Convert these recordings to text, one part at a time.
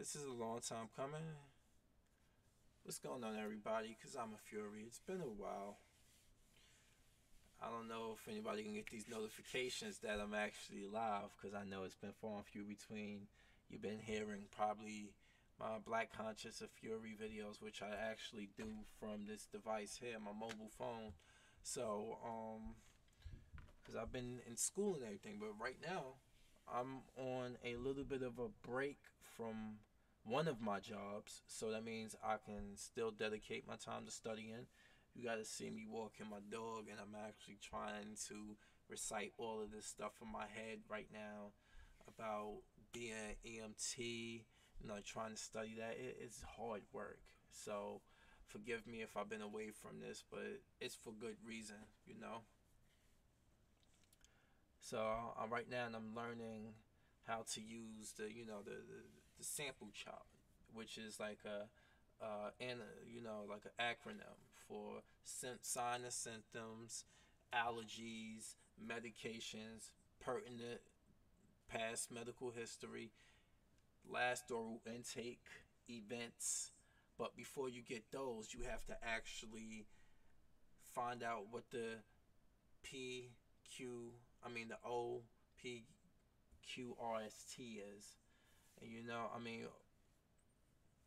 This is a long time coming. What's going on, everybody? KazamaFury. It's been a while. I don't know if anybody can get these notifications that I'm actually live because I know it's been far and few between. You've been hearing probably my Black Conscious of Fury videos, which I actually do from this device here, my mobile phone. So, because I've been in school and everything, but right now I'm on a little bit of a break from one of my jobs, so that means I can still dedicate my time to studying. You got to see me walking my dog, and I'm actually trying to recite all of this stuff in my head right now about being an EMT. Trying to study that. It's hard work. So forgive me if I've been away from this, but it's for good reason. So right now I'm learning how to use the sample chart, which is like a and like an acronym for sinus symptoms, allergies, medications, pertinent past medical history, last oral intake, events. But before you get those, you have to actually find out what the P Q the OPQRST is. And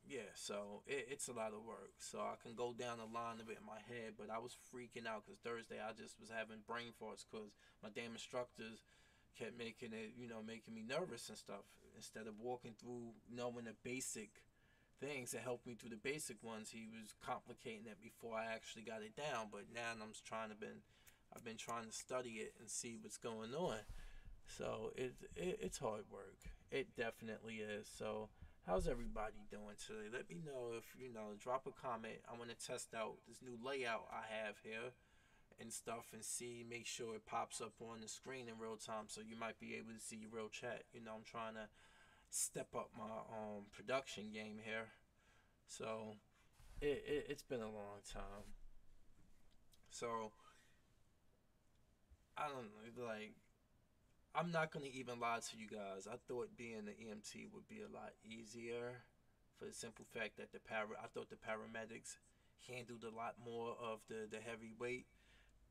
yeah, so it's a lot of work. So I can go down the line of it in my head, but I was freaking out because Thursday I just was having brain farts because my damn instructors kept making it, making me nervous and stuff. Instead of walking through knowing the basic things that helped me through the basic ones, he was complicating it before I actually got it down. But now I've been trying to study it and see what's going on. So it's hard work. It definitely is. So how's everybody doing today? Let me know if drop a comment. I want to test out this new layout I have here and stuff and see, make sure it pops up on the screen in real time so you might be able to see your real chat. I'm trying to step up my production game here. So it's been a long time. So I don't know, like I'm not gonna even lie to you guys. I thought being an EMT would be a lot easier for the simple fact that I thought the paramedics handled a lot more of the heavy weight.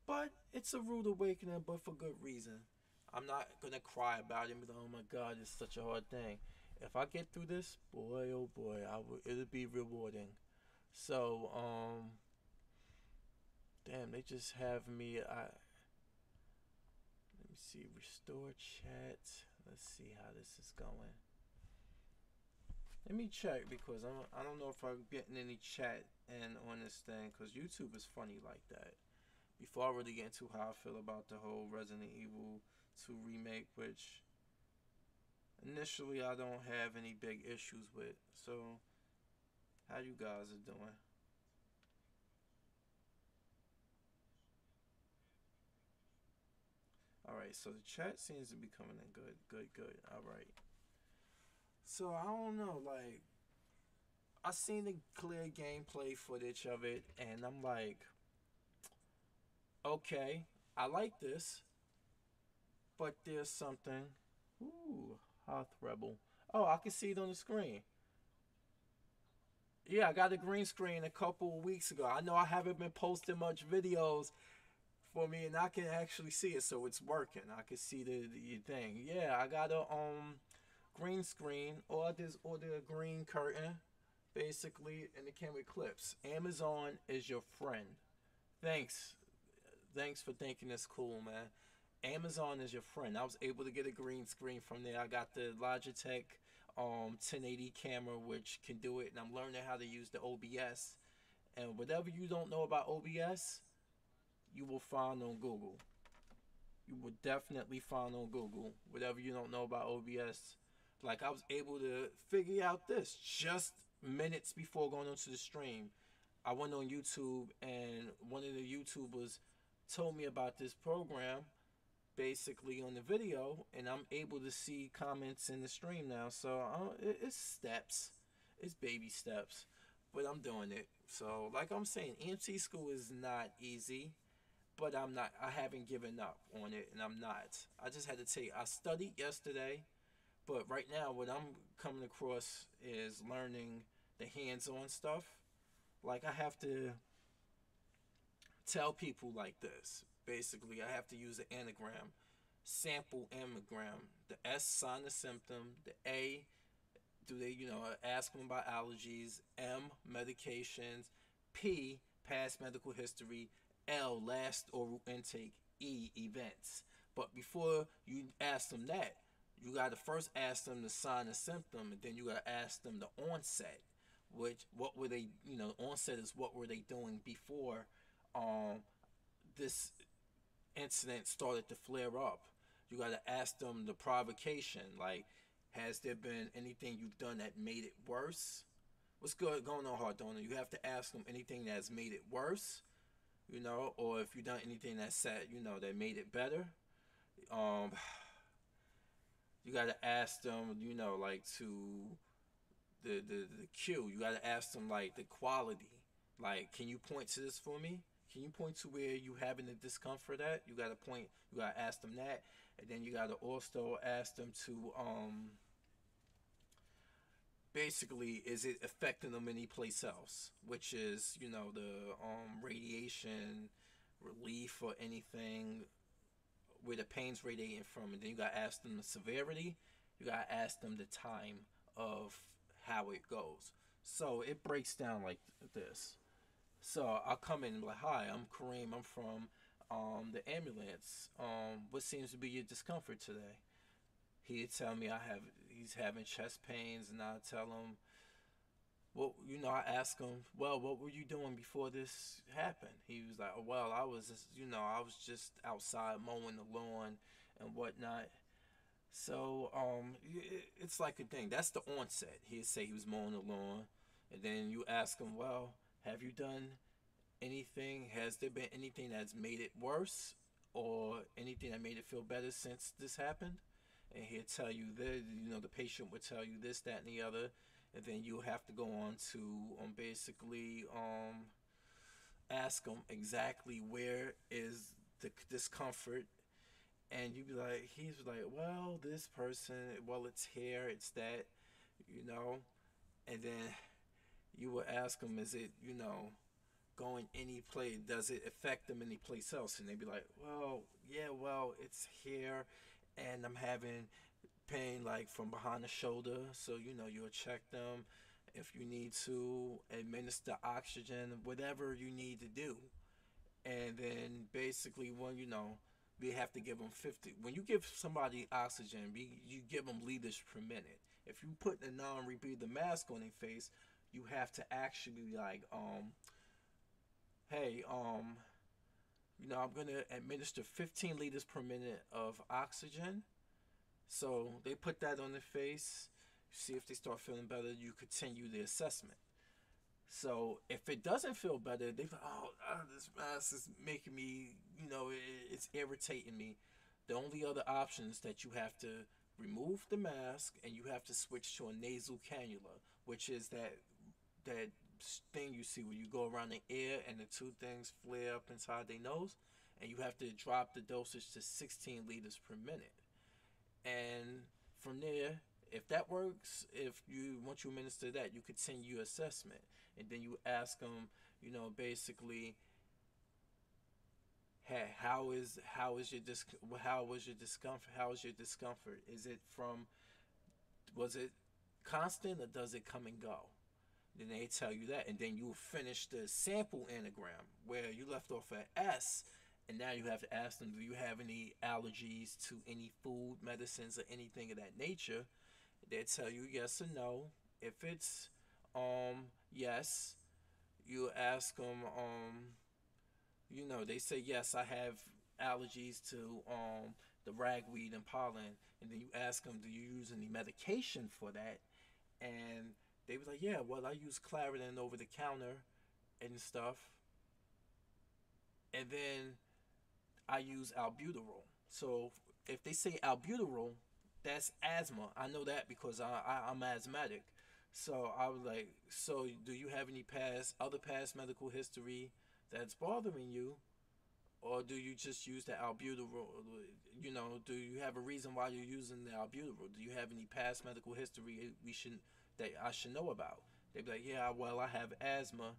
But it's a rude awakening, but for good reason. I'm not gonna cry about it, but oh my god, it's such a hard thing. If I get through this, boy oh boy, it'll be rewarding. So, damn, they just have me. Let me see, restore chat. Let's see how this is going. Let me check because I don't know if I'm getting any chat and on this thing because YouTube is funny like that. Before I really get into how I feel about the whole Resident Evil 2 remake, which initially I don't have any big issues with. So, how you guys are doing? All right, so the chat seems to be coming in good, good, good. All right. So I don't know, like I seen the clear gameplay footage of it, and I'm like, okay, I like this, but there's something. Ooh, Hoth Rebel. Oh, I can see it on the screen. Yeah, I got a green screen a couple of weeks ago. I know I haven't been posting much videos for me, and I can actually see it, so it's working. I can see the thing. Yeah, I got a green screen, or I just ordered a green curtain, basically, and it came with clips. Amazon is your friend. Thanks, thanks for thinking it's cool, man. Amazon is your friend. I was able to get a green screen from there. I got the Logitech 1080 camera, which can do it, and I'm learning how to use the OBS. And whatever you don't know about OBS, you will find on Google. You will definitely find on Google whatever you don't know about OBS. Like I was able to figure out this just minutes before going onto the stream. I went on YouTube and one of the YouTubers told me about this program basically on the video, and I'm able to see comments in the stream now. So it's steps, it's baby steps, but I'm doing it. So like I'm saying, EMT school is not easy, but I haven't given up on it, and I'm not. I just had to take. I studied yesterday, But right now, what I'm coming across is learning the hands-on stuff. Like I have to tell people like this. Basically, I have to use the anagram, sample anagram. The S, sign the symptom. The A, do they, ask them about allergies. M, medications. P, past medical history. L, last oral intake. E, events. But before you ask them that, you got to first ask them the sign and symptom, and then you got to ask them the onset. Which, what were they, onset is what were they doing before um, this incident started to flare up. You got to ask them the provocation. Like, has there been anything you've done that made it worse? What's good going on, hard donor? You have to ask them anything that's made it worse, or if you've done anything that said, that made it better. Um, you got to ask them, like to the cue. You got to ask them like the quality. Like, can you point to this for me? Can you point to where you having the discomfort at? You got to point. You got to ask them that, and then you got to also ask them to basically, is it affecting them any place else? Which is, the radiation relief or anything where the pain's radiating from, and then you got to ask them the severity. You got to ask them the time of how it goes. So it breaks down like this. So I'll come in and be like, "Hi, I'm Kareem. I'm from the ambulance. What seems to be your discomfort today?" He'd tell me he's having chest pains, and I tell him, well, I ask him, well, what were you doing before this happened? He was like, oh, well, I was just, I was just outside mowing the lawn and whatnot. So it's like a thing. That's the onset. He'd say he was mowing the lawn, and then you ask him, well, have you done anything? Has there been anything that's made it worse, or anything that made it feel better since this happened? And he'll tell you that, the patient would tell you this, that, and the other, and then you have to go on to basically ask them exactly where is the discomfort, and you'd be like, he's like, well, this person, well, it's here, it's that, and then you would ask them, is it, going any place, does it affect them any place else? And they'd be like, well, yeah, well, it's here, and I'm having pain like from behind the shoulder, so you'll check them if you need to administer oxygen, whatever you need to do. And then basically when we have to give them 50. When you give somebody oxygen, you give them liters per minute. If you put a non-rebreather mask on their face, you have to actually like hey, I'm gonna administer 15 liters per minute of oxygen. So they put that on their face. See if they start feeling better. You continue the assessment. So if it doesn't feel better, they feel, this mask is making me, it's irritating me. The only other options that you have to remove the mask, and you have to switch to a nasal cannula, which is that thing you see where you go around the ear and the two things flare up inside their nose, and you have to drop the dosage to 16 liters per minute. And from there, if that works, if you once you administer that, you continue your assessment, and then you ask them, basically, hey, how was your discomfort? How is your discomfort? Was it constant, or does it come and go? Then they tell you that, and then you finish the sample anagram where you left off at S, and now you have to ask them, do you have any allergies to any food, medicines, or anything of that nature? They tell you yes or no. If it's yes, you ask them they say yes, I have allergies to the ragweed and pollen, and then you ask them, do you use any medication for that? And they was like, yeah, well, I use Claritin over the counter and stuff, and then I use albuterol. So if they say albuterol, that's asthma. I know that because I'm asthmatic. So I was like, so do you have any past medical history that's bothering you? or do you just use the albuterol? You know, do you have a reason why you're using the albuterol? Do you have any past medical history we should that I should know about? They'd be like, yeah, well, I have asthma.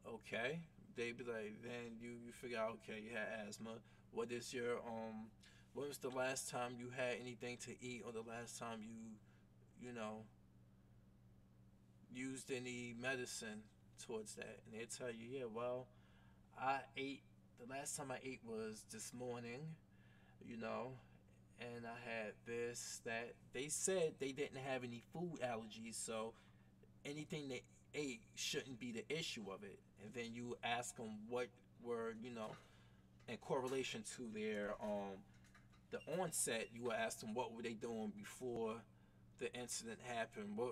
Okay. They'd be like, then you figure out, okay, you had asthma. What is your when was the last time you had anything to eat, or the last time you know used any medicine towards that? And they tell you, yeah, well, I ate the last time I ate was this morning, you know, and I had this, that. They said they didn't have any food allergies, so anything they ate shouldn't be the issue of it. And then you ask them what were, in correlation to their the onset, you would ask them what were they doing before the incident happened. What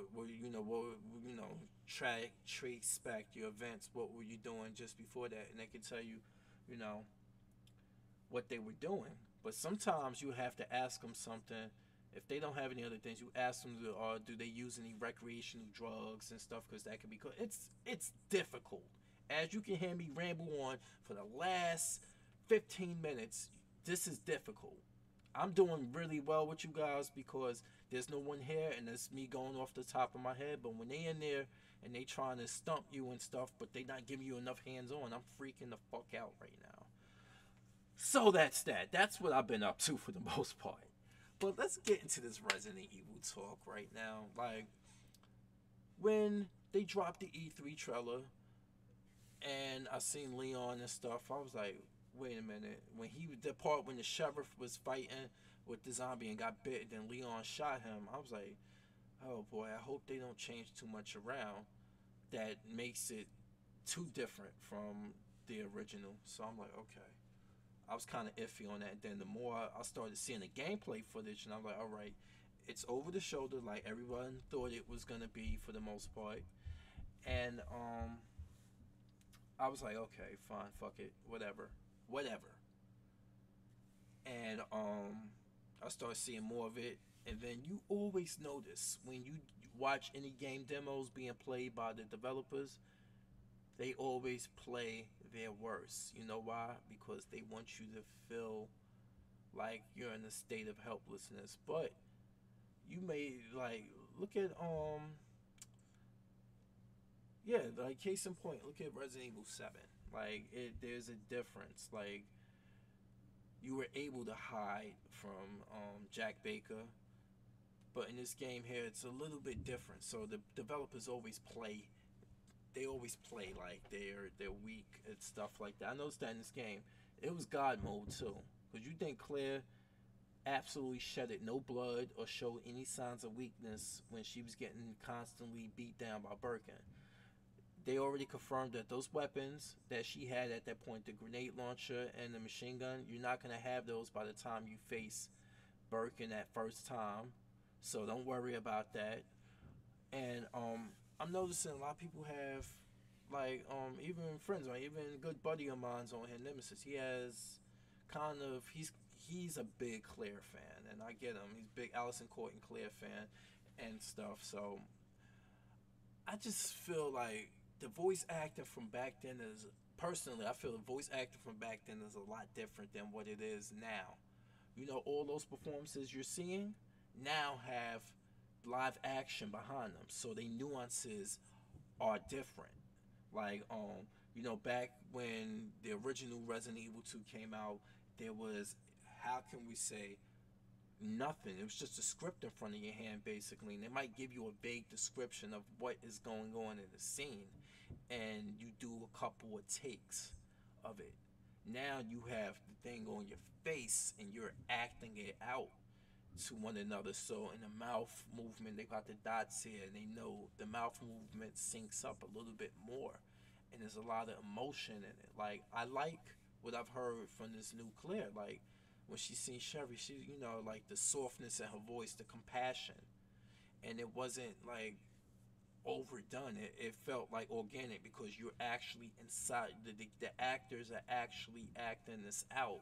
trace back your events. What were you doing just before that? And they can tell you, you know, what they were doing. But sometimes you have to ask them something. If they don't have any other things, you ask them, do they use any recreational drugs and stuff? Because that can be. It's difficult. As you can hear me ramble on for the last 15 minutes, this is difficult. I'm doing really well with you guys because there's no one here and it's me going off the top of my head. But when they in there and they trying to stump you and stuff, but they not giving you enough hands on, I'm freaking the fuck out right now. So that's that. That's what I've been up to for the most part. But let's get into this Resident Evil talk right now. Like, when they dropped the E3 trailer and I seen Leon and stuff, I was like, wait a minute. The part when the sheriff was fighting with the zombie and got bit, and Leon shot him, I was like, oh boy, I hope they don't change too much around that makes it too different from the original. So I'm like, okay. I was kind of iffy on that. Then the more I started seeing the gameplay footage, and I'm like, all right, it's over the shoulder like everyone thought it was gonna be for the most part. And I was like, okay, fine, fuck it, whatever. And I started seeing more of it. And then you always notice when you watch any game demos being played by the developers, they always play their worst. You know why? Because they want you to feel like you're in a state of helplessness. But you may like look at yeah, like case in point, look at Resident Evil 7. Like there's a difference. Like you were able to hide from Jack Baker, but in this game here, it's a little bit different. So the developers always play. They always play like they're weak and stuff like that. I noticed that in this game. It was God mode too. Cause you think Claire absolutely shedded no blood or showed any signs of weakness when she was getting constantly beat down by Birkin. They already confirmed that those weapons that she had at that point, the grenade launcher and the machine gun, you're not gonna have those by the time you face Birkin that first time. So don't worry about that. And I'm noticing a lot of people have like even friends, or even a good buddy of mine's on here, Nemesis. He has kind of he's a big Claire fan, and I get him. He's a big Allison Court and Claire fan and stuff. So I just feel like the voice acting from back then is personally, I feel the voice acting from back then is a lot different than what it is now. You know, all those performances you're seeing now have live action behind them, so the nuances are different. Like back when the original Resident Evil 2 came out, there was, how can we say, nothing. It was just a script in front of your hand basically, and they might give you a vague description of what is going on in the scene, and you do a couple of takes of it. Now you have the thing on your face and you're acting it out to one another. So in the mouth movement, they got the dots here, and they know the mouth movement syncs up a little bit more, and there's a lot of emotion in it. Like I like what I've heard from this new Claire. Like when she seen Sherry, she like the softness in her voice, the compassion, and it wasn't like overdone. It felt like organic because you're actually inside. The actors are actually acting this out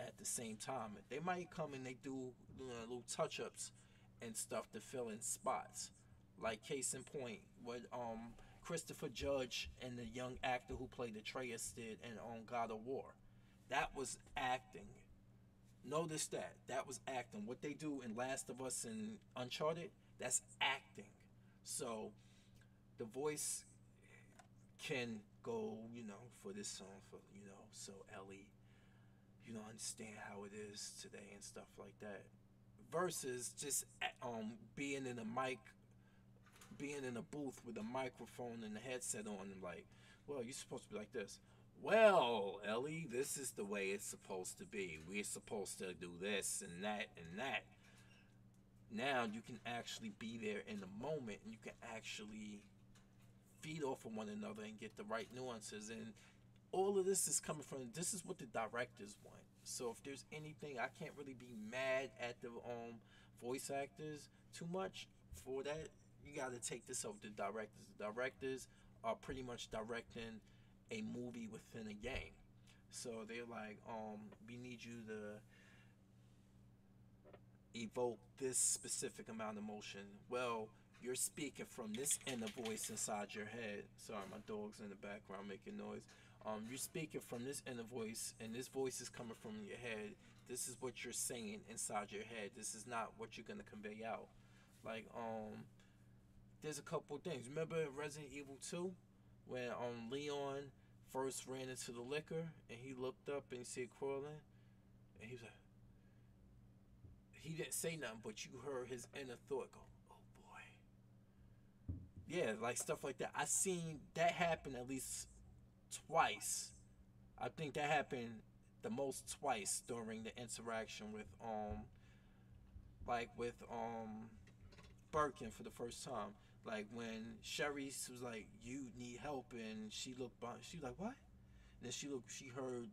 at the same time. They might come and they do little touch ups and stuff to fill in spots. Like case in point, what Christopher Judge and the young actor who played Atreus did in God of War. That was acting. Notice that. That was acting. What they do in Last of Us and Uncharted, that's acting. So the voice can go, for this song, so Ellie, understand how it is today and stuff like that. Versus just being in a mic, being in a booth with a microphone and a headset on, and like, well, you're supposed to be like this. Well, Ellie, this is the way it's supposed to be. We're supposed to do this and that and that. Now you can actually be there in the moment, and you can actually feed off of one another and get the right nuances. And all of this is coming from, this is what the directors want. So if there's anything, I can't really be mad at the voice actors too much for that. You got to take this over to directors. The directors are pretty much directing a movie within a game. So they're like, we need you to evoke this specific amount of emotion. Well, you're speaking from this inner voice inside your head. Sorry, my dog's in the background making noise. You're speaking from this inner voice, and this voice is coming from your head. This is what you're saying inside your head. This is not what you're gonna convey out. Like, there's a couple things. Remember Resident Evil 2, when Leon first ran into the liquor, and he looked up and he said crawling, and he was like, he didn't say nothing, but you heard his inner thought go, "Oh boy." Yeah, like stuff like that. I seen that happen at least twice. I think that happened the most twice during the interaction with Birkin for the first time. Like when Sherry was like, "You need help," and she looked behind. She was like, "What?" And then she looked. She heard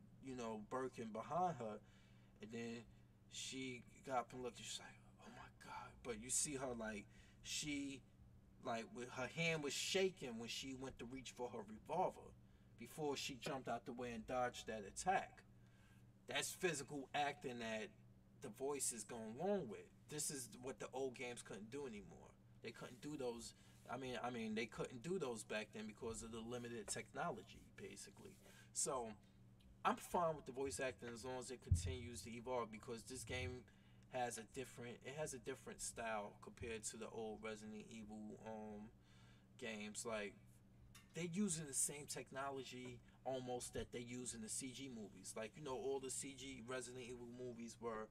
Birkin behind her, and then she got up and looked. And she's like, "Oh my god!" But you see her like she with her hand was shaking when she went to reach for her revolver before she jumped out the way and dodged that attack. That's physical acting that the voice is going along with. This is what the old games couldn't do anymore. They couldn't do those. I mean, they couldn't do those back then because of the limited technology, basically. So I'm fine with the voice acting as long as it continues to evolve because this game has a different style compared to the old Resident Evil games. Like they're using the same technology almost that they use in the CG movies. Like all the CG Resident Evil movies were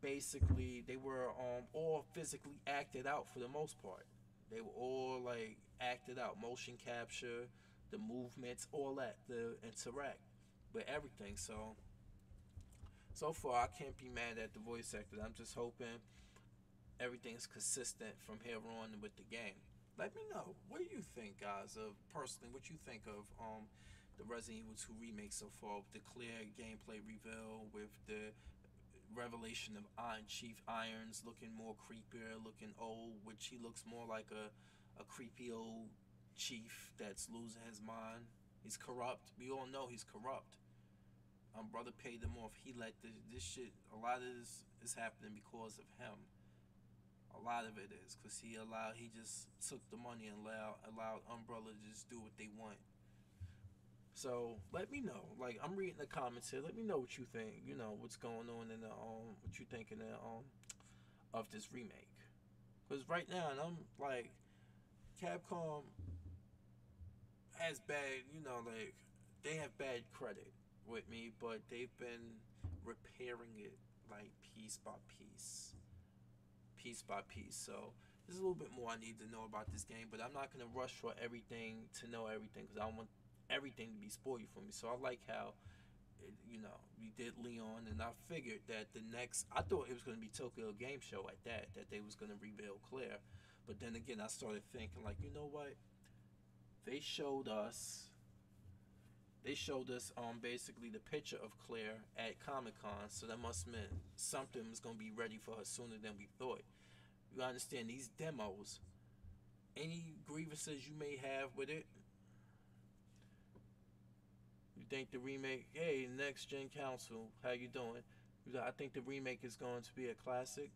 basically they were all physically acted out for the most part. They were all like acted out, motion capture, the movements, all that, the interact with everything. So far I can't be mad at the voice actor. I'm just hoping everything's consistent from here on with the game. Let me know. What do you think, guys? Of personally, what you think of the Resident Evil 2 remake so far, with the clear gameplay reveal, with the revelation of Iron Chief Irons looking more creepier, looking old, which he looks more like a creepy old chief that's losing his mind. He's corrupt. We all know he's corrupt. Brother paid him off. He let this shit. A lot of this is happening because of him. A lot of it is because he just took the money and allowed Umbrella to just do what they want. So let me know. Like I'm reading the comments here. Let me know what you think. What's going on in the what you think in the of this remake. Because right now, and I'm like, Capcom has bad. Like they have bad credit with me, but they've been repairing it like piece by piece, piece by piece. So there's a little bit more I need to know about this game, but I'm not gonna rush for everything to know everything because I don't want everything to be spoiled for me. So I like how we did Leon, and I figured that the next, I thought it was gonna be Tokyo Game Show at that they was gonna reveal Claire, but then again I started thinking like, you know what? They showed us basically the picture of Claire at Comic-Con, so that must mean something was gonna be ready for her sooner than we thought. You understand these demos? Any grievances you may have with it? You think the remake? Hey, next gen council, how you doing? I think the remake is going to be a classic.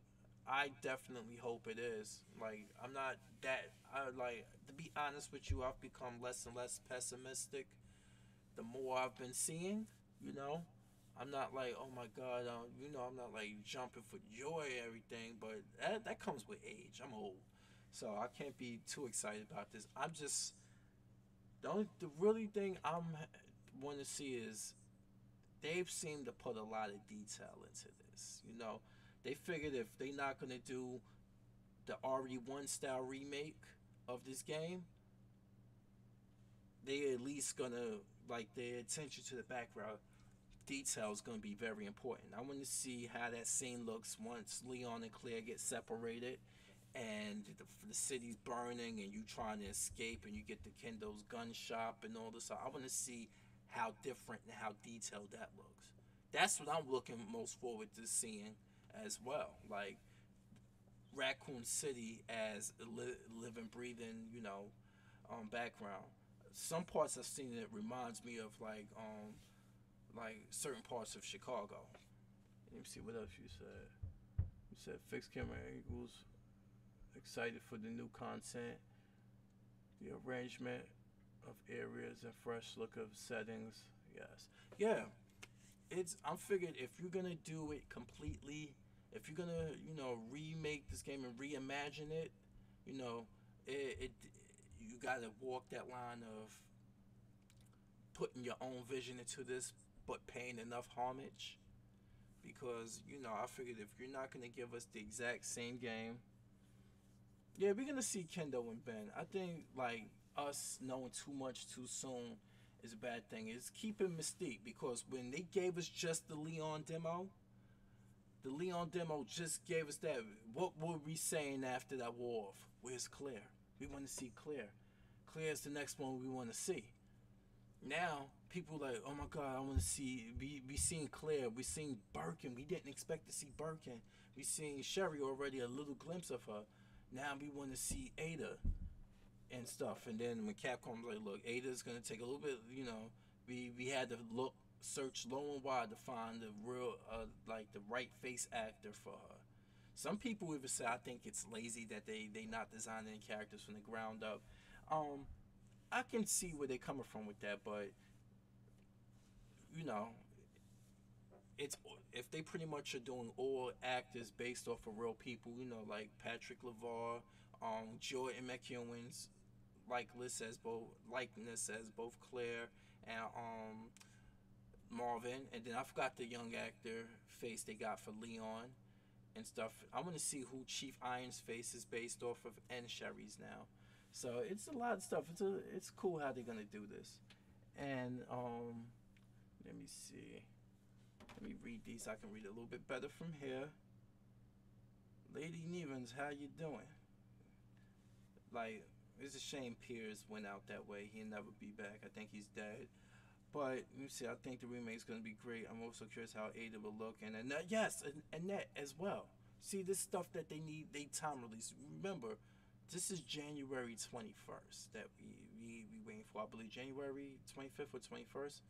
I definitely hope it is. Like I'm not that. I like to be honest with you. I've become less and less pessimistic the more I've been seeing. You know, I'm not like, oh my god, I'm not like jumping for joy and everything, but that comes with age. I'm old, so I can't be too excited about this. I'm just the really thing I'm want to see is they've seemed to put a lot of detail into this. They figured if they not gonna do the RE1 style remake of this game, they at least gonna like their attention to the background detail is going to be very important. I want to see how that scene looks once Leon and Claire get separated and the city's burning and you trying to escape and you get to Kendo's gun shop and all this. So I want to see how different and how detailed that looks. That's what I'm looking most forward to seeing as well. Like Raccoon City as a living, breathing, background. Some parts I've seen it reminds me of like certain parts of Chicago. Let me see what else you said. You said fixed camera angles, excited for the new content, the arrangement of areas and fresh look of settings. Yes, yeah. I'm figured if you're gonna do it completely, if you're gonna remake this game and reimagine it, you know it you gotta walk that line of putting your own vision into this, but paying enough homage. Because I figured if you're not gonna give us the exact same game, yeah, we're gonna see Kendo and Ben. I think like us knowing too much too soon is a bad thing. It's keeping mystique because when they gave us just the Leon demo just gave us that. What were we saying after that war off? Where's Claire? We want to see Claire. Claire's the next one we want to see. Now people like, oh my god, I want to see. We seen Claire. We seen Birkin. We didn't expect to see Birkin. We seen Sherry already, a little glimpse of her. Now we want to see Ada and stuff. And then when Capcom's like, look, Ada's gonna take a little bit. We had to search low and wide to find the real, like the right face actor for her. Some people even say I think it's lazy that they not designing characters from the ground up. I can see where they're coming from with that, but you know, it's if they pretty much are doing all actors based off of real people, like Patrick LeVar, Jordan McEwen's likeness as both Claire and Marvin, and then I forgot the young actor face they got for Leon and stuff. I want to see who Chief Iron's face is based off of and Sherry's now. So it's a lot of stuff. It's cool how they're gonna do this. And let me see. Let me read these. I can read a little bit better from here. Lady Nevens, how you doing? Like, it's a shame Piers went out that way. He'll never be back. I think he's dead. But you see, I think the remake's gonna be great. I'm also curious how Ada will look, and Annette, yes, Annette as well. See, this stuff that they need, they time release. Remember, this is January 21st that we waiting for. I believe January 25th or 21st.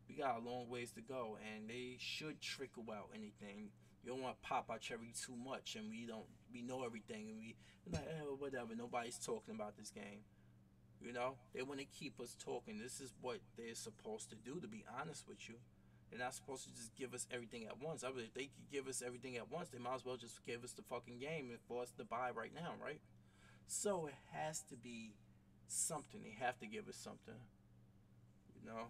We got a long ways to go, and they should trickle out anything. You don't want to pop our cherry too much, and we know everything, and we're like, whatever. Nobody's talking about this game. They want to keep us talking. This is what they're supposed to do, to be honest with you. They're not supposed to just give us everything at once. I mean, if they could give us everything at once, they might as well just give us the fucking game and for us to buy right now, right? So it has to be something. They have to give us something, you know?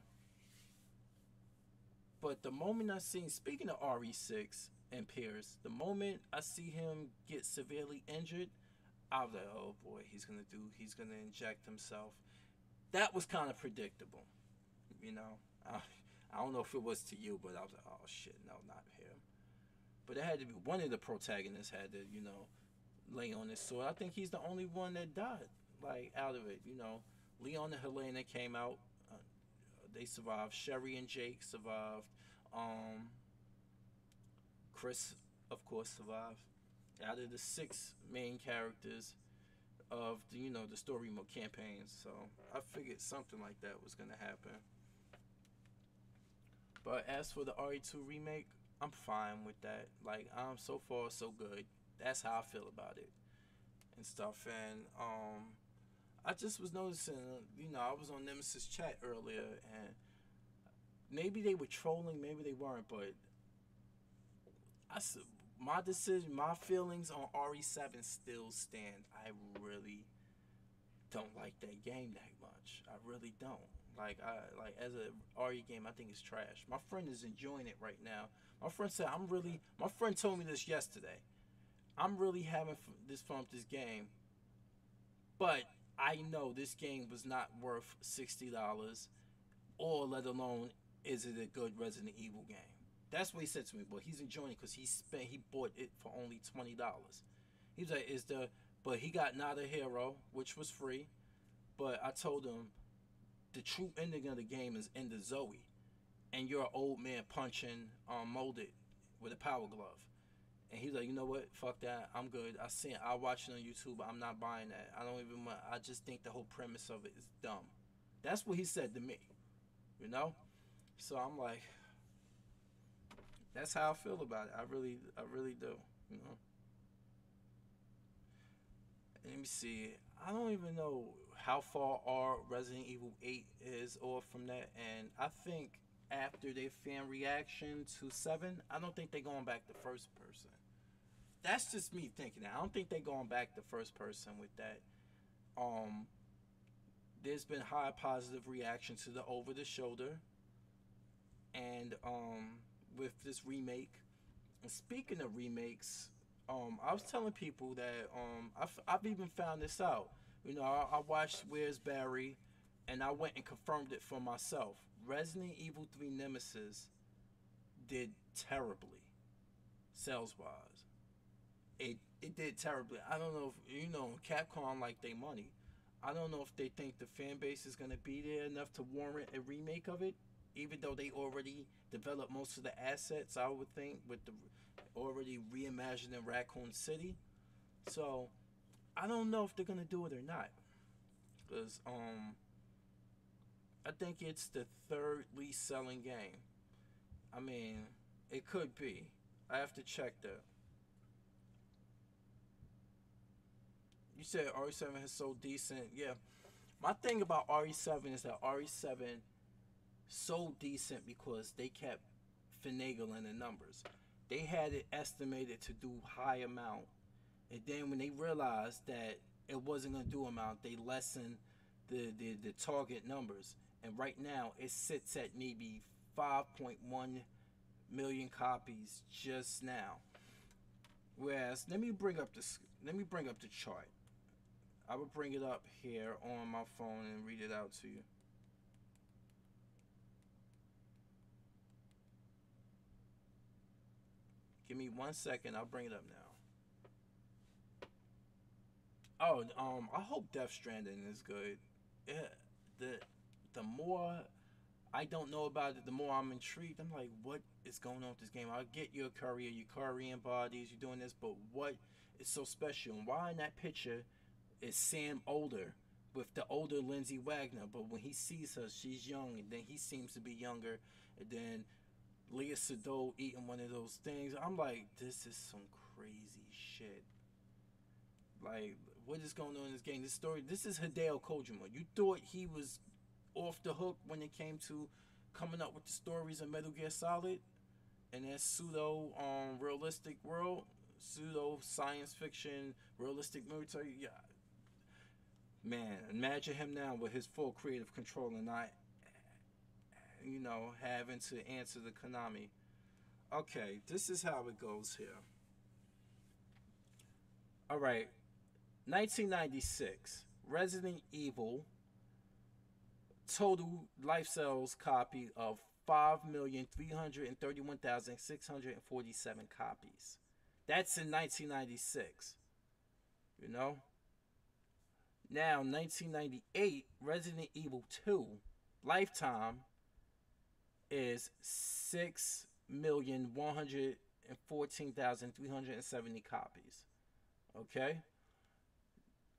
But the moment I seen, speaking of RE6 and Pierce, the moment I see him get severely injured, I was like, oh boy, he's gonna inject himself. That was kind of predictable, you know. I don't know if it was to you, but I was like, oh shit, no, not him. But it had to be one of the protagonists had to, lay on his sword. I think he's the only one that died, like out of it, Leon and Helena came out. They survived. Sherry and Jake survived. Chris, of course, survived. Out of the 6 main characters of the story mode campaigns, so I figured something like that was gonna happen. But as for the RE2 remake, I'm fine with that. Like, so far so good. That's how I feel about it and stuff. And I just was noticing, I was on Nemesis chat earlier, and maybe they were trolling, maybe they weren't, but I my decision, my feelings on RE7 still stand. I really don't like that game that much. I really don't. Like as a RE game, I think it's trash. My friend is enjoying it right now. My friend said I'm really. My friend told me this yesterday. I'm really having this fun with this game, but I know this game was not worth $60, or let alone is it a good Resident Evil game. That's what he said to me. But he's enjoying it because he bought it for only $20. He was like, "Is the?" But he got Not a Hero, which was free. But I told him the true ending of the game is in the Zoe, and you're an old man punching molded with a power glove. And he's like, you know what? Fuck that. I'm good. I watch it on YouTube. But I'm not buying that. I don't even want. I just think the whole premise of it is dumb. That's what he said to me. You know. So I'm like, that's how I feel about it. I really do. You know. Let me see. I don't even know how far our Resident Evil 8 is off from that, and I think after their fan reaction to 7, I don't think they're going back to first person. That's just me thinking that. I don't think they're going back to first person with that. Um, there's been high positive reaction to the over the shoulder, and with this remake. And speaking of remakes, I was telling people that I've even found this out. You know, I watched Where's Barry, and I went and confirmed it for myself. Resident Evil 3 Nemesis did terribly, sales wise. It did terribly. I don't know if you know Capcom like they money. I don't know if they think the fan base is gonna be there enough to warrant a remake of it, even though they already developed most of the assets. I would think with the already reimagining Raccoon City. So I don't know if they're gonna do it or not, because I think it's the third least selling game. I mean, it could be. I have to check that. You said RE7 has sold decent. Yeah, my thing about RE7 is that RE7 sold decent because they kept finagling the numbers. They had it estimated to do high amount, and then when they realized that it wasn't gonna do amount, they lessened the target numbers. And right now it sits at maybe 5.1 million copies just now. Whereas let me bring up the chart. I will bring it up here on my phone and read it out to you. Give me 1 second. I'll bring it up now. Oh, I hope Death Stranding is good. Yeah, the more I don't know about it, the more I'm intrigued. I'm like, what is going on with this game? I get your career, your Korean bodies, you're doing this, but what is so special? And why in that picture is Sam older with the older Lindsay Wagner? But when he sees her, she's young, and then he seems to be younger, and then Leah Sado eating one of those things. I'm like, this is some crazy shit. Like, what is going on in this game? This story. This is Hideo Kojima. You thought he was off the hook when it came to coming up with the stories of Metal Gear Solid and that pseudo realistic world, pseudo science fiction, realistic military. Yeah, man. Imagine him now with his full creative control and not, having to answer the Konami. Okay, this is how it goes here. All right, 1996, Resident Evil total life sales copy of 5,331,647 copies. That's in 1996. You know. Now, 1998, Resident Evil 2 lifetime is 6,114,370 copies. Okay.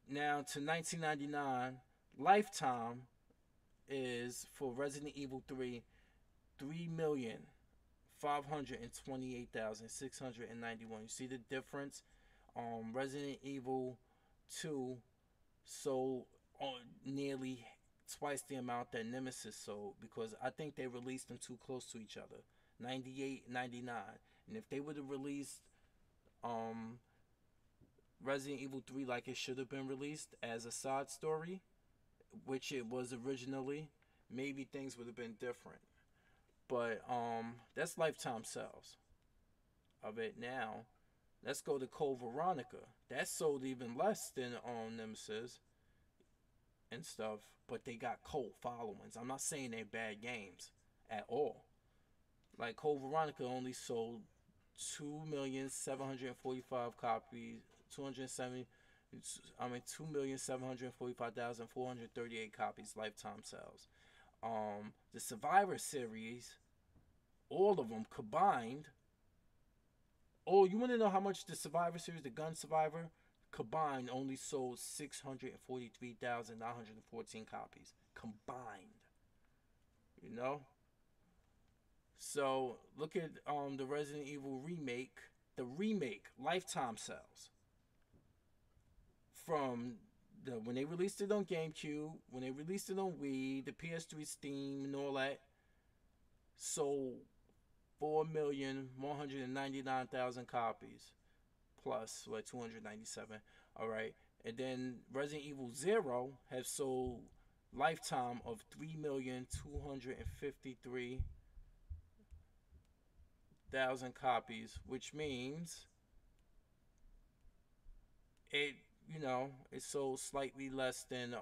Now to 1999, lifetime is for Resident Evil 3, 3,528,691. You see the difference? Resident Evil 2 sold on nearly twice the amount that Nemesis sold because I think they released them too close to each other. 98, 99. And if they would have released um Resident Evil 3 like it should have been released as a side story, which it was originally, maybe things would have been different. But that's lifetime sales of it now. Let's go to Code Veronica. That sold even less than Nemesis and stuff, but they got cult followings. I'm not saying they're bad games at all. Like Code Veronica only sold 2,745 copies, 270. I mean 2,745,438 copies lifetime sales. The Survivor series, all of them combined. Oh, you want to know how much the Survivor series, the Gun Survivor, combined only sold 643,914 copies combined. You know. So look at the Resident Evil remake. The remake lifetime sales from when they released it on GameCube, when they released it on Wii, the PS3, Steam, and all that, sold 4,199,000 copies, plus like 297. All right, and then Resident Evil Zero has sold lifetime of 3,253,000 copies, which means it it sold slightly less than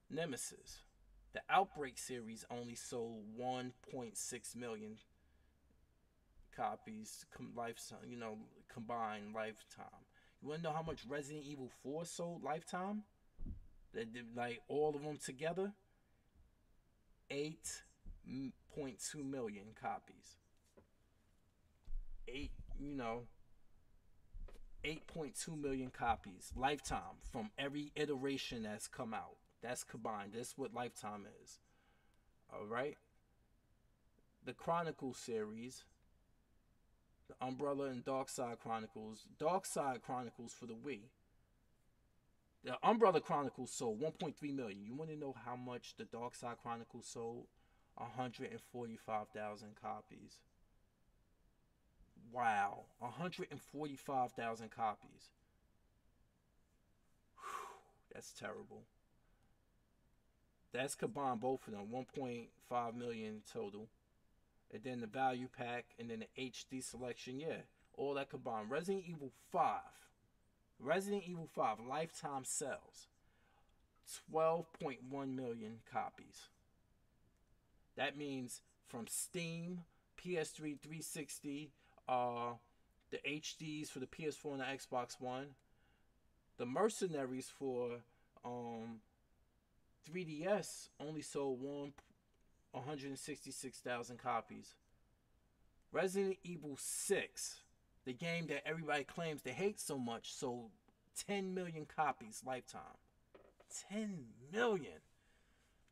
Nemesis. The Outbreak series only sold 1.6 million copies combined lifetime. You want to know how much Resident Evil 4 sold lifetime? That did, like all of them together, 8.2 million copies. 8, 8.2 million copies lifetime from every iteration that's come out. That's combined. That's what lifetime is. All right. The Chronicle series, the Umbrella and Darkside Chronicles. Darkside Chronicles for the Wii. The Umbrella Chronicles sold 1.3 million. You want to know how much the Darkside Chronicles sold? 145,000 copies. Wow, 145,000 copies. Whew, that's terrible. That's combined both of them, 1.5 million total. And then the value pack, and then the HD selection, yeah, all that combined. Resident Evil 5 lifetime sales, 12.1 million copies. That means from Steam, PS3, 360, the HDs for the PS4 and the Xbox One, the Mercenaries for 3DS only sold 166,000 copies. Resident Evil 6, the game that everybody claims they hate so much, sold 10 million copies lifetime. 10 million.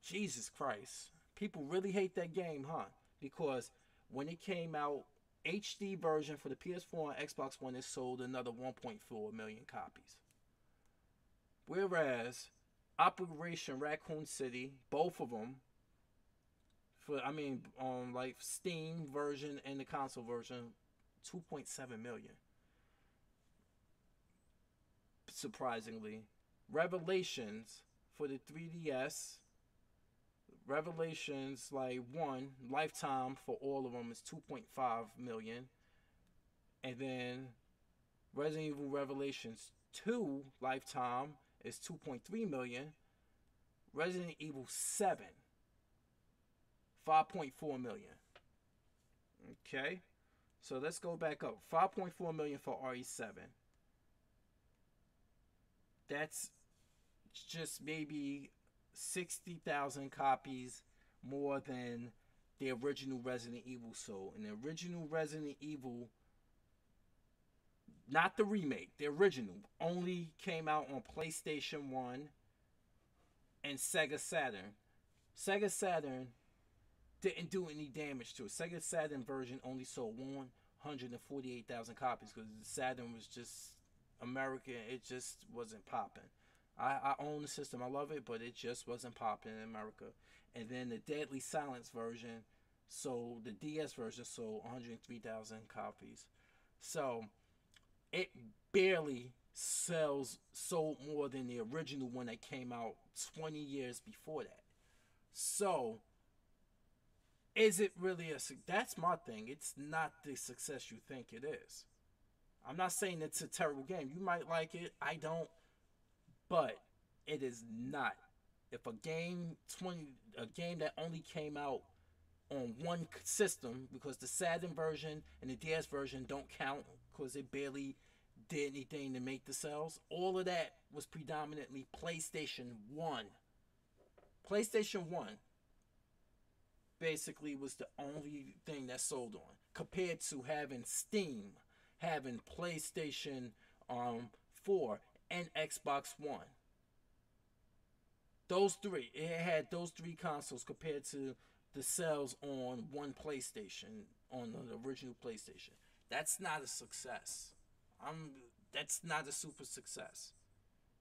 Jesus Christ. People really hate that game, huh? Because when it came out, HD version for the PS4 and Xbox One, it sold another 1.4 million copies. Whereas Operation Raccoon City, both of them, like Steam version and the console version, 2.7 million. Surprisingly, Revelations for the 3DS, Revelations like 1 lifetime for all of them is 2.5 million, and then Resident Evil Revelations 2 lifetime is 2.3 million. Resident Evil 7, 5.4 million. Okay, so let's go back up. 5.4 million for RE7. That's just maybe 60,000 copies more than the original Resident Evil sold. And the original Resident Evil, not the remake, the original, only came out on PlayStation 1 and Sega Saturn. Sega Saturn didn't do any damage to it. Sega Saturn version only sold 148,000 copies because the Saturn was just American. It just wasn't popping. I own the system. I love it, but it just wasn't popping in America. And then the Deadly Silence version, so the DS version sold 103,000 copies. So it barely sold more than the original one that came out 20 years before that. So is it really that's my thing. It's not the success you think it is. I'm not saying it's a terrible game. You might like it. I don't. But it is not. If a game that only came out on one system, because the Saturn version and the DS version don't count because it barely did anything to make the sales. All of that was predominantly PlayStation 1. PlayStation 1 basically was the only thing that sold on, compared to having Steam, having PlayStation 4 and Xbox One. Those three, it had those three consoles compared to the sales on one PlayStation, on the original PlayStation. That's not a success. I'm that's not a super success.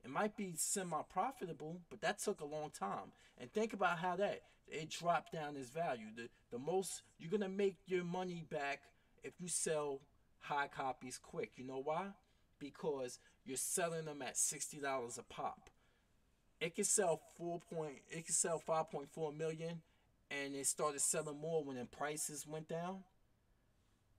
It might be semi-profitable, but that took a long time. And think about how that it dropped down its value. The most you're gonna make your money back if you sell high copies quick. You know why? Because you're selling them at $60 a pop. It can sell 5.4 million, and it started selling more when the prices went down.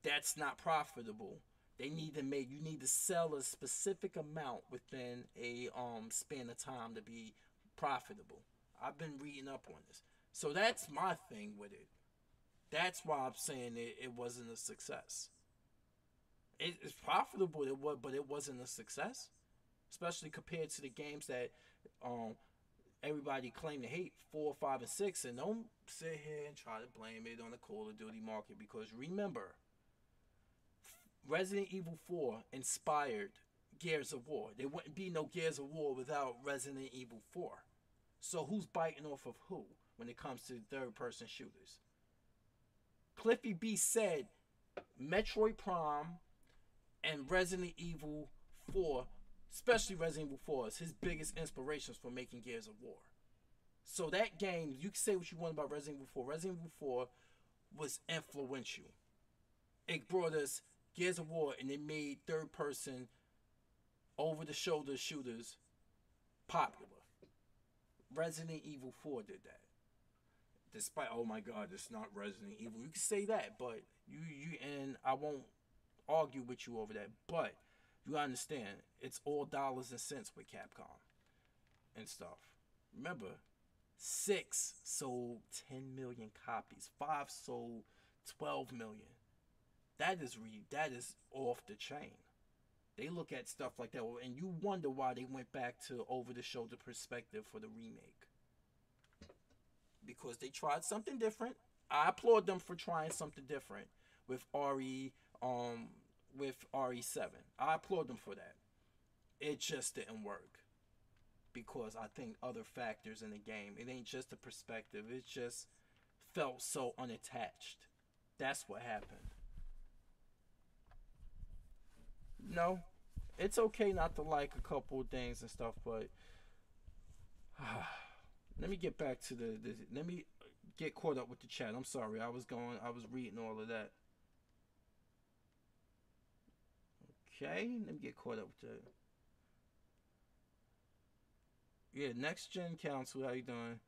That's not profitable. You need to sell a specific amount within a span of time to be profitable. I've been reading up on this. So that's my thing with it. That's why I'm saying it wasn't a success. It's profitable, but it wasn't a success, especially compared to the games that um, everybody claimed to hate, 4, 5, and 6. And don't sit here and try to blame it on the Call of Duty market, because remember, Resident Evil 4 inspired Gears of War. There wouldn't be no Gears of War without Resident Evil 4. So who's biting off of who when it comes to third person shooters? Cliffy B said Metroid Prime and Resident Evil 4, especially Resident Evil 4, is his biggest inspirations for making Gears of War. So that game, you can say what you want about Resident Evil 4. Resident Evil 4 was influential. It brought us Gears of War, and it made third person over the shoulder shooters popular. Resident Evil 4 did that. Despite, oh my god, it's not Resident Evil. You can say that, but you and I won't argue with you over that. But you understand, it's all dollars and cents with Capcom and stuff. Remember, 6 sold 10 million copies. 5 sold 12 million. That is off the chain. They look at stuff like that, and you wonder why they went back to over the shoulder perspective for the remake. Because they tried something different. I applaud them for trying something different with RE7. I applaud them for that. It just didn't work because I think other factors in the game. It ain't just the perspective. It just felt so unattached. That's what happened. No, it's okay not to like a couple of things and stuff, but let me get back to let me get caught up with the chat. I'm sorry, I was reading all of that. Okay, let me get caught up with that. Yeah, Next Gen Council, how you doing?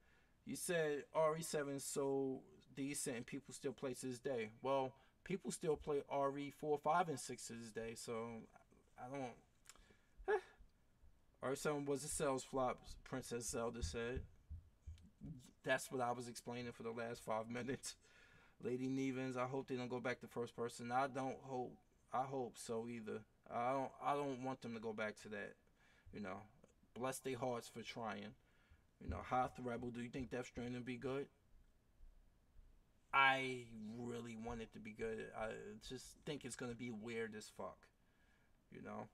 You said RE7 is so decent and people still play to this day. Well, people still play RE4, 5, and 6 to this day, so I don't. RE7 was a sales flop, Princess Zelda said. That's what I was explaining for the last 5 minutes. Lady Nevens, I hope they don't go back to first person. I don't hope. I hope so either. I don't want them to go back to that. You know, bless their hearts for trying. You know, Hoth Rebel. Do you think Death Stranding be good? I really want it to be good. I just think it's gonna be weird as fuck. You know.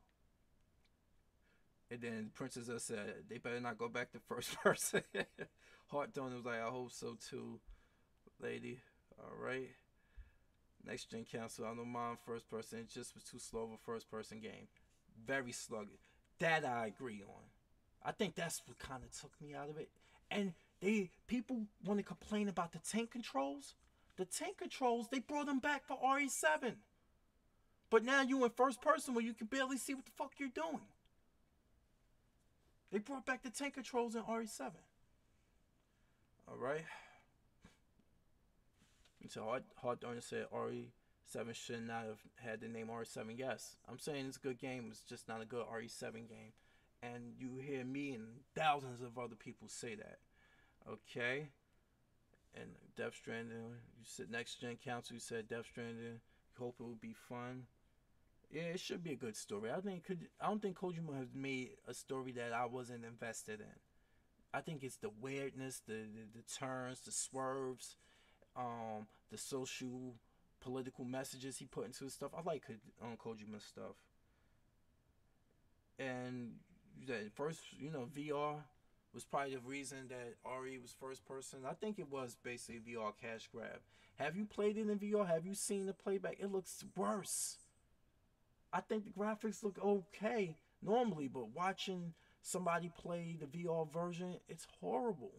And then Princess said they better not go back to first person. Heart Donor was like, I hope so too, lady. All right. Next Gen Council, I don't mind first person. It just was too slow of a first person game. Very sluggish. That I agree on. I think that's what kind of took me out of it. And people want to complain about the tank controls. The tank controls, they brought them back for RE7. But now you in first person where you can barely see what the fuck you're doing. They brought back the tank controls in RE7. All right. So Hard Darner said RE7 should not have had the name RE7. Yes, I'm saying it's a good game. It's just not a good RE7 game. And you hear me and thousands of other people say that. Okay. And Death Stranding, you said Next Gen Council, you said Death Stranding. Hope it will be fun. Yeah, it should be a good story. I don't think Kojima has made a story that I wasn't invested in. I think it's the weirdness, the turns, the swerves, the social political messages he put into his stuff. I like Kojima stuff. And that first, VR was probably the reason that RE was first person. I think it was basically VR cash grab. Have you played it in VR? Have you seen the playback? It looks worse. I think the graphics look okay normally, but watching somebody play the VR version, it's horrible.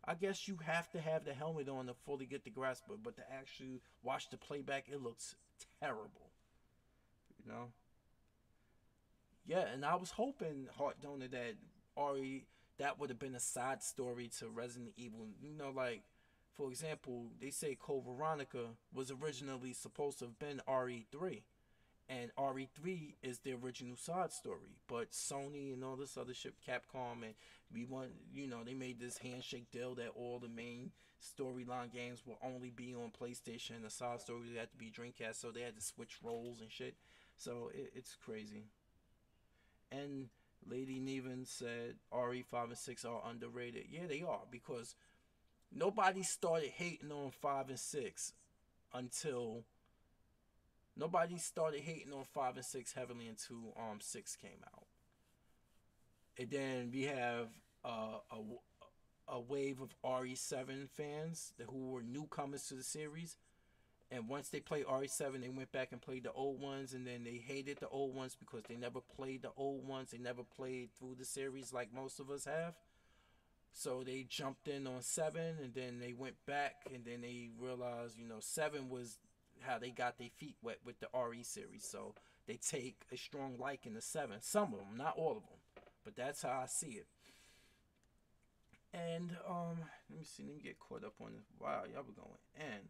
I guess you have to have the helmet on to fully get the grasp of it, but to actually watch the playback, it looks terrible. You know? Yeah, and I was hoping, Heart Donor, that RE that would have been a side story to Resident Evil. Like for example, they say Code Veronica was originally supposed to have been RE3. And RE3 is the original side story. But Sony and all this other shit, Capcom, and they made this handshake deal that all the main storyline games will only be on PlayStation. The side stories had to be Dreamcast, so they had to switch roles and shit. So it's crazy. And Lady Neven said RE5 and 6 are underrated. Yeah, they are, because nobody started hating on 5 and 6 until nobody started hating on 5 and 6 heavily until 6 came out. And then we have a wave of RE7 fans who were newcomers to the series. And once they played RE7, they went back and played the old ones, and then they hated the old ones because they never played the old ones. They never played through the series like most of us have. So they jumped in on 7, and then they went back, and then they realized, 7 was how they got their feet wet with the RE series. So they take a strong liking to 7. Some of them, not all of them, but that's how I see it. And let me see. Let me get caught up on this. Wow, y'all were going. And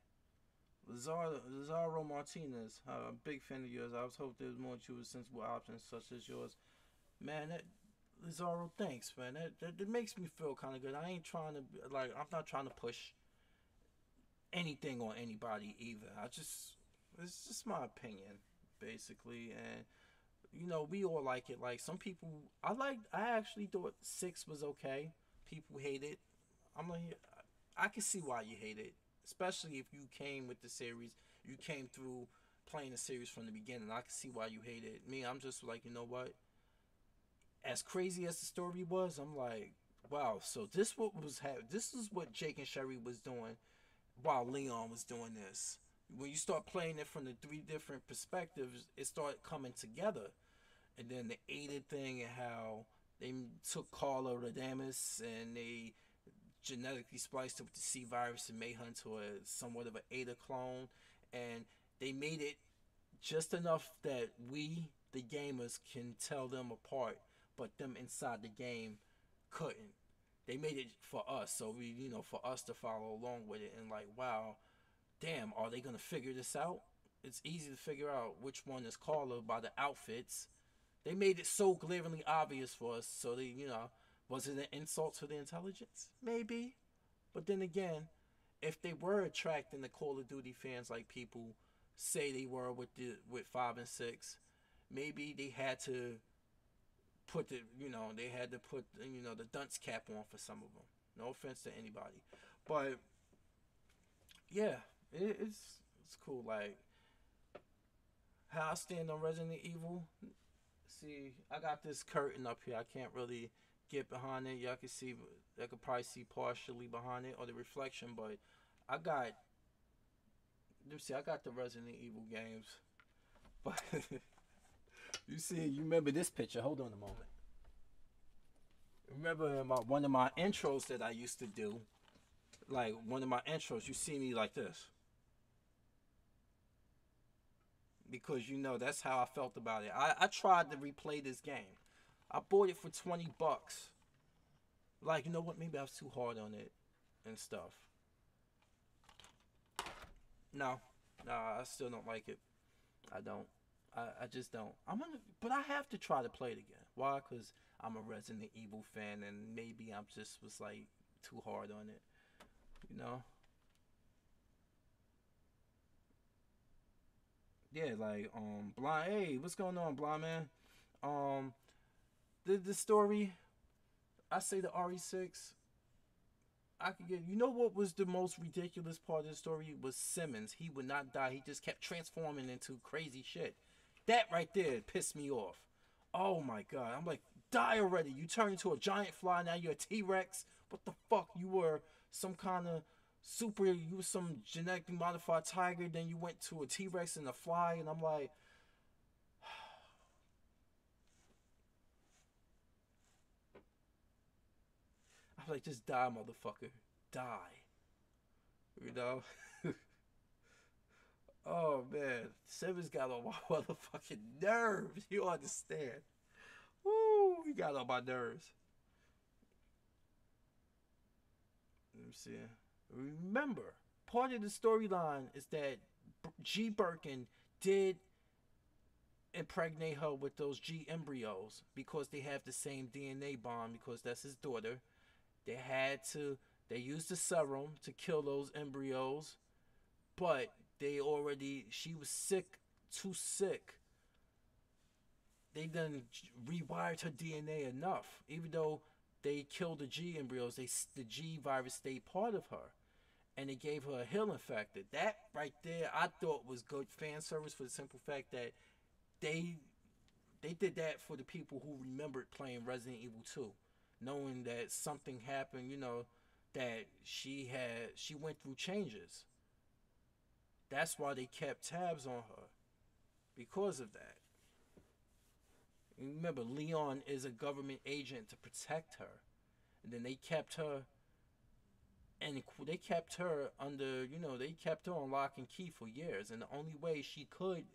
Lazaro Martinez, a big fan of yours. I was hoping there was more true sensible options such as yours. Man, Lazaro, thanks, man. That makes me feel kind of good. I ain't trying to I'm not trying to push anything on anybody either. It's just my opinion, basically. And we all like it. Like some people, I actually thought 6 was okay. People hate it. I can see why you hate it, especially if you came with the series. You came through playing the series from the beginning. I can see why you hate it. Me, I'm just like, you know what? As crazy as the story was, I'm like, wow. So this is what Jake and Sherry was doing while Leon was doing this. When you start playing it from the 3 different perspectives, it started coming together. And then the Ada thing, and how they took Carla Radamus and they genetically spliced it with the C virus and made her into somewhat of an Ada clone. And they made it just enough that we, the gamers, can tell them apart, but them inside the game couldn't. They made it for us, so for us to follow along with it. And like, wow, damn, are they gonna figure this out? It's easy to figure out which one is Carla by the outfits. They made it so glaringly obvious for us, so was it an insult to the intelligence? Maybe. But then again, if they were attracting the Call of Duty fans like people say they were with 5 and 6, maybe they had to put the dunce cap on for some of them. No offense to anybody, but yeah, it's cool. Like how I stand on Resident Evil. See, I got this curtain up here. I can't really get behind it. Y'all can see, I could probably see partially behind it or the reflection, but I got. I got the Resident Evil games, but you remember this picture? Hold on a moment. Remember one of my intros that I used to do, like one of my intros, you see me like this because you know that's how I felt about it. I tried to replay this game. I bought it for $20. Like, you know what? Maybe I was too hard on it and stuff. No, no, I still don't like it. I don't. I just don't. But I have to try to play it again. Why? Because I'm a Resident Evil fan, and maybe I'm just was like too hard on it. You know? Yeah, like blind. Hey, what's going on, blind man? Um, the story. I say the RE6. I could get. You know what was the most ridiculous part of the story was Simmons. He would not die. He just kept transforming into crazy shit. That right there pissed me off. Oh my god! I'm like, die already! You turned into a giant fly. Now you're a T-Rex. What the fuck? You were some kind of super. You were some genetically modified tiger. Then you went to a T-Rex and a fly. And I'm like, just die, motherfucker. Die. You know? Oh man, Simmons got on my motherfucking nerves. You understand? Woo, he got on my nerves. Let me see. Remember, part of the storyline is that G. Birkin did impregnate her with those G embryos because they have the same DNA bond because that's his daughter. They had to. They used the serum to kill those embryos, but they already. She was sick, too sick. They done rewired her DNA enough, even though they killed the G embryos. The G virus stayed part of her, and it gave her a healing factor. That right there, I thought was good fan service for the simple fact that they they did that for the people who remembered playing Resident Evil 2, knowing that something happened. You know that she went through changes. That's why they kept tabs on her because of that. Remember, Leon is a government agent to protect her, and then they kept her under, they kept her on lock and key for years, and the only way she could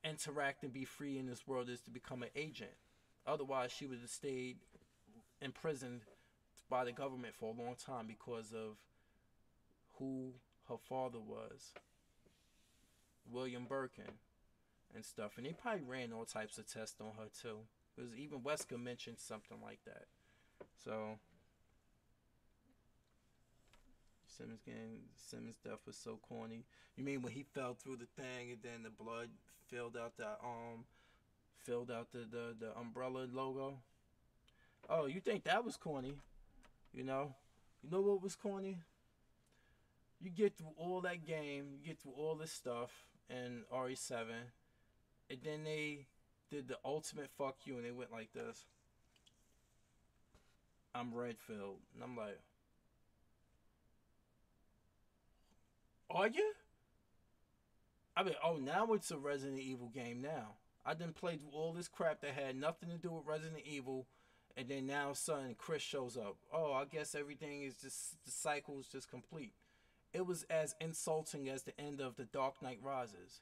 interact and be free in this world is to become an agent. Otherwise, she would have stayed imprisoned by the government for a long time because of who her father was, William Birkin, and stuff. And they probably ran all types of tests on her too, because even Wesker mentioned something like that. So Simmons' death was so corny. You mean when he fell through the thing and then the blood filled out the umbrella logo? Oh, you think that was corny? You know, you know what was corny? You get through all that game, you get through all this stuff in RE7, and then they did the ultimate fuck you, and they went like this. I'm Redfield, and I'm like, are you? I mean, oh, now it's a Resident Evil game now. I done played all this crap that had nothing to do with Resident Evil, and then now suddenly Chris shows up. Oh, I guess everything is just, the cycle is just complete. It was as insulting as the end of The Dark Knight Rises.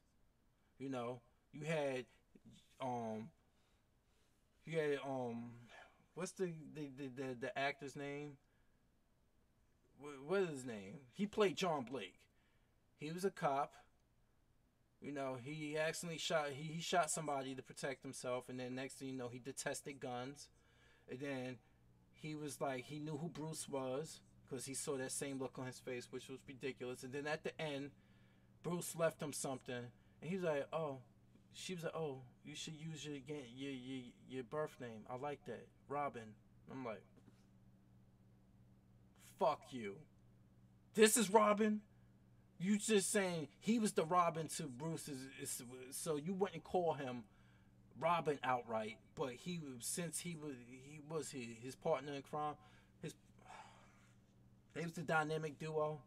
You know, you had, um, you had, what's the actor's name? What is his name? He played John Blake. He was a cop. You know, he accidentally he shot somebody to protect himself, and then next thing you know, he detested guns. And then he was like, he knew who Bruce was because he saw that same look on his face, which was ridiculous. And then at the end, Bruce left him something, and he was like, "Oh," she was like, "Oh, you should use your birth name. I like that, Robin." I'm like, "Fuck you. This is Robin." You just saying he was the Robin to Bruce's, so you wouldn't call him Robin outright, but since his partner in crime, his they was the dynamic duo.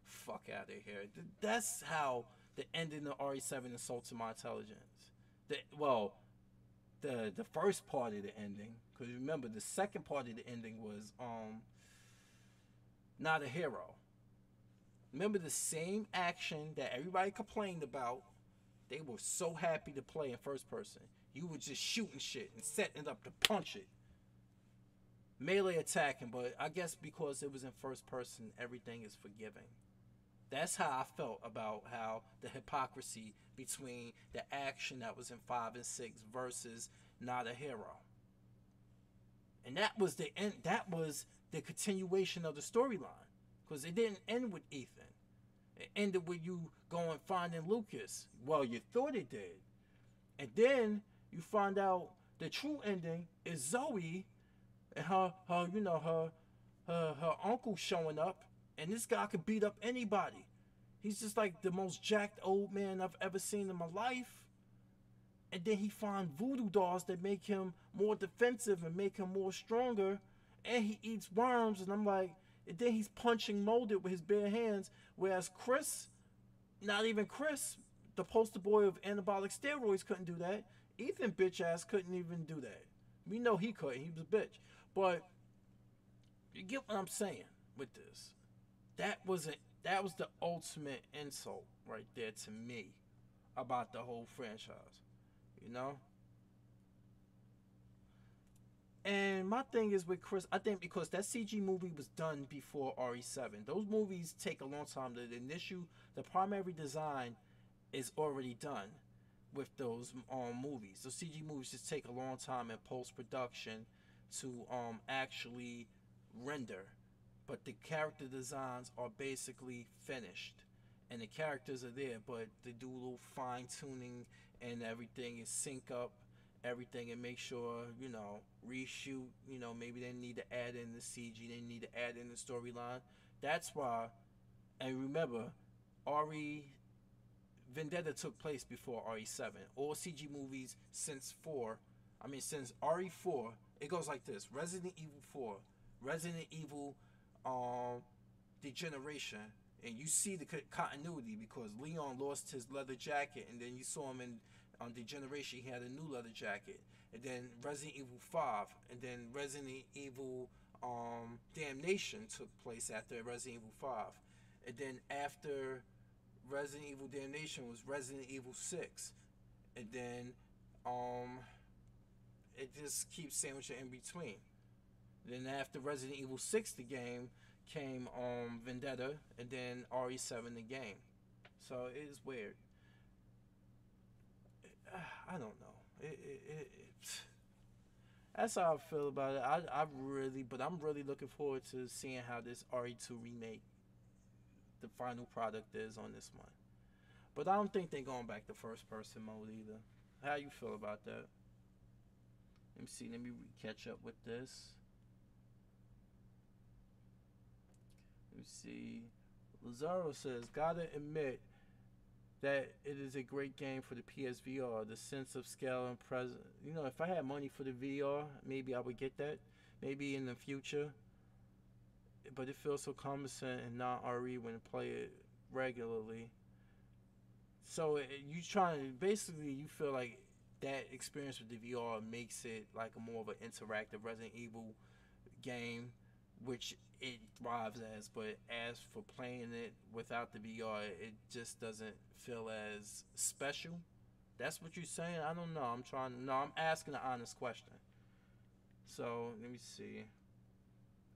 Fuck out of here. That's how the ending of RE7 insulted my intelligence. Well, the first part of the ending, because remember the second part of the ending was not a hero. Remember the same action that everybody complained about. They were so happy to play in first person. You were just shooting shit and setting it up to punch it, melee attacking. But I guess because it was in first person, everything is forgiving. That's how I felt about how the hypocrisy between the action that was in 5 and 6 versus not a hero. And that was the end. That was the continuation of the storyline, because it didn't end with Ethan. It ended with you going finding Lucas. Well, you thought it did, and then you find out the true ending is Zoe and her uncle showing up, and this guy could beat up anybody. He's just like the most jacked old man I've ever seen in my life. And then he finds voodoo dolls that make him more defensive and make him more stronger. And he eats worms, and I'm like, and then he's punching molded with his bare hands. Whereas Chris, not even Chris, the poster boy of anabolic steroids, couldn't do that. Ethan bitch ass couldn't even do that. We know he couldn't. He was a bitch. But you get what I'm saying with this. That was the ultimate insult right there to me about the whole franchise. You know? And my thing is with Chris, I think because that CG movie was done before RE7. Those movies take a long time. The primary design is already done with those movies. Those CG movies just take a long time in post-production to actually render. But the character designs are basically finished. And the characters are there, but they do a little fine-tuning and everything is sync up everything and make sure, reshoot, maybe they need to add in the CG, they need to add in the storyline. That's why, and remember, Vendetta took place before RE7. All CG movies since since RE4, it goes like this: Resident Evil 4, Resident Evil Degeneration, and you see the continuity because Leon lost his leather jacket, and then you saw him in on Degeneration, he had a new leather jacket, and then Resident Evil 5, and then Resident Evil Damnation took place after Resident Evil 5, and then after Resident Evil Damnation was Resident Evil 6, and then it just keeps sandwiching in between. Then after Resident Evil 6, the game, came Vendetta, and then RE7, the game. So it is weird. I don't know. That's how I feel about it. I'm really looking forward to seeing how this RE2 remake, the final product, is on this one. But I don't think they're going back to first person mode either. How you feel about that? Let me see. Let me catch up with this. Let me see. Lazaro says, gotta admit that it is a great game for the PSVR. The sense of scale and presence. If I had money for the VR, maybe I would get that. Maybe in the future. But it feels so cumbersome and not RE when I play it regularly. So you feel like that experience with the VR makes it like a more of an interactive Resident Evil game, which it thrives as. But as for playing it without the VR, it just doesn't feel as special. That's what you're saying? I don't know. I'm asking an honest question. So let me see.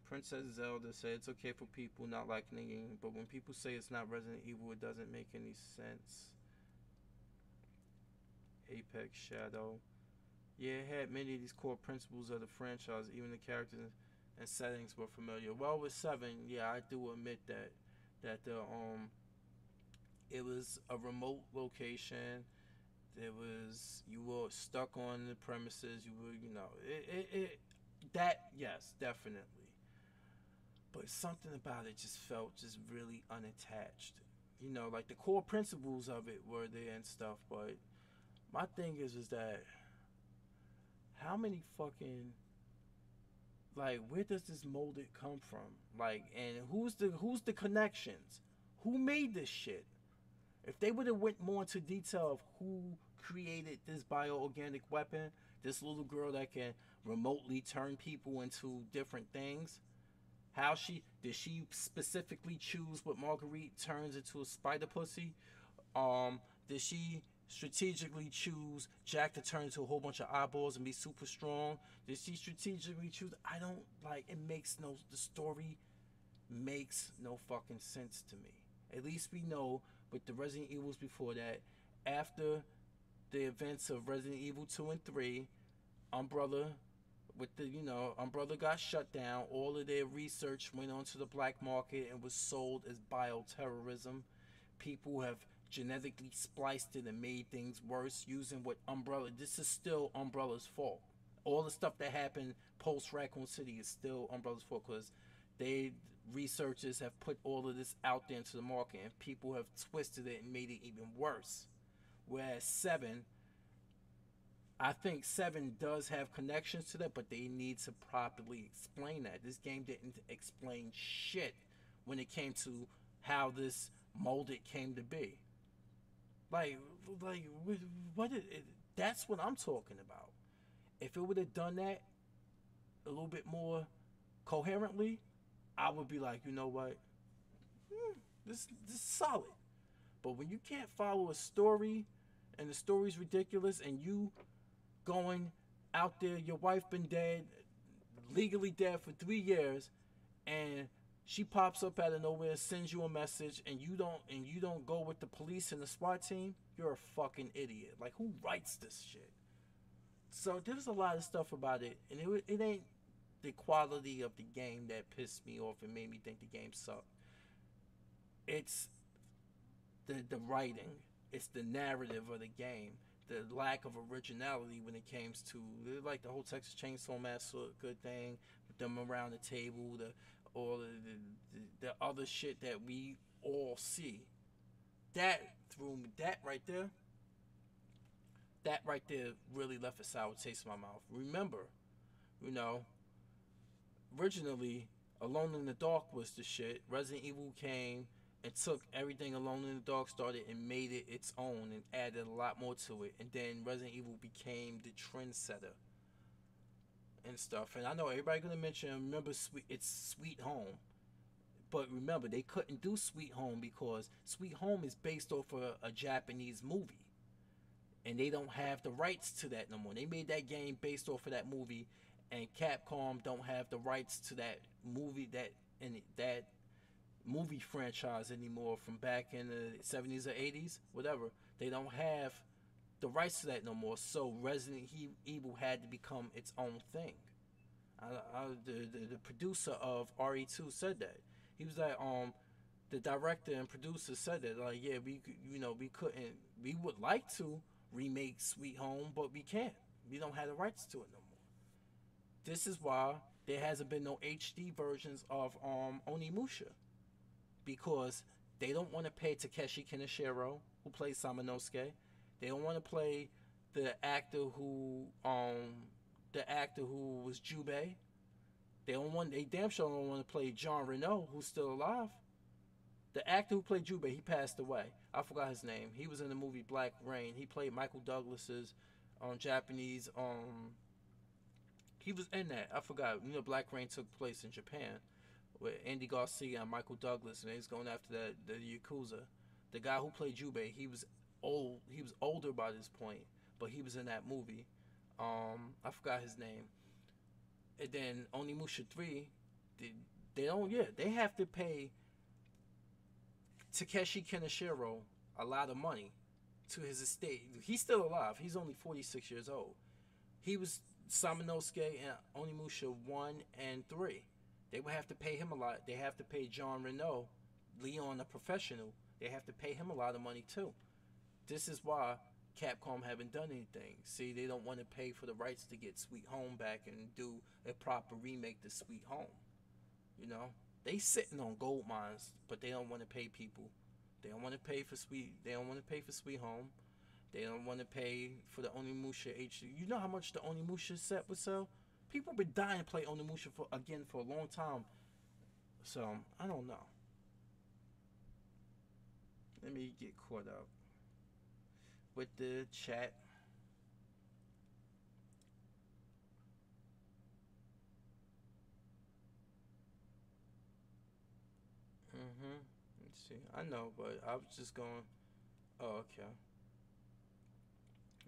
Princess Zelda said it's okay for people not liking the game, but when people say it's not Resident Evil, it doesn't make any sense. Apex Shadow. Yeah, it had many of these core principles of the franchise. Even the characters and settings were familiar. Well, with 7, yeah, I do admit that the it was a remote location. You were stuck on the premises. You were, that, yes, definitely. But something about it just felt just really unattached. Like the core principles of it were there and stuff. But my thing is that how many fucking, like, where does this molded come from? Like, and who's the connections? Who made this shit? If they would have went more into detail of who created this bioorganic weapon, This little girl that can remotely turn people into different things. How she did she specifically choose what Marguerite turns into a spider pussy? Did she strategically choose Jack to turn into a whole bunch of eyeballs and be super strong? Did she strategically choose? I don't like. It makes no. The story makes no fucking sense to me. At least we know with the Resident Evils before that, after the events of Resident Evil 2 and 3, Umbrella with the Umbrella got shut down. All of their research went onto the black market and was sold as bioterrorism. People have genetically spliced it and made things worse using what Umbrella. This is still Umbrella's fault. All the stuff that happened post Raccoon City is still Umbrella's fault because they researchers have put all of this out there into the market and people have twisted it and made it even worse. Whereas 7, I think 7 does have connections to that, but they need to properly explain that. This game didn't explain shit when it came to how this molded came to be. Like, what? That's what I'm talking about. If it would have done that a little bit more coherently, I would be like, you know what, this is solid. But when you can't follow a story, and the story's ridiculous, and you going out there, your wife been dead, legally dead for 3 years, and she pops up out of nowhere, sends you a message, and you don't go with the police and the SWAT team, you're a fucking idiot. Like, who writes this shit? So there's a lot of stuff about it, and it ain't the quality of the game that pissed me off and made me think the game sucked. It's the writing, it's the narrative of the game, the lack of originality when it comes to like the whole Texas Chainsaw Massacre thing, with them around the table, all the other shit that we all see. That threw me. That right there really left a sour taste in my mouth. Remember, you know, originally Alone in the Dark was the shit. Resident Evil came and took everything Alone in the Dark started and made it its own and added a lot more to it. And then Resident Evil became the trendsetter and stuff. And I know everybody gonna mention, remember, it's Sweet Home. But remember, they couldn't do Sweet Home because Sweet Home is based off of a Japanese movie. And they don't have the rights to that no more. They made that game based off of that movie, and Capcom don't have the rights to that movie, that movie franchise anymore from back in the 70s or 80s, whatever. They don't have the rights to that no more. So Resident Evil had to become its own thing. The producer of RE2 said that. He was like, the director and producer said that, like, yeah, we would like to remake Sweet Home, but we can't. We don't have the rights to it no more. This is why there hasn't been no HD versions of Onimusha, because they don't want to pay Takeshi Kaneshiro, who plays Samanosuke. They don't want to play the actor who was Jubei. They damn sure don't want to play John Reno, who's still alive. The actor who played Jubei, he passed away. I forgot his name. He was in the movie Black Rain. He played Michael Douglas's Japanese. He was in that. I forgot. Black Rain took place in Japan with Andy Garcia and Michael Douglas, and he's going after the Yakuza. The guy who played Jubei, he was old. He was older by this point, but he was in that movie. I forgot his name. And then Onimusha 3, they have to pay Takeshi Kaneshiro a lot of money to his estate. He's still alive. He's only 46 years old. He was Samanosuke in Onimusha 1 and 3. They would have to pay him a lot. They have to pay John Reno, Leon the Professional. They have to pay him a lot of money too. This is why Capcom haven't done anything. See, they don't want to pay for the rights to get Sweet Home back and do a proper remake to Sweet Home. They sitting on gold mines, but they don't want to pay people. They don't want to pay for Sweet Home. They don't want to pay for the Onimusha HD. You know how much the Onimusha set would sell? People been dying to play Onimusha for a long time. So I don't know. Let me get caught up with the chat. See, I know, but I was just going. Oh, okay.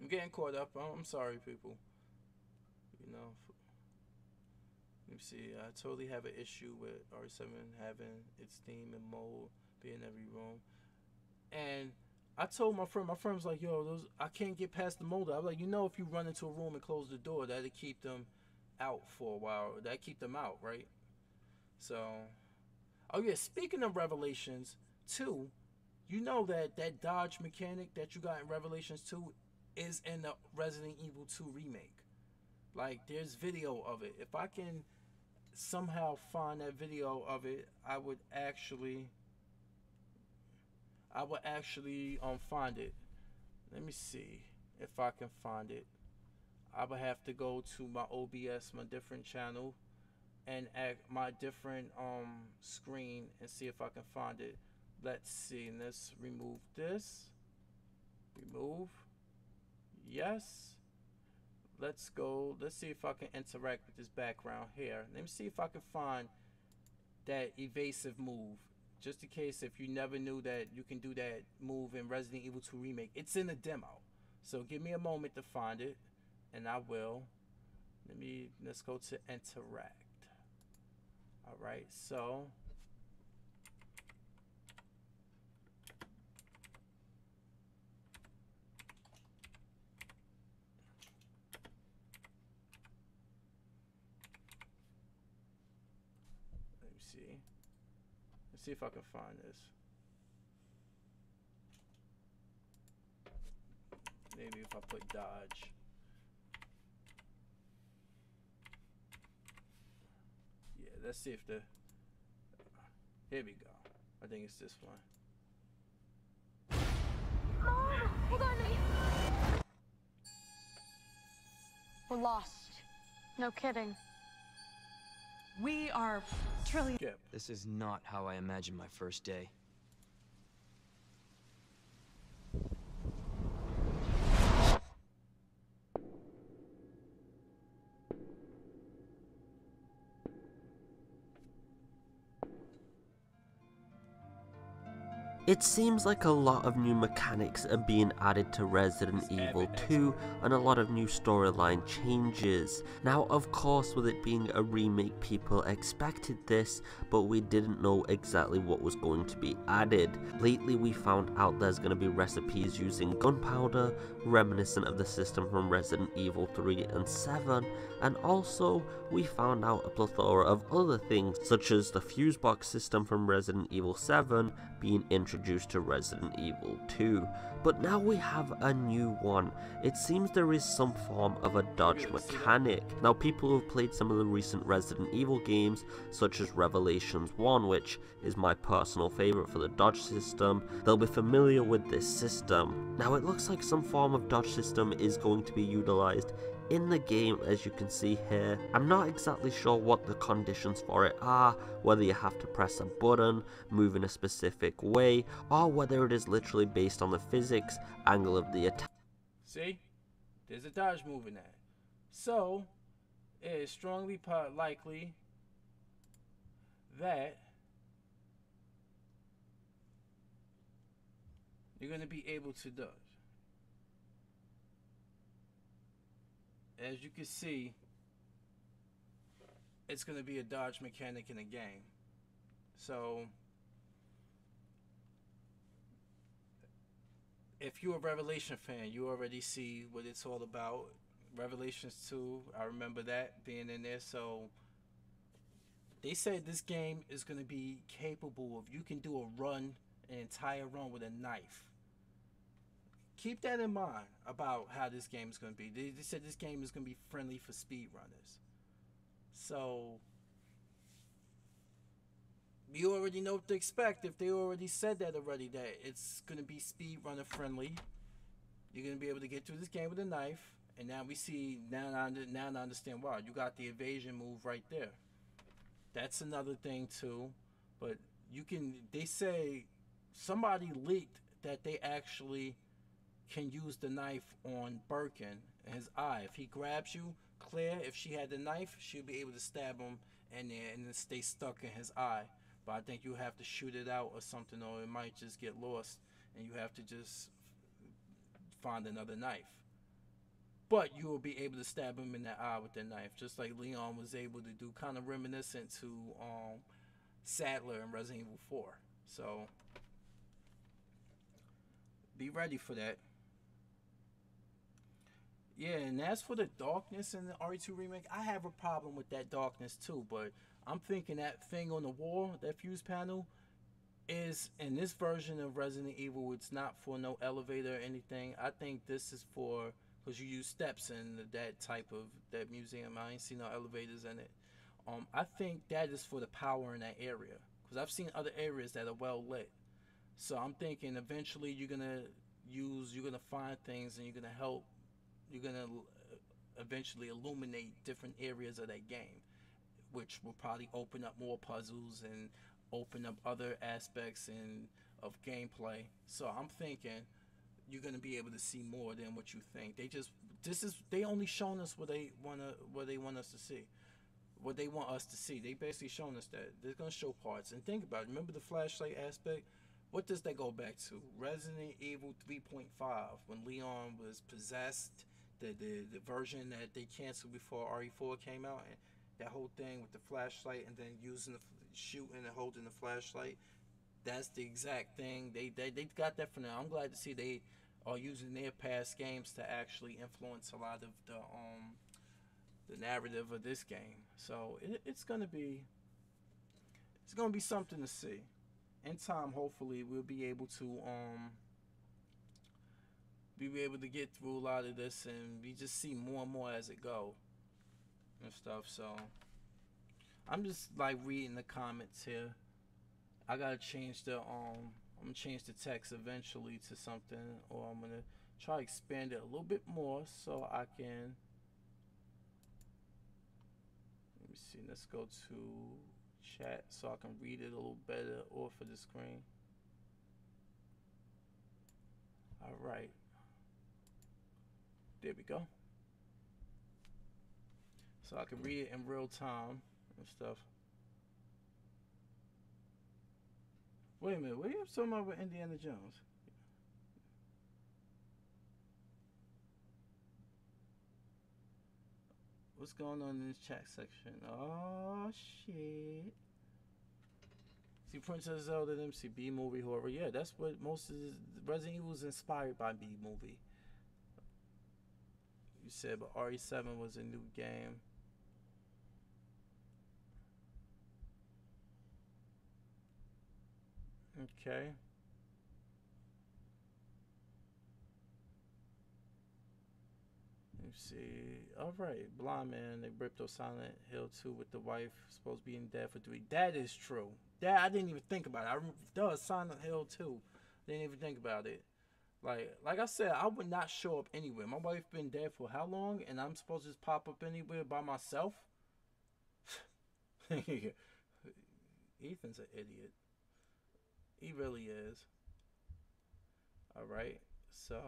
I'm getting caught up. I'm sorry, people. You know, let me see. I totally have an issue with R7 having its theme and mode be in every room. And I told my friend, was like, yo, those I can't get past the molder. I was like, if you run into a room and close the door, that'll keep them out for a while. That keep them out, right? So, oh yeah, speaking of Revelations 2, you know that dodge mechanic that you got in Revelations 2 is in the Resident Evil 2 remake. Like, there's video of it. If I can somehow find that video of it, I would actually find it. Let me see if I can find it. I would have to go to my OBS, my different channel, and at my different screen and see if I can find it. Let's see. Let's remove this. Remove. Yes. Let's go. Let's see if I can interact with this background here. Let me see if I can find that evasive move. Just in case if you never knew that you can do that move in Resident Evil 2 Remake. It's in the demo. So give me a moment to find it, and I will. Let's go to interact. Alright, so let me see. Let's see if I can find this. Maybe if I put dodge. Yeah, let's see if here we go. I think it's this one. Hold on. We're lost. No kidding. We are trillion. Skip. This is not how I imagined my first day. It seems like a lot of new mechanics are being added to Resident Evil 2 and a lot of new storyline changes. Now of course with it being a remake people expected this, but we didn't know exactly what was going to be added. Lately we found out there's going to be recipes using gunpowder, reminiscent of the system from Resident Evil 3 and 7, and also we found out a plethora of other things such as the fuse box system from Resident Evil 7 being introduced to Resident Evil 2. But now we have a new one. It seems there is some form of a dodge mechanic. Now people who have played some of the recent Resident Evil games such as Revelations 1, which is my personal favourite for the dodge system, they'll be familiar with this system. Now it looks like some form of dodge system is going to be utilised in the game, as you can see here. I'm not exactly sure what the conditions for it are, whether you have to press a button, move in a specific way, or whether it is literally based on the physics angle of the attack. See? There's a dodge move in that. So, it is strongly likely that you're going to be able to dodge. As you can see, it's going to be a dodge mechanic in the game. So, if you're a Revelation fan, you already see what it's all about. Revelations 2, I remember that being in there. So, they said this game is going to be capable of, you can do a run, an entire run with a knife. Keep that in mind about how this game is going to be. They said this game is going to be friendly for speedrunners. So, you already know what to expect. If they already said that already, that it's going to be speedrunner friendly. You're going to be able to get through this game with a knife. And now we see, now I understand why. You got the evasion move right there. That's another thing too. But you can, they say, somebody leaked that they actually can use the knife on Birkin in his eye. If he grabs you, Claire, if she had the knife, she'll be able to stab him and then stay stuck in his eye but I think you have to shoot it out or something, or it might just get lost, and you have to just find another knife. But you will be able to stab him in the eye with the knife, just like Leon was able to do, kind of reminiscent to Sadler in Resident Evil 4. So be ready for that. Yeah, and as for the darkness in the RE2 remake, I have a problem with that darkness too, but I'm thinking that thing on the wall, that fuse panel, is in this version of Resident Evil, it's not for no elevator or anything. I think this is for, because you use steps in that type of, that museum. I ain't seen no elevators in it. I think that is for the power in that area, because I've seen other areas that are well lit. So I'm thinking eventually you're gonna find things, and you're gonna eventually illuminate different areas of that game, which will probably open up more puzzles and open up other aspects of gameplay. So I'm thinking you're gonna be able to see more than what you think. They only shown us what they want us to see. What they want us to see. They basically shown us that they're gonna show parts. And think about it. Remember the flashlight aspect? What does that go back to? Resident Evil 3.5, when Leon was possessed, the version that they canceled before RE4 came out, and that whole thing with the flashlight and then shooting and holding the flashlight. That's the exact thing. They got that from now. I'm glad to see they are using their past games to actually influence a lot of the narrative of this game. So it's gonna be something to see. In time, hopefully, we'll be able to get through a lot of this, and we just see more and more as it go and stuff. So I'm just like reading the comments here. I gotta change I'm gonna change the text eventually to something, or I'm gonna try to expand it a little bit more so I can. Let me see. Let's go to chat so I can read it a little better off of the screen. All right. There we go. So I can read it in real time and stuff. Wait a minute, what are you talking about with Indiana Jones? What's going on in this chat section? Oh shit. See, Princess Zelda, MC B movie horror. Yeah, that's what most of Resident Evil is inspired by. B movie. You said, but RE7 was a new game. Okay. Let's see. All right, Blind Man. They ripped off Silent Hill 2 with the wife supposed to be in dead for 3. That is true. That I didn't even think about it. Does Silent Hill 2? Didn't even think about it. Like I said, I would not show up anywhere. My wife been dead for how long, and I'm supposed to just pop up anywhere by myself? Ethan's an idiot. He really is. Alright, so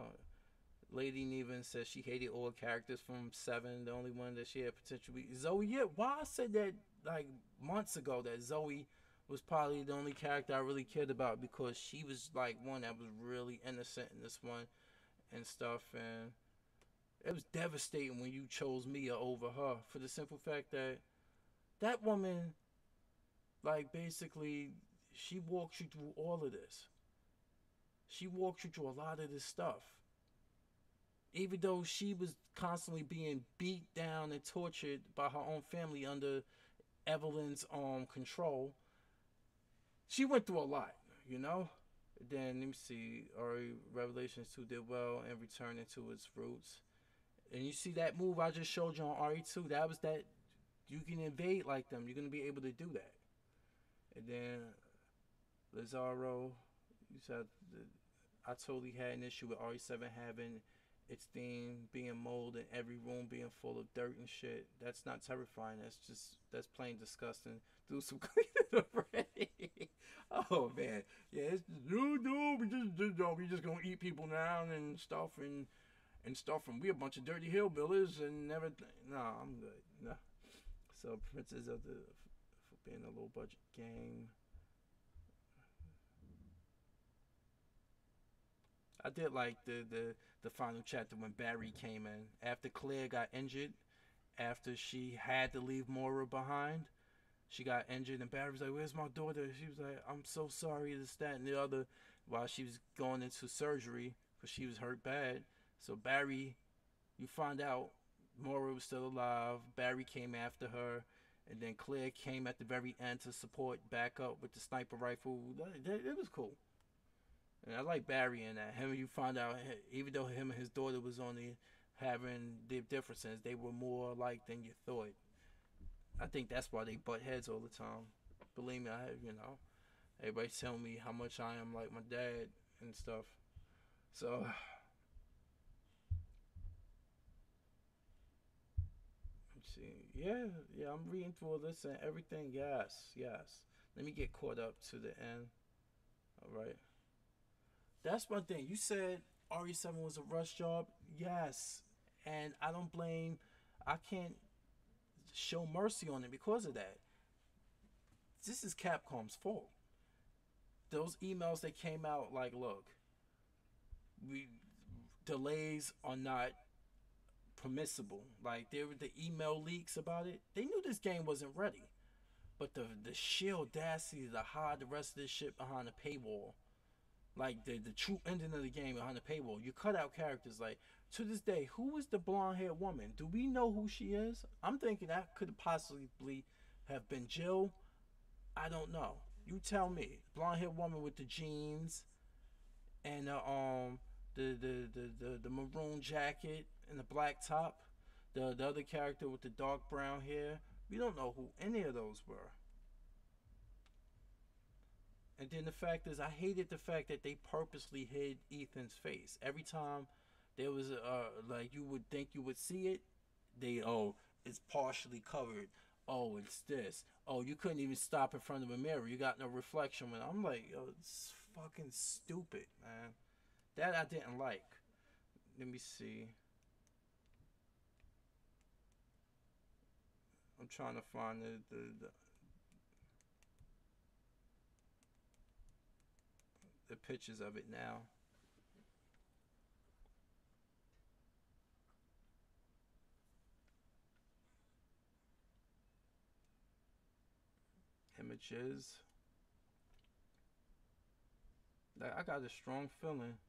Lady Neven says she hated all characters from 7. The only one that she had potentially Zoe. Yeah, why I said that like months ago, that Zoe was probably the only character I really cared about, because she was like one that was really innocent in this one and stuff, and it was devastating when you chose Mia over her, for the simple fact that that woman, like, basically, she walks you through all of this. She walks you through a lot of this stuff. Even though she was constantly being beat down and tortured by her own family under Evelyn's control, she went through a lot, you know? Then, let me see, Revelations 2 did well and returning to its roots. And you see that move I just showed you on RE2, that was that, you can invade like them, you're going to be able to do that. And then, Lazaro, you said, I totally had an issue with RE7 having its theme being mold and every room being full of dirt and shit. That's not terrifying, that's plain disgusting. Do some cleaning already. Oh man, yeah, it's just, no, we just gonna eat people now and stuff and we a bunch of dirty hillbillies and everything. Nah, I'm good. Nah. So Princess of the for being a low budget game. I did like the final chapter when Barry came in after Claire got injured, after she had to leave Moira behind. She got injured, and Barry was like, "Where's my daughter?" She was like, "I'm so sorry, this, that, and the other," while she was going into surgery because she was hurt bad. So Barry, you find out Moira was still alive. Barry came after her, and then Claire came at the very end to support, back up with the sniper rifle. It was cool. And I like Barry in that. Him, you find out, even though him and his daughter was only having their differences, they were more alike than you thought. I think that's why they butt heads all the time. Believe me, I have, everybody tell me how much I am like my dad and stuff. So, let's see. Yeah, I'm reading through all this and everything. Yes. Let me get caught up to the end. All right. That's one thing. You said RE7 was a rush job. Yes. And I can't show mercy on it because of that. This is Capcom's fault. Those emails that came out like, look, delays are not permissible. Like, there were the email leaks about it. They knew this game wasn't ready. But the sheer audacity to hide the rest of this shit behind a paywall. Like, the true ending of the game behind the paywall. You cut out characters. Like, to this day, who is the blonde-haired woman? Do we know who she is? I'm thinking that could possibly have been Jill. I don't know. You tell me. Blonde-haired woman with the jeans and the maroon jacket and the black top. The other character with the dark brown hair. We don't know who any of those were. And then the fact is, I hated the fact that they purposely hid Ethan's face. Every time there was like, you would think you would see it, it's partially covered. Oh, it's this. Oh, you couldn't even stop in front of a mirror. You got no reflection. When I'm like, yo, it's fucking stupid, man. That I didn't like. Let me see. I'm trying to find the pictures of it now. Images. Like, I got a strong feeling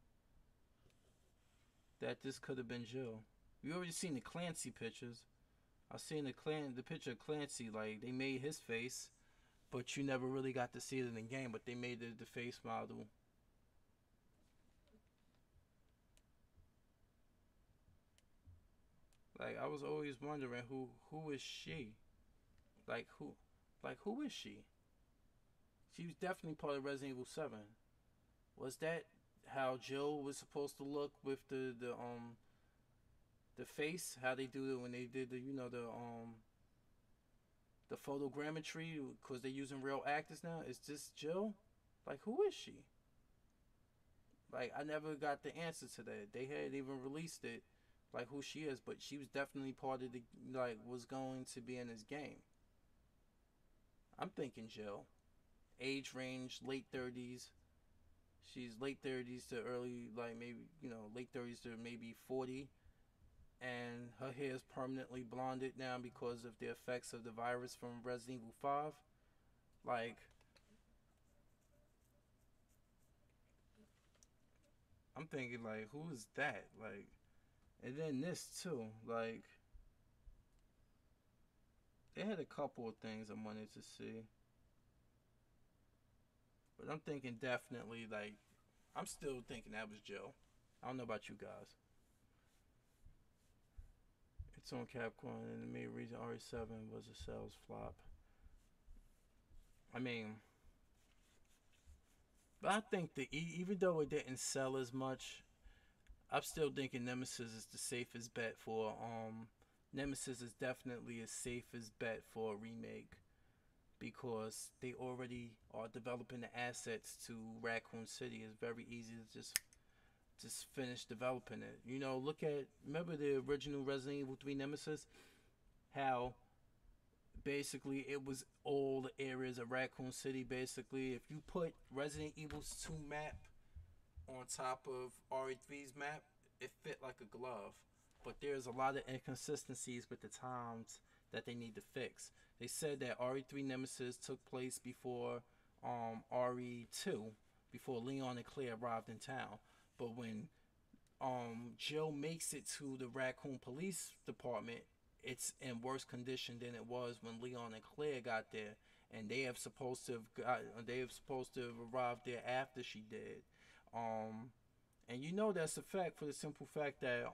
that this could have been Jill. You already seen the Clancy pictures. I seen the picture of Clancy. Like, they made his face, but you never really got to see it in the game. But they made the face model. Like, I was always wondering who is she? Like who is she? She was definitely part of Resident Evil 7. Was that how Jill was supposed to look with the face? How they do it when they did the photogrammetry, because they're using real actors now? Is this Jill? Like, who is she? Like, I never got the answer to that. They had even released it, like, who she is, but she was definitely part of the, like, was going to be in this game. I'm thinking Jill. Age range, late 30s. She's late 30s to early, like, maybe, late 30s to maybe 40. And her hair is permanently blonded now because of the effects of the virus from Resident Evil 5. Like, I'm thinking, like, who is that? Like, and then this too. Like, they had a couple of things I wanted to see. But I'm thinking definitely, like, I'm still thinking that was Jill. I don't know about you guys. It's on Capcom, and the main reason RE7 was a sales flop. I mean, but I think that even though it didn't sell as much, I'm still thinking Nemesis is the safest bet for Nemesis is definitely a safest bet for a remake, because they already are developing the assets to Raccoon City. It's very easy to just finish developing it. Remember the original Resident Evil 3 Nemesis? How basically it was all the areas of Raccoon City. Basically, if you put Resident Evil 2 map on top of RE3's map, it fit like a glove. But there's a lot of inconsistencies with the times that they need to fix. They said that RE3 Nemesis took place before RE2, before Leon and Claire arrived in town. But when Jill makes it to the Raccoon Police Department, it's in worse condition than it was when Leon and Claire got there, and they have supposed to have arrived there after she did. And you know that's a fact for the simple fact that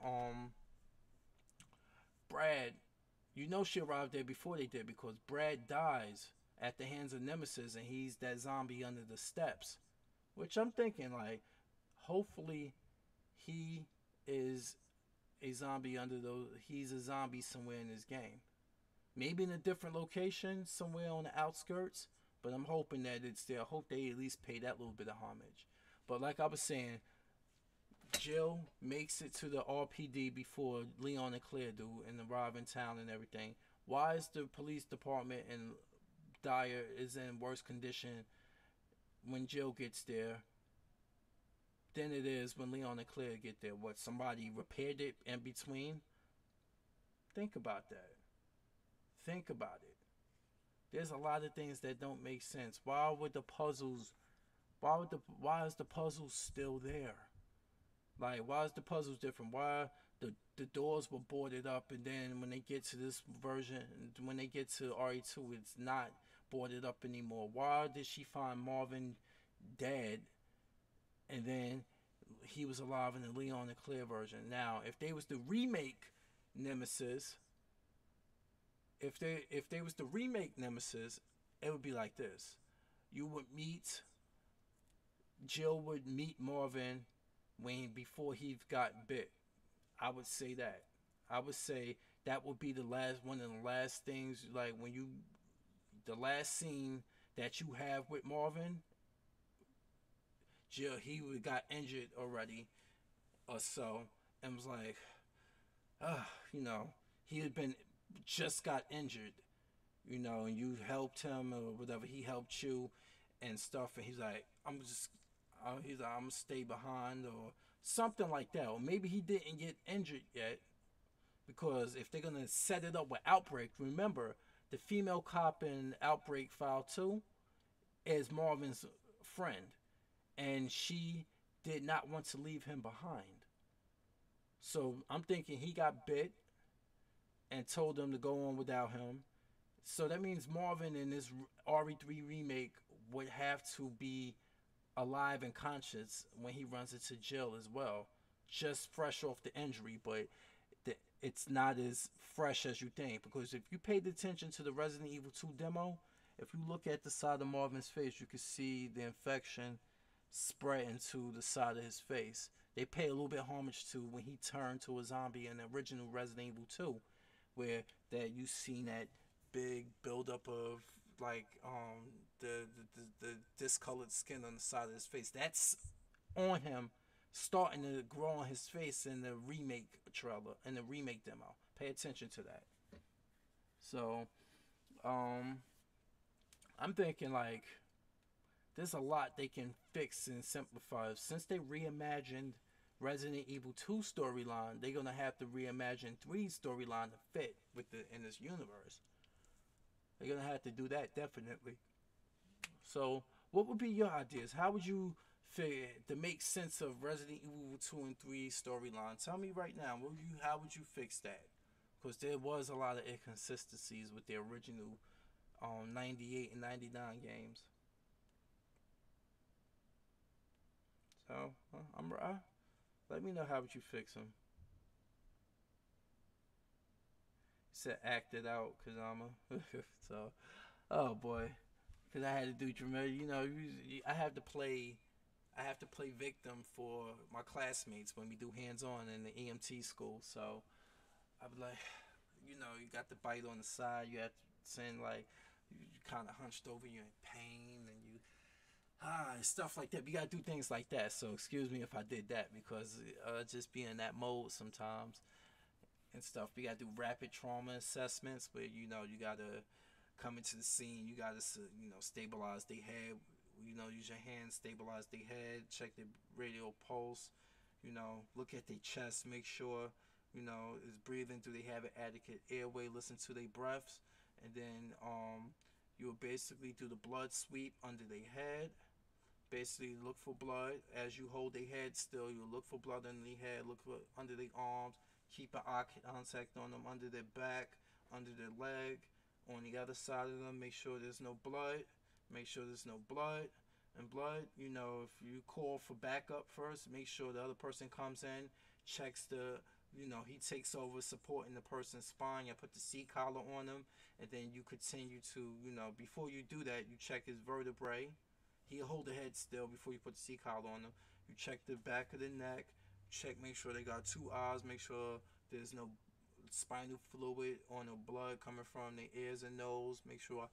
Brad, you know she arrived there before they did, because Brad dies at the hands of Nemesis, and he's that zombie under the steps. Which I'm thinking, like, hopefully he is a zombie under those. He's a zombie somewhere in this game. Maybe in a different location, somewhere on the outskirts. But I'm hoping that it's there. I hope they at least pay that little bit of homage. But like I was saying, Jill makes it to the RPD before Leon and Claire do, and arrive in town and everything. Why is the police department in Dyer is in worse condition when Jill gets there than it is when Leon and Claire get there? What, somebody repaired it in between? Think about that. Think about it. There's a lot of things that don't make sense. Why is the puzzle still there? Like, why is the puzzles different? Why the doors were boarded up, and then when they get to this version, when they get to RE2, it's not boarded up anymore? Why did she find Marvin dead, and then he was alive in the Leon and Claire version? Now, if they was the remake Nemesis, if they was the remake Nemesis, it would be like this. You would meet, Jill would meet Marvin before he got bit. I would say that. I would say that would be one of the last things, like the last scene that you have with Marvin. Jill, he got injured already or so, and was like, he had been just got injured, and you helped him or whatever. He helped you and stuff, and he's like, I'm gonna stay behind or something like that. Or maybe he didn't get injured yet, because if they're gonna set it up with Outbreak, remember the female cop in Outbreak File 2 is Marvin's friend, and she did not want to leave him behind. So I'm thinking he got bit and told them to go on without him. So that means Marvin in this RE3 remake would have to be alive and conscious when he runs into Jill as well, just fresh off the injury. But it's not as fresh as you think, because if you paid attention to the Resident Evil 2 demo, if you look at the side of Marvin's face, you can see the infection spreading to the side of his face. They pay a little bit homage to when he turned to a zombie in the original Resident Evil 2, where that you seen that big buildup of like the discolored skin on the side of his face. That's on him, starting to grow on his face in the remake trailer, in the remake demo. Pay attention to that. So I'm thinking, like, there's a lot they can fix and simplify. Since they reimagined Resident Evil 2 storyline, they're gonna have to reimagine 3's storyline to fit in this universe. They're gonna have to do that, definitely. So, what would be your ideas? How would you figure to make sense of Resident Evil 2 and 3 storyline? Tell me right now. How would you fix that? Because there was a lot of inconsistencies with the original 98 and 99 games. So, let me know how would you fix them. Said act it out, Kazama. So, oh boy, because I had to do dramatic. I have to play victim for my classmates when we do hands-on in the EMT school. So I was like, you got the bite on the side. You have to send, like, you kind of hunched over, you're in pain, and stuff like that. We gotta do things like that. So excuse me if I did that, because just be in that mode sometimes and stuff. We gotta do rapid trauma assessments where you gotta come into the scene. You gotta stabilize their head. You know, use your hands, stabilize their head, check their radial pulse. You know, look at their chest, make sure, you know, is breathing. Do they have an adequate airway? Listen to their breaths, and then you'll basically do the blood sweep under their head. Basically, look for blood as you hold their head still. You look for blood under their head. Look for under their arms. Keep an eye contact on them under their back, under their leg, on the other side of them. Make sure there's no blood. Make sure there's no blood. And blood, you know, if you call for backup first, make sure the other person comes in, checks the, you know, he takes over supporting the person's spine. You put the C collar on him, and then you continue to, you know, before you do that, you check his vertebrae. He'll hold the head still before you put the C collar on him. You check the back of the neck, check, make sure they got 2 eyes, make sure there's no spinal fluid or no blood coming from their ears and nose. Make sure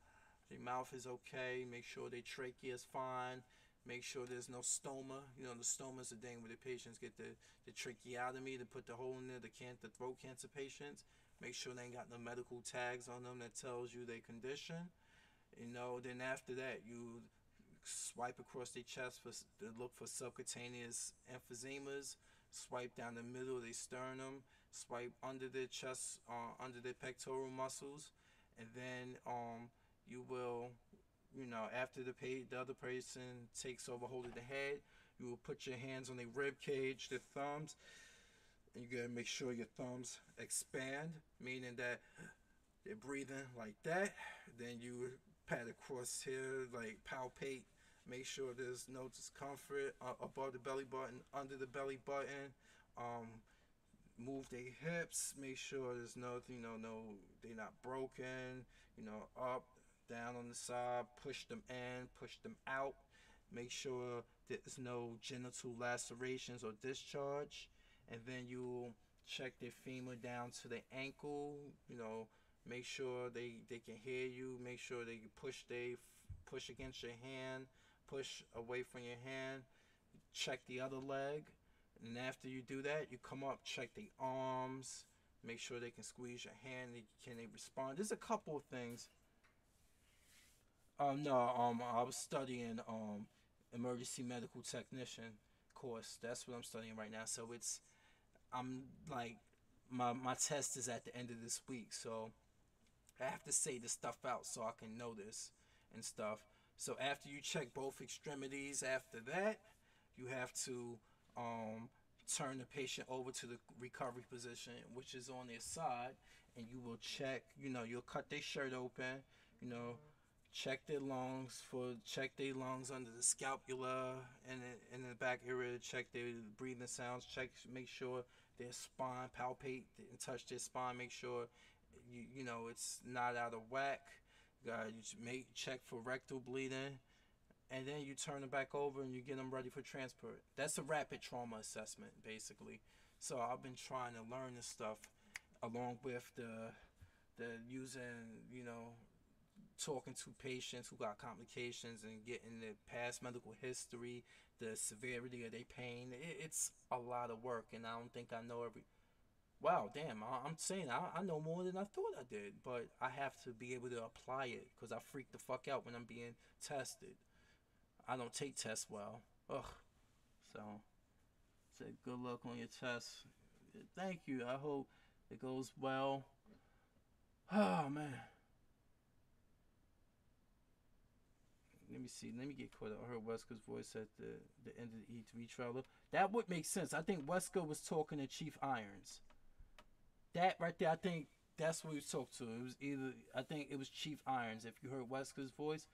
their mouth is okay. Make sure their trachea is fine. Make sure there's no stoma. You know, the stoma is the thing where the patients get the tracheotomy to put the hole in there, the throat cancer patients. Make sure they ain't got no medical tags on them that tells you their condition. You know, then after that, you swipe across their chest to look for subcutaneous emphysemas. Swipe down the middle of their sternum. Swipe under their chest, under their pectoral muscles, and then you will, you know, after the other person takes over holding the head, you will put your hands on their rib cage, their thumbs, and you gotta make sure your thumbs expand, meaning that they're breathing like that. Then you pat across here, like palpate, make sure there's no discomfort above the belly button, under the belly button. Move their hips, make sure there's no, you know, they're not broken, you know, up, down on the side, push them in, push them out, make sure there's no genital lacerations or discharge, and then you check their femur down to the ankle, you know, make sure they can hear you, make sure they push against your hand, push away from your hand, check the other leg. And after you do that, you come up, check the arms, make sure they can squeeze your hand. Can they respond? There's a couple of things. No, I was studying emergency medical technician course. That's what I'm studying right now. So I'm like, my test is at the end of this week. So I have to say this stuff out so I can know this and stuff. So after you check both extremities, after that, you have to turn the patient over to the recovery position, which is on their side, and you will check, you know, you'll cut their shirt open, you know, check their lungs under the scapula and in the back area, check their breathing sounds, make sure their spine, palpate and touch their spine, make sure you know it's not out of whack. You check for rectal bleeding. And then you turn them back over and you get them ready for transport. That's a rapid trauma assessment, basically. So I've been trying to learn this stuff along with the using, you know, talking to patients who got complications and getting the past medical history, the severity of their pain. It's a lot of work, and I don't think I know every. Wow, damn! I'm saying I know more than I thought I did, but I have to be able to apply it because I freak the fuck out when I'm being tested. I don't take tests well. Ugh. So, say good luck on your test. Thank you. I hope it goes well. Oh, man. Let me see. Let me get caught up. I heard Wesker's voice at the end of the E3 trailer. That would make sense. I think Wesker was talking to Chief Irons. That right there, I think that's what he was talking to. It was either, I think it was Chief Irons. If you heard Wesker's voice,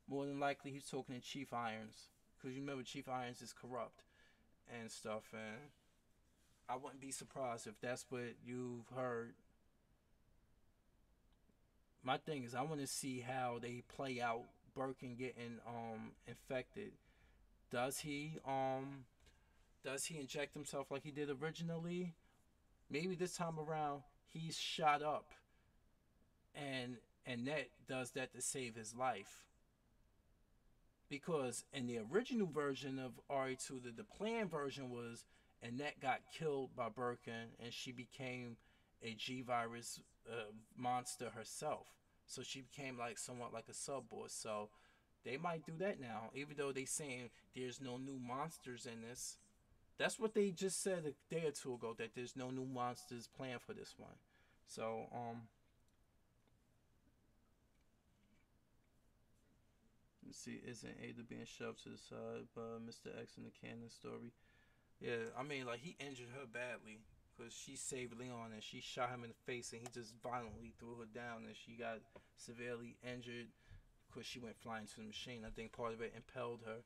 more than likely he's talking to Chief Irons. Because you remember Chief Irons is corrupt and stuff. And I wouldn't be surprised if that's what you've heard. My thing is, I want to see how they play out Birkin getting infected. Does he inject himself like he did originally? Maybe this time around he's shot up and Annette does that to save his life. Because in the original version of RE2, the planned version was Annette got killed by Birkin and she became a G-Virus monster herself. So she became like somewhat like a sub-boss. So They might do that now, even though they saying there's no new monsters in this. That's what they just said a day or two ago, that there's no new monsters planned for this one. So let's see, isn't Ada being shoved to the side by Mr. X in the canon story? Yeah, I mean, like, he injured her badly because she saved Leon and she shot him in the face and he just violently threw her down and she got severely injured because she went flying to the machine. I think part of it impelled her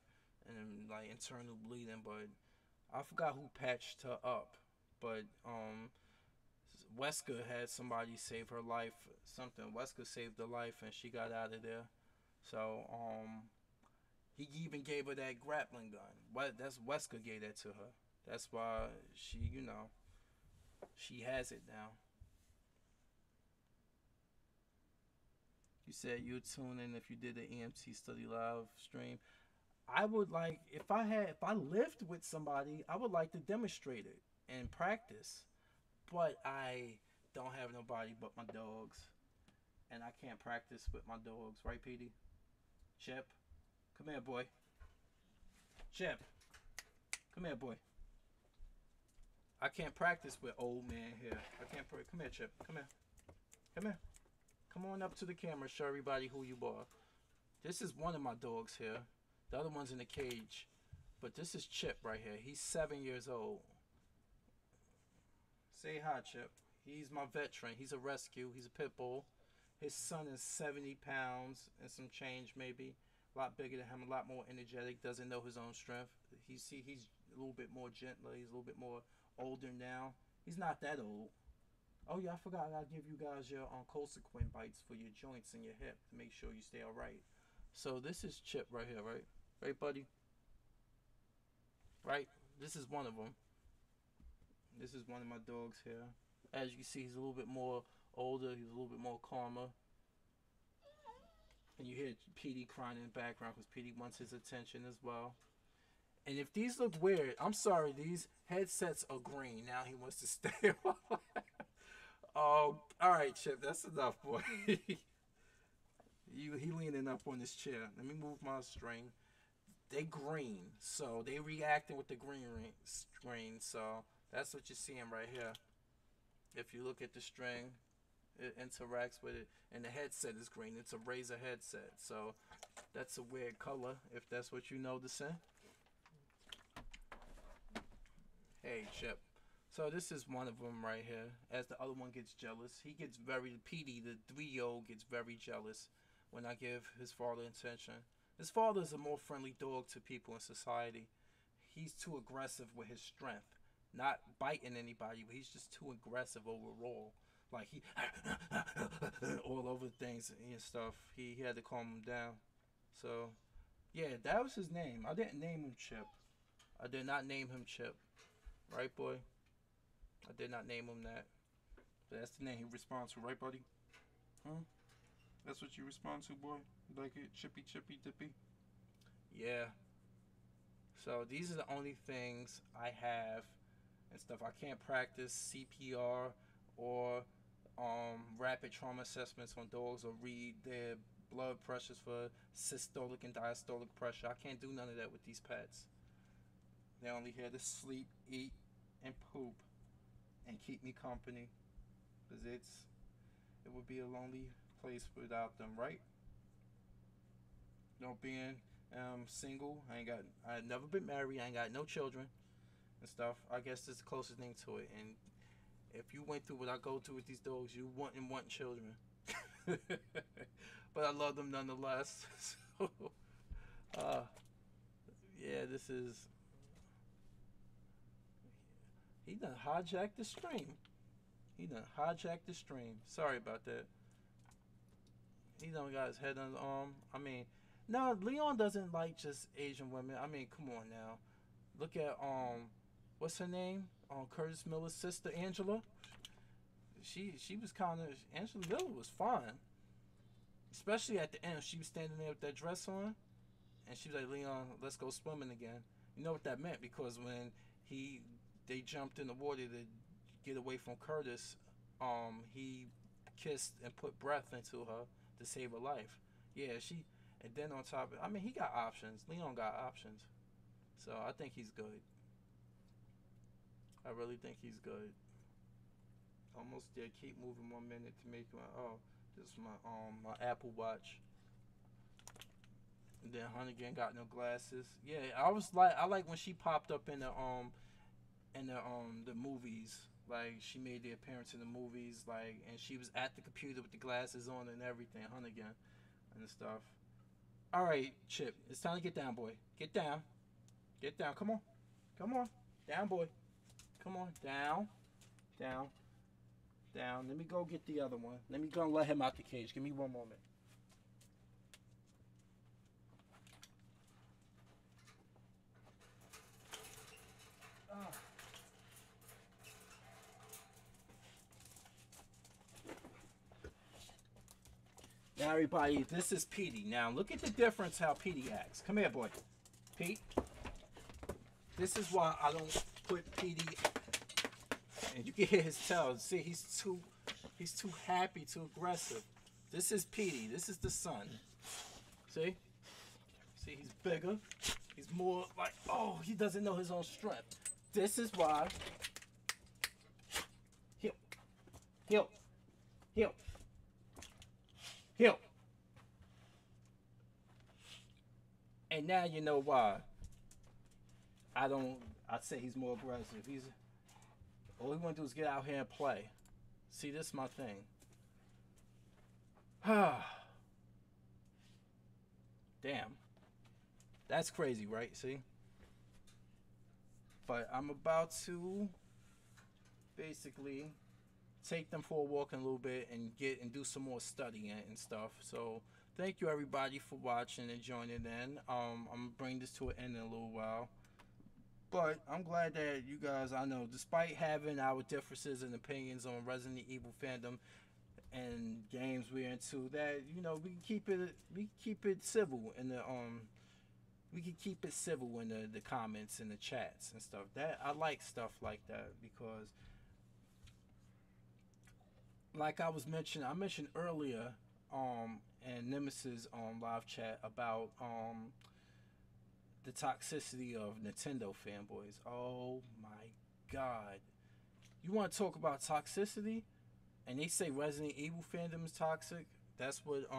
and like internal bleeding, but I forgot who patched her up. But Wesker had somebody save her life. Something Wesker saved her life and she got out of there. So he even gave her that grappling gun. That's Wesker gave that to her. That's why she, you know, she has it now. You said you'd tune in if you did the EMT study live stream. I would like, if I lived with somebody, I would like to demonstrate it and practice. But I don't have nobody but my dogs, and I can't practice with my dogs, right, PD? Chip, come here, boy. Chip, come here, boy. I can't practice with old man here. I can't. Come here, Chip. Come here. Come here. Come on up to the camera. Show everybody who you are. This is one of my dogs here. The other one's in the cage. But this is Chip right here. He's 7 years old. Say hi, Chip. He's my veteran. He's a rescue. He's a pit bull. His son is 70 pounds and some change, maybe. A lot bigger than him, a lot more energetic, doesn't know his own strength. He's a little bit more gentler. He's a little bit more older now. He's not that old. Oh yeah, I forgot. I gotta give you guys your Colsequin bites for your joints and your hip to make sure you stay all right. So this is Chip right here, right? Right, buddy? Right? This is one of them. This is one of my dogs here. As you can see, he's a little bit more older. He's a little bit more calmer. And you hear PD crying in the background because PD wants his attention as well. And if these look weird, I'm sorry, these headsets are green. Now he wants to stay. Oh, all right, Chip, that's enough, boy. He leaning up on this chair. Let me move my string. They green, so they reacting with the green screen. So that's what you're seeing right here. If you look at the string, it interacts with it, and the headset is green. It's a Razer headset, so that's a weird color if that's what you noticing. Hey, Chip. So this is one of them right here. As the other one gets jealous, he gets very, PD, the 3-year-old, gets very jealous when I give his father attention. His father is a more friendly dog to people in society. He's too aggressive with his strength. Not biting anybody, but he's just too aggressive overall. Like he all over things and stuff. He had to calm him down. So yeah, that was his name. I didn't name him Chip. I did not name him Chip. Right, boy? I did not name him that. But that's the name he responds to, right, buddy? Huh? That's what you respond to, boy? You like it? Chippy, chippy, dippy? Yeah. So these are the only things I have and stuff. I can't practice CPR or rapid trauma assessments on dogs or read their blood pressures for systolic and diastolic pressure. I can't do none of that with these pets. They're only here to sleep, eat, and poop, and keep me company, because it would be a lonely place without them, right? You know, being single, I had never been married, I ain't got no children and stuff. I guess that's the closest thing to it. And if you went through what I go through with these dogs, you wouldn't want children. But I love them nonetheless. So, yeah, this is. He done hijacked the stream. Sorry about that. He done got his head on the arm. I mean, no, Leon doesn't like just Asian women. I mean, come on now. Look at what's her name? Curtis Miller's sister, Angela. She was kind of, Angela Miller was fine. Especially at the end, she was standing there with that dress on, and she was like, "Leon, let's go swimming again." You know what that meant, because when they jumped in the water to get away from Curtis, he kissed and put breath into her to save her life. Yeah, And then on top of it, I mean, he got options. Leon got options. So I think he's good. I really think he's good. Almost there. Keep moving 1 minute to make my this is my Apple Watch. And then Hunnigan got no glasses. Yeah, I like when she popped up in the movies. Like she made the appearance in the movies, like, and she was at the computer with the glasses on and everything, Hunnigan and stuff. All right, Chip, it's time to get down, boy. Get down. Get down. Come on. Come on. Down, boy. Come on. Down. Down. Down. Let me go get the other one. Let me go and let him out the cage. Give me 1 moment. Now, everybody, this is Petey. Now, look at the difference how Petey acts. Come here, boy. Pete. This is why I don't put Petey. And you can hear his tail. See, he's too happy, too aggressive. This is Petey. This is the son. See? See, he's bigger. He's more like, oh, he doesn't know his own strength. This is why. Heel. Heel. Heel. Heel. And now you know why I'd say he's more aggressive. All he want to do is get out here and play. See, this is my thing. Damn. That's crazy, right? See? But I'm about to basically take them for a walk in a little bit and do some more studying and stuff. So thank you everybody for watching and joining in. I'm gonna bring this to an end in a little while. But I'm glad that you guys, I know, despite having our differences and opinions on Resident Evil fandom and games we're into, that, you know, we can keep it civil in the we can keep it civil in the comments and the chats and stuff. That I like stuff like that because, like I mentioned earlier, and Nemesis on live chat about the toxicity of Nintendo fanboys. Oh my God! You want to talk about toxicity? And they say Resident Evil fandom is toxic. That's what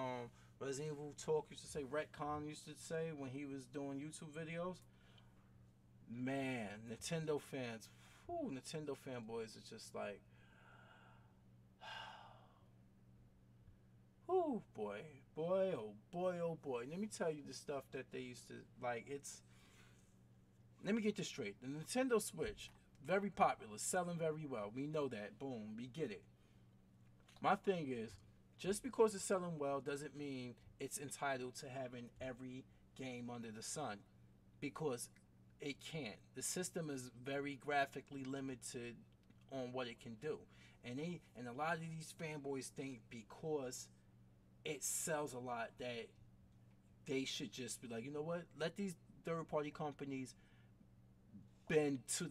Resident Evil Talk used to say. Retcon used to say when he was doing YouTube videos. Man, Nintendo fans, Nintendo fanboys are just like, oh boy, oh boy. Let me tell you the stuff that they used to like. Let me get this straight. The Nintendo Switch, very popular, selling very well. We know that. Boom, we get it. My thing is, just because it's selling well doesn't mean it's entitled to having every game under the sun, because it can't. The system is very graphically limited on what it can do, and a lot of these fanboys think because it sells a lot that they should just be like, you know what? Let these third-party companies bend to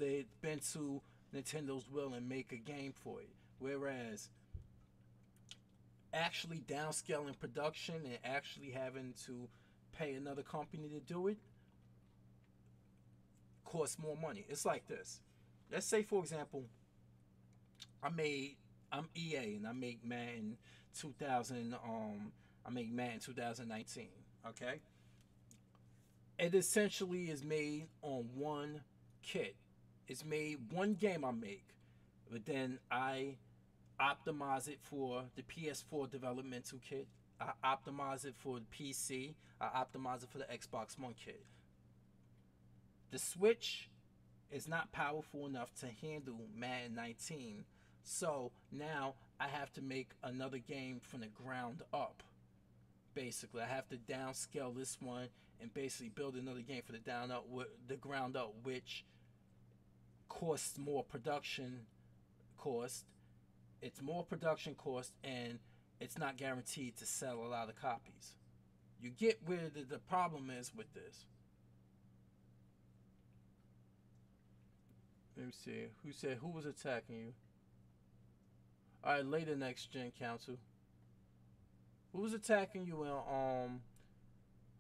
Nintendo's will and make a game for it. Whereas actually downscaling production and actually having to pay another company to do it costs more money. It's like this. Let's say, for example, I'm EA and I make Madden 2019. Okay, it essentially is made on one kit. It's made one game I make, but then I optimize it for the PS4 developmental kit. I optimize it for the PC. I optimize it for the Xbox One kit. The Switch is not powerful enough to handle Madden 19. So now I have to make another game from the ground up. Basically, I have to downscale this one and basically build another game for the ground up, which costs more production cost. It's more production cost, and it's not guaranteed to sell a lot of copies. You get where the problem is with this. Let me see. Who said who was attacking you? Alright, later next gen council. Who was attacking you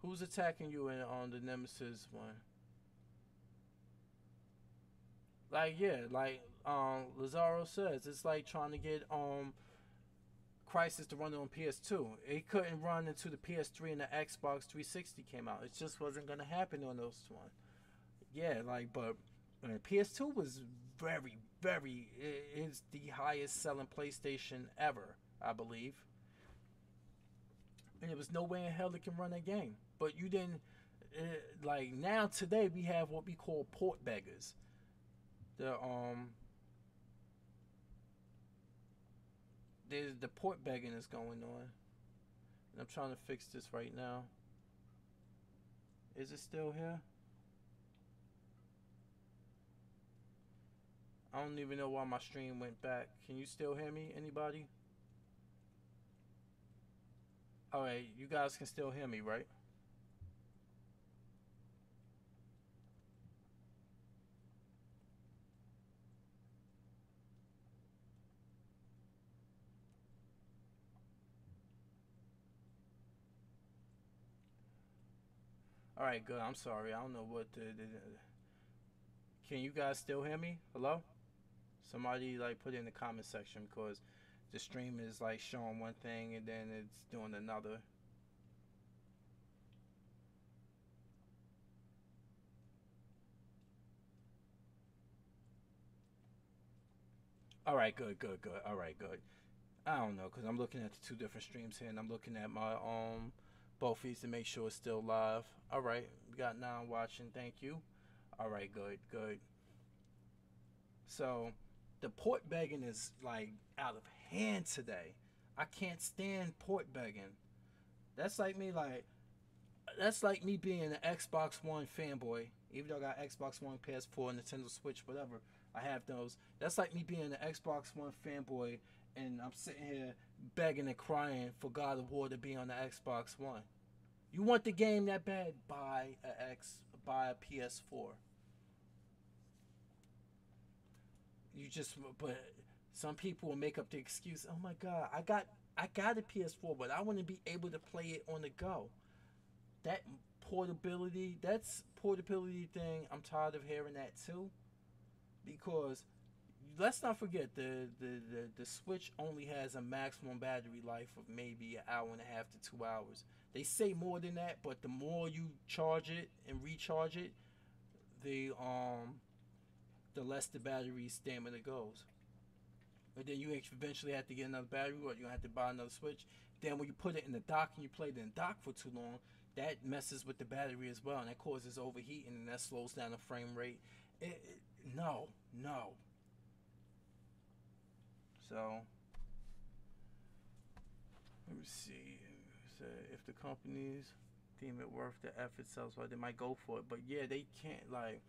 Who's attacking you in on the Nemesis one? Like yeah, like Lazaro says, it's like trying to get Crisis to run it on PS2. It couldn't run until the PS3 and the Xbox 360 came out. It just wasn't gonna happen on those one. Yeah, like but PS2 was very it's the highest selling PlayStation ever, I believe. And there was no way in hell it can run that game. But you didn't like now today we have what we call port beggars. The port begging is going on. And I'm trying to fix this right now. Is it still here? I don't even know why my stream went back. Can you still hear me? Anybody? Alright, you guys can still hear me, right? Alright, good. I'm sorry. I don't know what Can you guys still hear me? Hello? Somebody like put it in the comment section because the stream is like showing one thing and then it's doing another. Alright, good. Alright, good. I don't know because I'm looking at the two different streams here and I'm looking at my both feeds to make sure it's still live. Alright, we got 9 watching, thank you. Alright, good. So the port begging is like out of hand today. I can't stand port begging. That's like me being an Xbox One fanboy. Even though I got Xbox One, PS4, Nintendo Switch, whatever, I have those. That's like me being an Xbox One fanboy and I'm sitting here begging and crying for God of War to be on the Xbox One. You want the game that bad? Buy a PS4. But some people will make up the excuse, oh my God, I got a PS4, but I want to be able to play it on the go. That's portability thing, I'm tired of hearing that too. Because let's not forget the Switch only has a maximum battery life of maybe an hour and a half to 2 hours. They say more than that, but the more you charge it and recharge it, the less the battery stamina goes. And then you eventually have to get another battery, or you're gonna have to buy another Switch. Then when you put it in the dock and you play it in the dock for too long, that messes with the battery as well, and that causes overheating, and that slows down the frame rate. No. So let me see. So if the companies deem it worth the effort sells, well, they might go for it. But yeah, they can't like.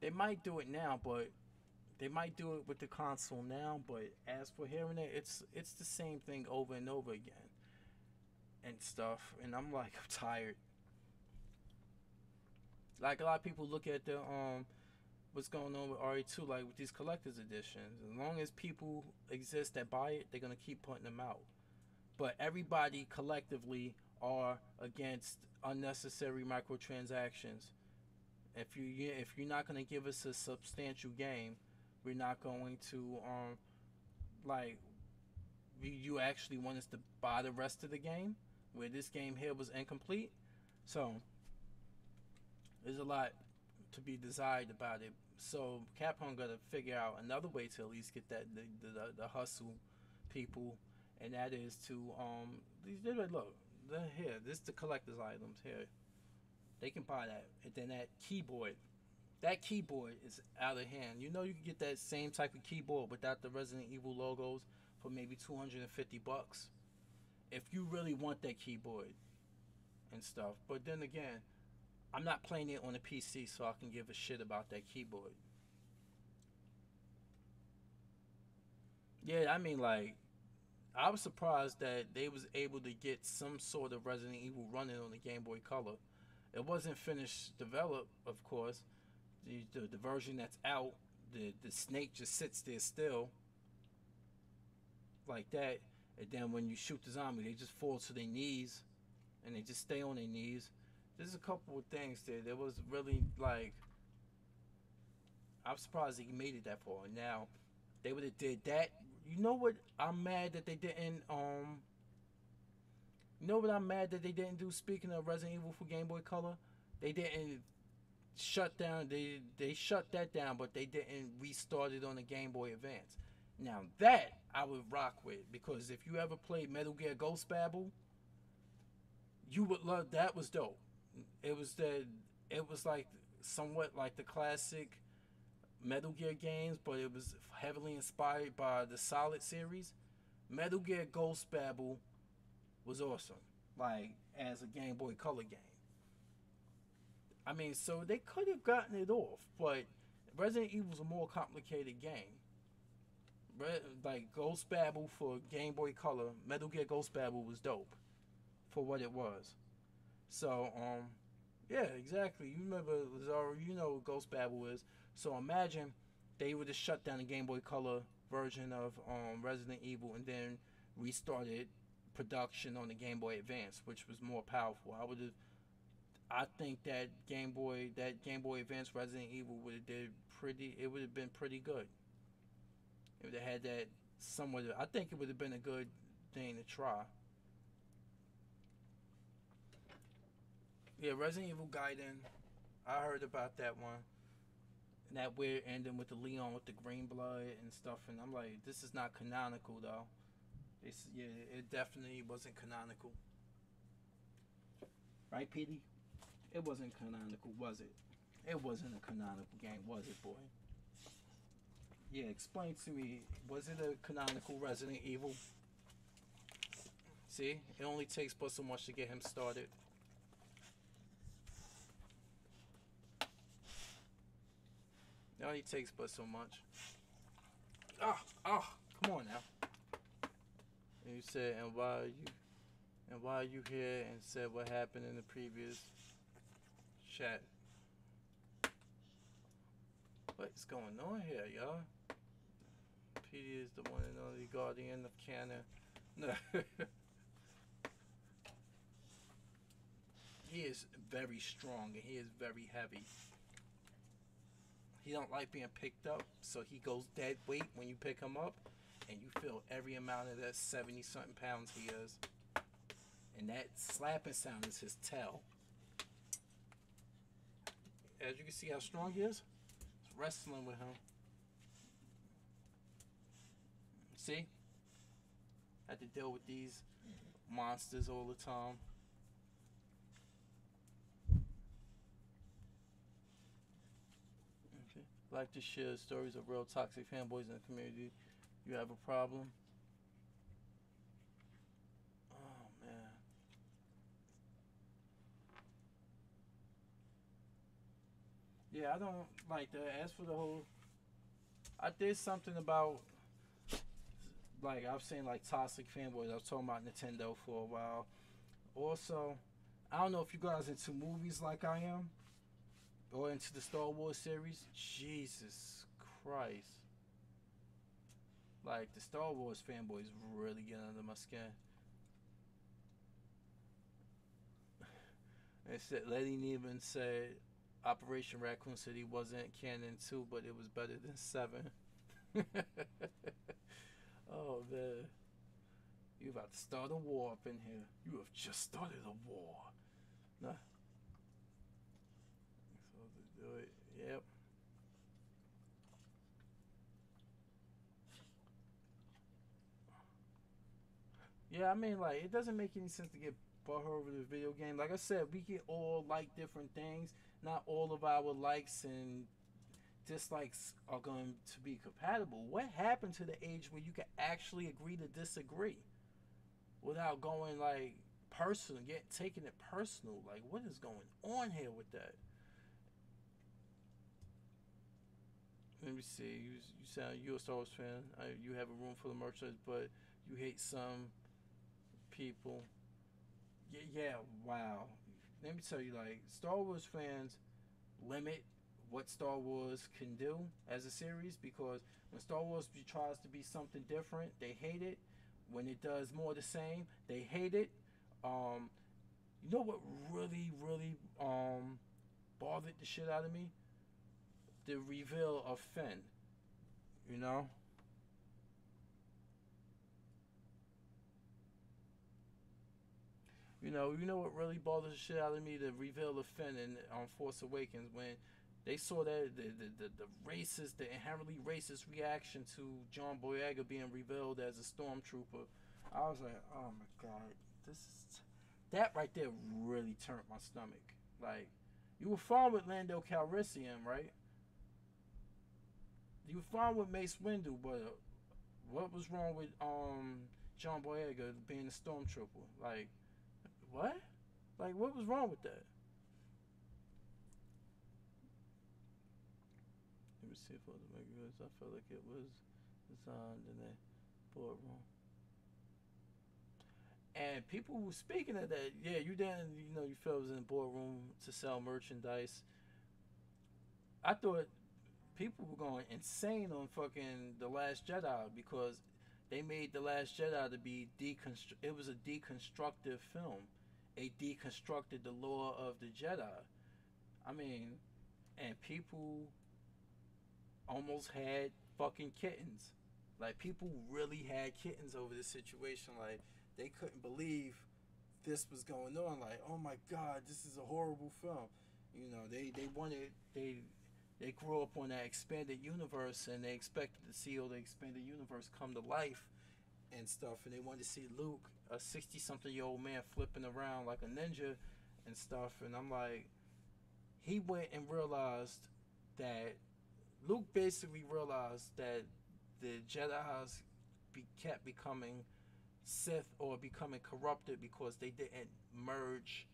They might do it now, but they might do it with the console now. But as for hearing it, it's the same thing over and over again and stuff. And I'm like, I'm tired. Like a lot of people look at the what's going on with RE2, like with these collector's editions. As long as people exist that buy it, they're gonna keep putting them out. But everybody collectively are against unnecessary microtransactions. If you're not gonna give us a substantial game, we're not going to like you actually want us to buy the rest of the game, where this game here was incomplete. So there's a lot to be desired about it. So Capcom got to figure out another way to at least get that the hustle people, and that is to look here. This is the collector's items here. They can buy that, and then that keyboard is out of hand. You know, you can get that same type of keyboard without the Resident Evil logos for maybe $250 if you really want that keyboard and stuff. But then again, I'm not playing it on a PC, so I can give a shit about that keyboard. Yeah, I mean, like, I was surprised that they was able to get some sort of Resident Evil running on the Game Boy Color. It wasn't finished developed, of course. The version that's out, the snake just sits there still, like that. And then when you shoot the zombie, they just fall to their knees, and they just stay on their knees. there's a couple of things there. There was really like, I'm surprised he made it that far. Now, they would have did that. You know what? I'm mad that they didn't. You know what I'm mad that they didn't do? Speaking of Resident Evil for Game Boy Color, they didn't shut down. They shut that down, but they didn't restart it on the Game Boy Advance. Now that I would rock with, because if you ever played Metal Gear Ghost Babel, you would love that. Was dope. It was the it was like somewhat like the classic Metal Gear games, but it was heavily inspired by the Solid series. Metal Gear Ghost Babel was awesome, like as a Game Boy Color game. I mean, so they could have gotten it off, but Resident Evil was a more complicated game. Like Ghost Babel for Game Boy Color, Metal Gear Ghost Babel was dope for what it was. So, yeah, exactly. You remember Lazaro, you know what Ghost Babel is. So imagine they would have shut down the Game Boy Color version of Resident Evil and then restarted production on the Game Boy Advance, which was more powerful. I think that Game Boy Advance Resident Evil would have did pretty. It would have been pretty good. It would have had that somewhat. I think it would have been a good thing to try. Yeah, Resident Evil Gaiden. I heard about that one. And that weird ending with the Leon with the green blood and stuff. And I'm like, this is not canonical though. Yeah, it definitely wasn't canonical. Right, Petey? It wasn't canonical, was it? It wasn't a canonical game, was it, boy? Yeah, explain to me, was it a canonical Resident Evil? See, it only takes but so much to get him started. It only takes but so much. Come on now. And you said, and why you here, and said what happened in the previous chat. What is going on here, y'all? PD is the one and only guardian of canon. No. He is very strong and he is very heavy. He don't like being picked up, so he goes dead weight when you pick him up, and you feel every amount of that 70-something pounds he is. And that slapping sound is his tail. As you can see how strong he is, it's wrestling with him. See? I have to deal with these monsters all the time. Okay. Like to share stories of real toxic fanboys in the community. You have a problem? Oh man. Yeah, I don't like that. As for the whole, I did something about, like, I've seen like toxic fanboys. I was talking about Nintendo for a while. Also, I don't know if you guys into movies like I am, or into the Star Wars series. Jesus Christ. Like, the Star Wars fanboys really get under my skin. It said, Lady Neiman said Operation Raccoon City wasn't canon 2, but it was better than 7. Oh man, you about to start a war up in here. You have just started a war. Nah. So to do it, yep. Yeah, I mean, like, it doesn't make any sense to get butthurt over the video game. Like I said, we can all like different things. Not all of our likes and dislikes are going to be compatible. What happened to the age where you can actually agree to disagree without going like personal, taking it personal? Like, what is going on here with that? Let me see. You sound, you're a Star Wars fan. You have a room full of merchandise, but you hate some people. Yeah, wow. Let me tell you, like, Star Wars fans limit what Star Wars can do as a series, because when Star Wars tries to be something different, they hate it. When it does more of the same, they hate it. You know what really, really bothered the shit out of me? The reveal of Finn. You know? You know what really bothers the shit out of me? The reveal of Finn in Force Awakens, when they saw that the racist, the inherently racist reaction to John Boyega being revealed as a stormtrooper. I was like, oh my god, that right there really turned my stomach. Like, you were fine with Lando Calrissian, right? You were fine with Mace Windu, but what was wrong with John Boyega being a stormtrooper? Like, what? Like, what was wrong with that? Let me see if it was good. I felt like it was designed in a boardroom. And people were speaking of that. Yeah, you didn't, you felt it was in a boardroom to sell merchandise. I thought people were going insane on fucking The Last Jedi because they made The Last Jedi to be it was a deconstructive film. It deconstructed the lore of the Jedi. I mean, and people almost had fucking kittens. Like, people really had kittens over this situation. Like, they couldn't believe this was going on. Like, oh my god, this is a horrible film. They grew up on that expanded universe, and they expected to see all the expanded universe come to life and stuff, and they wanted to see Luke, a 60-something-year-old man, flipping around like a ninja and stuff. And I'm like, he went and realized that Luke basically realized that the Jedi's kept becoming Sith or becoming corrupted because they didn't merge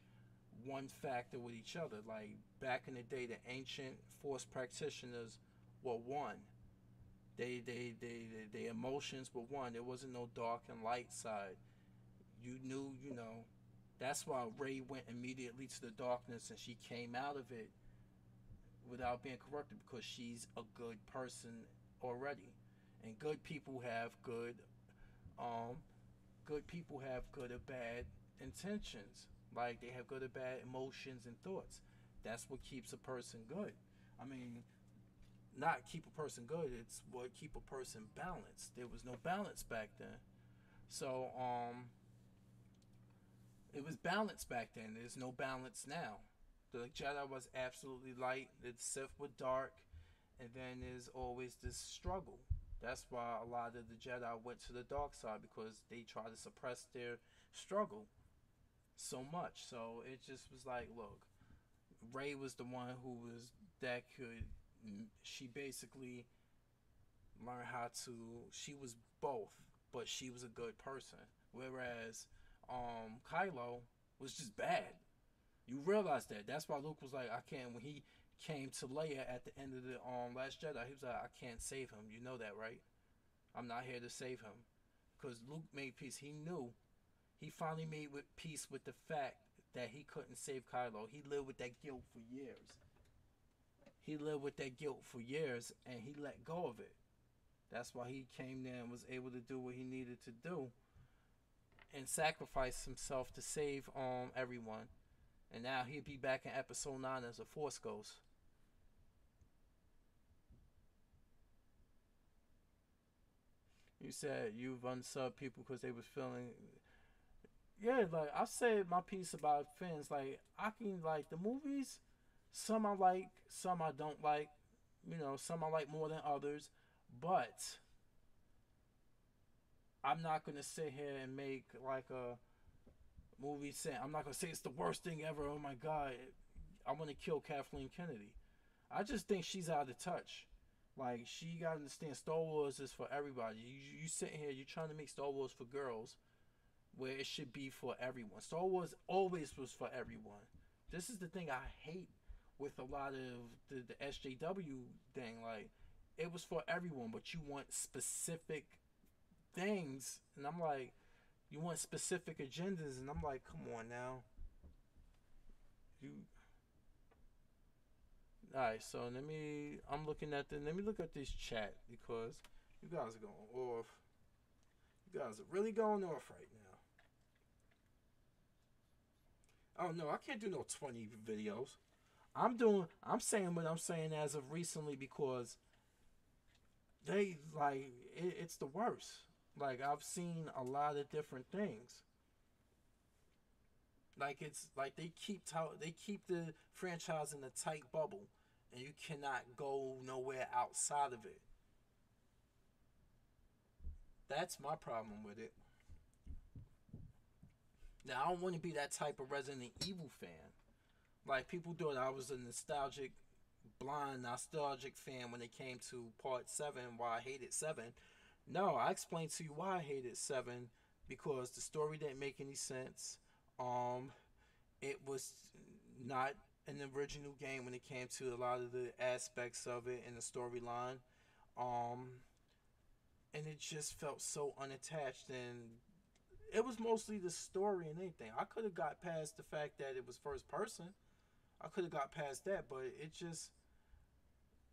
one factor with each other. Like, back in the day, the ancient Force practitioners were one. Their emotions were one. There wasn't no dark and light side. You knew, that's why Rey went immediately to the darkness, and she came out of it without being corrupted, because she's a good person already. And good people have good or bad intentions. Like, they have good or bad emotions and thoughts. That's what keeps a person good. I mean, not keep a person good, it's what keep a person balanced. There was no balance back then. So, it was balanced back then. There's no balance now. The Jedi was absolutely light, the Sith were dark, and then there's always this struggle. That's why a lot of the Jedi went to the dark side, because they try to suppress their struggle so much. So it just was like, look, Rey was the one she basically learned how to, she was both, but she was a good person. Whereas Kylo was just bad. You realize that. That's why Luke was like, I can't, when he came to Leia at the end of the Last Jedi, he was like, I can't save him. You know that, right? I'm not here to save him. Because Luke made peace. He knew. He finally made peace with the fact that he couldn't save Kylo. He lived with that guilt for years. And he let go of it. That's why he came there and was able to do what he needed to do and sacrifice himself to save everyone. And now he'll be back in episode 9 as a Force Ghost. You said you've unsubbed people because they was feeling... Yeah, like, I said my piece about Finn's. Like, I can, like, the movies, some I like, some I don't like. Some I like more than others. But I'm not going to sit here and make, like, a movie saying, I'm not going to say it's the worst thing ever. Oh, my God. I want to kill Kathleen Kennedy. I just think she's out of touch. Like, she got to understand Star Wars is for everybody. You sitting here, you're trying to make Star Wars for girls, where it should be for everyone. Star Wars always was for everyone. This is the thing I hate with a lot of the SJW thing. Like, it was for everyone, but you want specific things. And I'm like, you want specific agendas. And I'm like, come on now. Alright, so let me look at this chat, because you guys are going off. You guys are really going off right Oh no, I can't do no 20 videos. I'm saying what I'm saying as of recently because they like it's the worst. Like I've seen a lot of different things. Like it's like they keep the franchise in a tight bubble, and you cannot go nowhere outside of it. That's my problem with it. Now I don't want to be that type of Resident Evil fan. Like people thought I was a nostalgic fan when it came to Part 7. Why I hated 7. No, I explained to you why I hated 7 because the story didn't make any sense. Um, it was not an original game when it came to a lot of the aspects of it and the storyline. Um, and it just felt so unattached, and it was mostly the story and anything. I could have got past the fact that it was first person. I could have got past that, but it just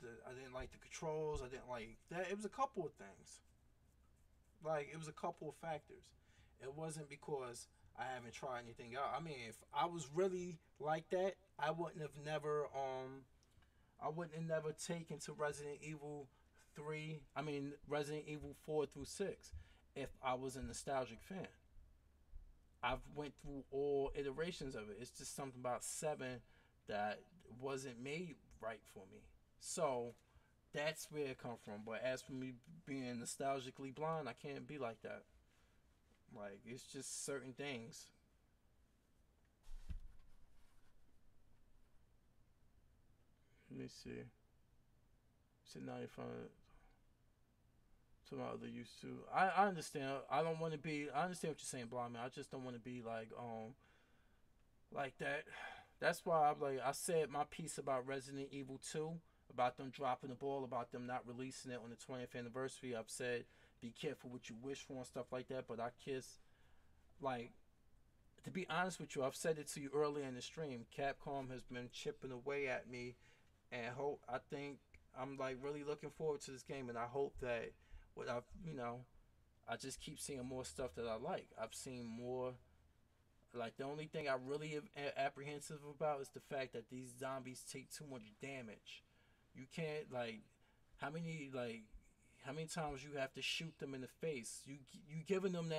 I didn't like the controls. I didn't like that. It was a couple of things. Like it was a couple of factors. It wasn't because I haven't tried anything out. I mean, if I was really like that, I wouldn't have never taken to Resident Evil 3. I mean Resident Evil 4 through 6 if I was a nostalgic fan. I've went through all iterations of it. It's just something about 7 that wasn't made right for me. So that's where it come from. But as for me being nostalgically blind, I can't be like that. Like it's just certain things. Let me see. Sit 95 to my other used to. I understand. I don't want to be. I understand what you're saying, blind man. I just don't want to be like that. That's why I said my piece about Resident Evil 2, about them dropping the ball, about them not releasing it on the 20th anniversary. I've said be careful what you wish for and stuff like that. But I kiss, like, to be honest with you, I've said it to you earlier in the stream. Capcom has been chipping away at me, and I think I'm like really looking forward to this game, and I hope that what I just keep seeing more stuff that I like. I've seen more. Like the only thing I really am apprehensive about is the fact that these zombies take too much damage. You can't how many times you have to shoot them in the face. You giving them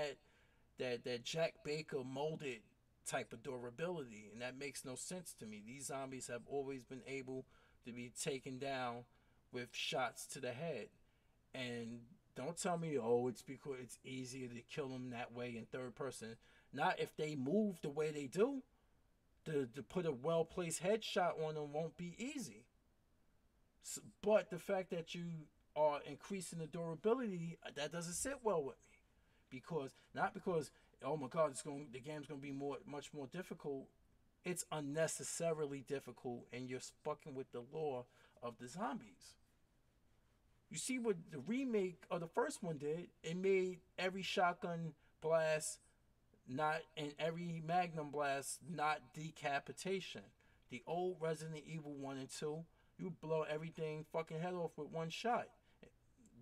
that Jack Baker molded type of durability, and that makes no sense to me. These zombies have always been able to be taken down with shots to the head, and don't tell me, oh, it's because it's easier to kill them that way in third person. Not if they move the way they do. To put a well placed headshot on them won't be easy. So, but the fact that you are increasing the durability, that doesn't sit well with me. Because not because oh my god, the game's gonna be much more difficult. It's unnecessarily difficult, and you're fucking with the lore of the zombies. You see what the remake of the first one did? It made every shotgun blast not and every magnum blast not decapitation. The old Resident Evil 1 and 2, you blow everything fucking head off with one shot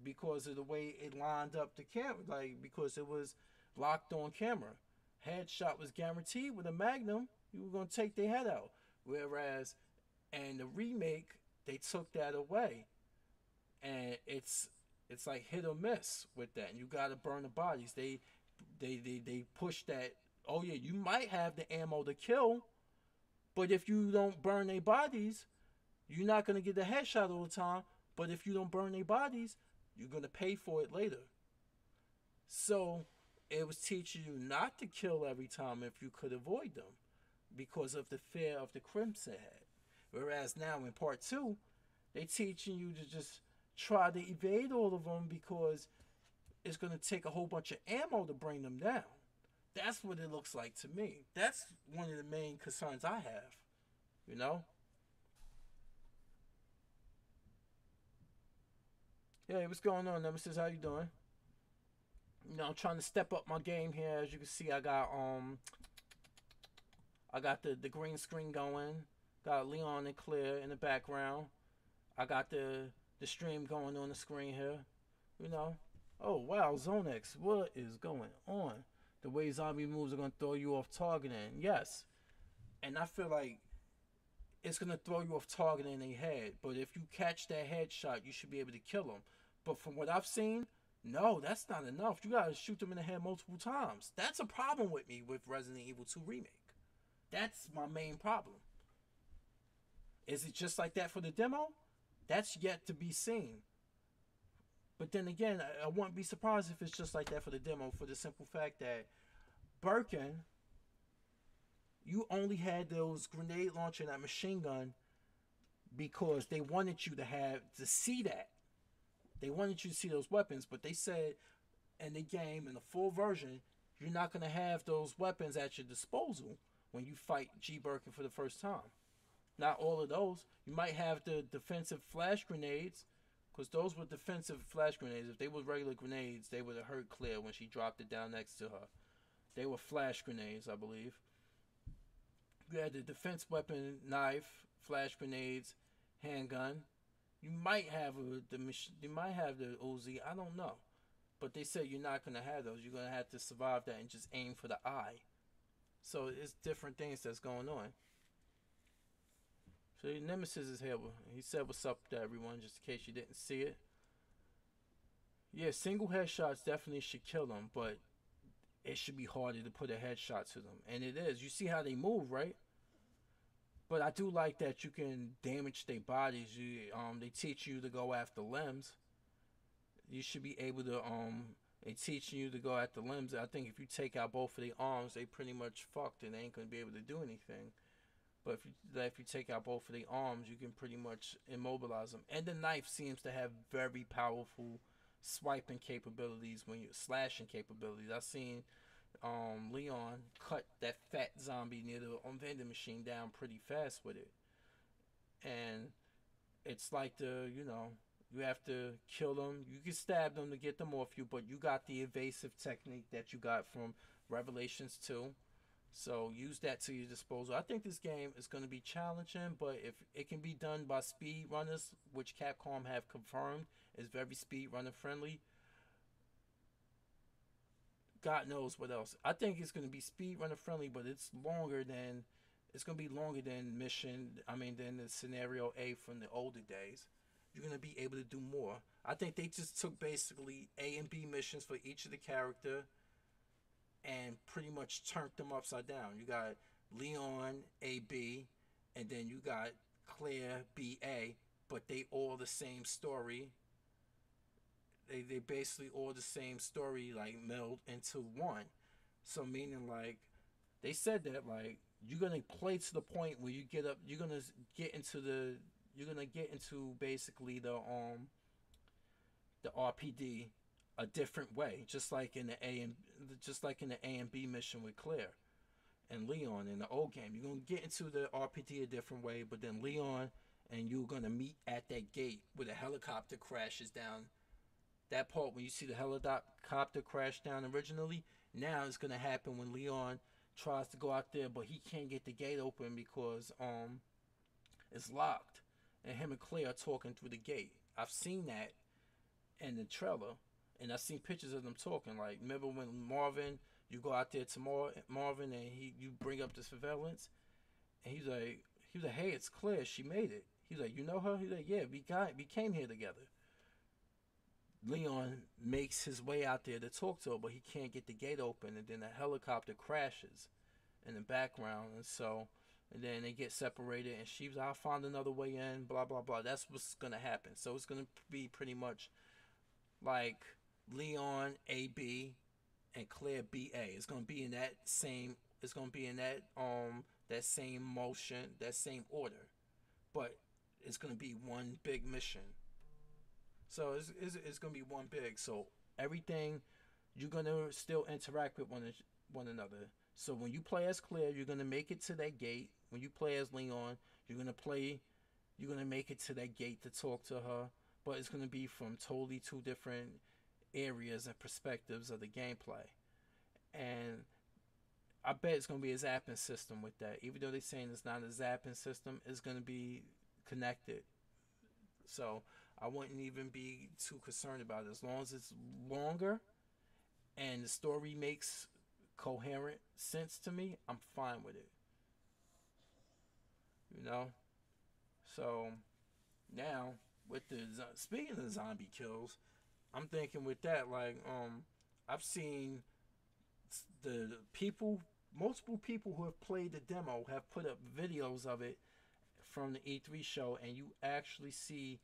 because of the way it lined up the camera, like because it was locked on camera. Headshot was guaranteed. With a magnum, you were gonna take their head out. Whereas in the remake, they took that away, and it's like hit or miss with that. And you gotta burn the bodies. They push that. Oh yeah, you might have the ammo to kill, but if you don't burn their bodies, you're not gonna get the headshot all the time. But if you don't burn their bodies, you're gonna pay for it later. So it was teaching you not to kill every time if you could avoid them, because of the fear of the crimson head. Whereas now in part 2, they teaching you to just try to evade all of them because it's going to take a whole bunch of ammo to bring them down. That's what it looks like to me. That's one of the main concerns I have, you know? Hey, what's going on, Nemesis? How you doing? You know, I'm trying to step up my game here. As you can see, I got the green screen going. Got Leon and Claire in the background. I got the stream going on the screen here. You know. Oh wow, Zonex, what is going on? The way zombie moves are gonna throw you off targeting. Yes. And I feel like it's gonna throw you off target in their head. But if you catch that headshot, you should be able to kill them. But from what I've seen, no, that's not enough. You gotta shoot them in the head multiple times. That's a problem with me with Resident Evil 2 Remake. That's my main problem. Is it just like that for the demo? That's yet to be seen. But then again, I wouldn't be surprised if it's just like that for the demo, for the simple fact that Birkin, you only had those grenade launcher and that machine gun because they wanted you to see that. They wanted you to see those weapons, but they said in the game, in the full version, you're not going to have those weapons at your disposal when you fight G. Birkin for the first time. Not all of those. You might have the defensive flash grenades, because those were defensive flash grenades. If they were regular grenades, they would have hurt Claire when she dropped it down next to her. They were flash grenades, I believe. You had the defense weapon, knife, flash grenades, handgun. You might have the Uzi. I don't know, but they said you're not gonna have those. You're gonna have to survive that and just aim for the eye. So it's different things that's going on. So Nemesis is here. He said what's up to everyone, just in case you didn't see it. Yeah, single headshots definitely should kill them, but it should be harder to put a headshot to them. And it is. You see how they move, right? But I do like that you can damage their bodies. They teach you to go after limbs. You should be able to, they teach you to go after limbs. I think if you take out both of their arms, they pretty much fucked and they ain't going to be able to do anything. But if you take out both of their arms, you can pretty much immobilize them. And the knife seems to have very powerful swiping capabilities when you're slashing capabilities. I've seen Leon cut that fat zombie near the vending machine down pretty fast with it. And it's like you have to kill them. You can stab them to get them off you, but you got the evasive technique that you got from Revelations 2. So use that to your disposal. I think this game is going to be challenging, but if it can be done by speed runners, which Capcom have confirmed is very speed runner friendly, God knows what else. I think it's going to be speed runner friendly, but it's going to be longer than than the scenario A from the older days. You're going to be able to do more. I think they just took basically A and B missions for each of the character and pretty much turned them upside down. You got Leon AB, and then you got Claire BA, but they all the same story. They basically all the same story, like melded into one. So meaning like they said that like you're gonna play to the point where you're gonna get into basically the RPD a different way, just like in the A and B mission with Claire and Leon in the old game. You're gonna get into the RPD a different way, but then Leon and you're gonna meet at that gate where the helicopter crashes down. That part when you see the helicopter crash down originally, now it's gonna happen when Leon tries to go out there, but he can't get the gate open because it's locked, and him and Claire are talking through the gate. I've seen that in the trailer. And I've seen pictures of them talking. Like, remember when Marvin, you go out there to Marvin and you bring up the surveillance? And he's like, hey, it's Claire. She made it. He's like, you know her? He's like, yeah, we came here together. Leon makes his way out there to talk to her, but he can't get the gate open. And then the helicopter crashes in the background. And then they get separated. And she's like, I'll find another way in, blah, blah, blah. That's what's going to happen. So it's going to be pretty much like Leon AB and Claire BA. It's gonna be in that same. It's gonna be in that that same motion, that same order, but it's gonna be one big mission. So it's gonna be one big. So everything you're gonna still interact with one another. So when you play as Claire, you're gonna make it to that gate. When you play as Leon, you're gonna make it to that gate to talk to her. But it's going to be from totally two different areas and perspectives of the gameplay. And I bet it's going to be a zapping system with that. Even though they're saying it's not a zapping system, it's going to be connected. So I wouldn't even be too concerned about it. As long as it's longer and the story makes coherent sense to me, I'm fine with it. know. So now with the speaking of zombie kills, I'm thinking with that like I've seen the people, multiple people who have played the demo have put up videos of it from the E3 show, and you actually see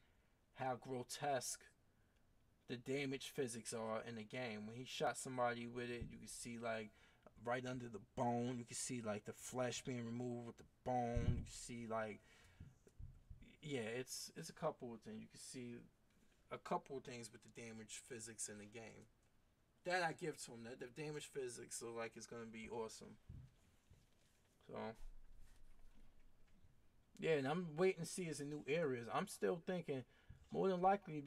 how grotesque the damage physics are in the game. When he shot somebody with it, you can see like right under the bone, you can see like the flesh being removed with the bone. You can see like, yeah, it's a couple of things. You can see a couple of things with the damage physics in the game. That I give to him. That the damage physics look like it's gonna be awesome. So yeah, and I'm waiting to see as in new areas. I'm still thinking more than likely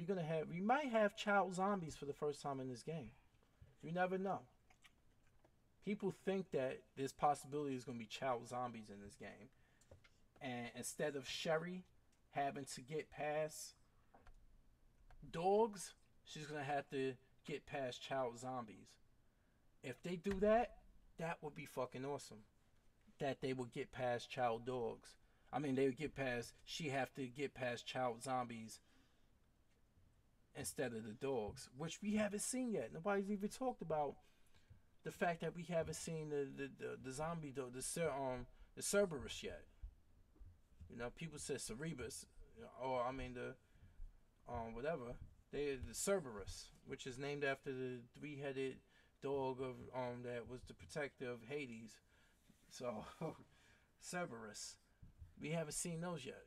we might have child zombies for the first time in this game. You never know. People think that there's possibility there's gonna be child zombies in this game. And instead of Sherry having to get past dogs, she's gonna have to get past child zombies. If they do that, that would be fucking awesome. That they would get past child dogs. I mean, they would get past. She have to get past child zombies instead of the dogs, which we haven't seen yet. Nobody's even talked about the fact that we haven't seen the zombie dog, the Cerberus yet. You know, people say Cerebus, or I mean the whatever. They the Cerberus, which is named after the three-headed dog of that was the protector of Hades. So Cerberus. We haven't seen those yet.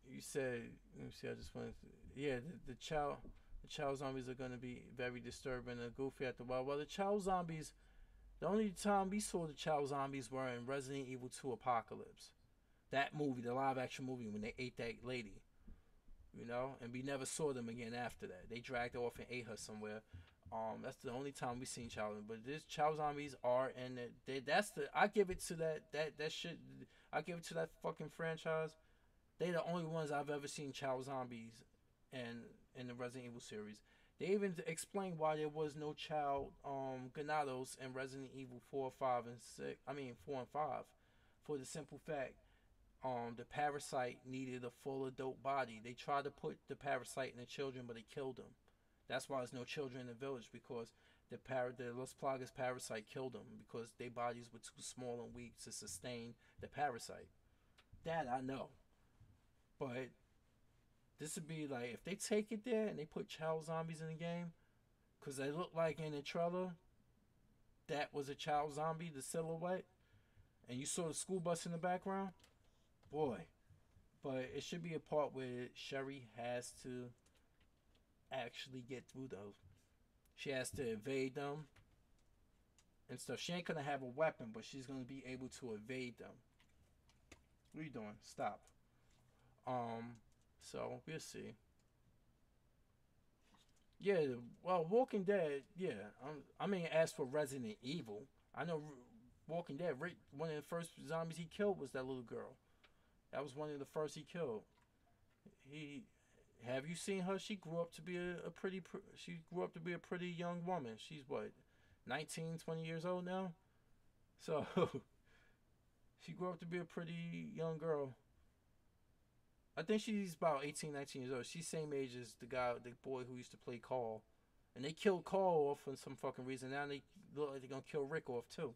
You said, let me see, I just wanted to, yeah, the child zombies are going to be very disturbing and goofy after a while. Well, the child zombies, the only time we saw the child zombies were in Resident Evil 2 Apocalypse. That movie, the live action movie, when they ate that lady. You know, and we never saw them again after that. They dragged her off and ate her somewhere. That's the only time we seen child. But this child zombies are, and that's the. I give it to that shit. I give it to that fucking franchise. They the only ones I've ever seen child zombies, in the Resident Evil series. They even explained why there was no child Ganados in Resident Evil 4, 5, and 6. I mean 4 and 5, for the simple fact. The parasite needed a full adult body. They tried to put the parasite in the children, but they killed them. That's why there's no children in the village, because the Las Plagas parasite killed them because their bodies were too small and weak to sustain the parasite. That I know. But this would be like, if they take it there and they put child zombies in the game, because they look like in the trailer, that was a child zombie, the silhouette, and you saw the school bus in the background. Boy, but it should be a part where Sherry has to actually get through those. She has to evade them and stuff. She ain't gonna have a weapon, but she's gonna be able to evade them. What are you doing? Stop. So we'll see. Yeah, well, Walking Dead. Yeah, I mean, as for Resident Evil, I know Walking Dead. One of the first zombies he killed was that little girl. That was one of the first he killed. Have you seen her? She grew up to be she grew up to be a pretty young woman. She's what, 19, 20 years old now? So she grew up to be a pretty young girl. I think she's about 18, 19 years old. She's same age as the boy who used to play Carl. And they killed Carl off for some fucking reason. Now they look like they're gonna kill Rick off too,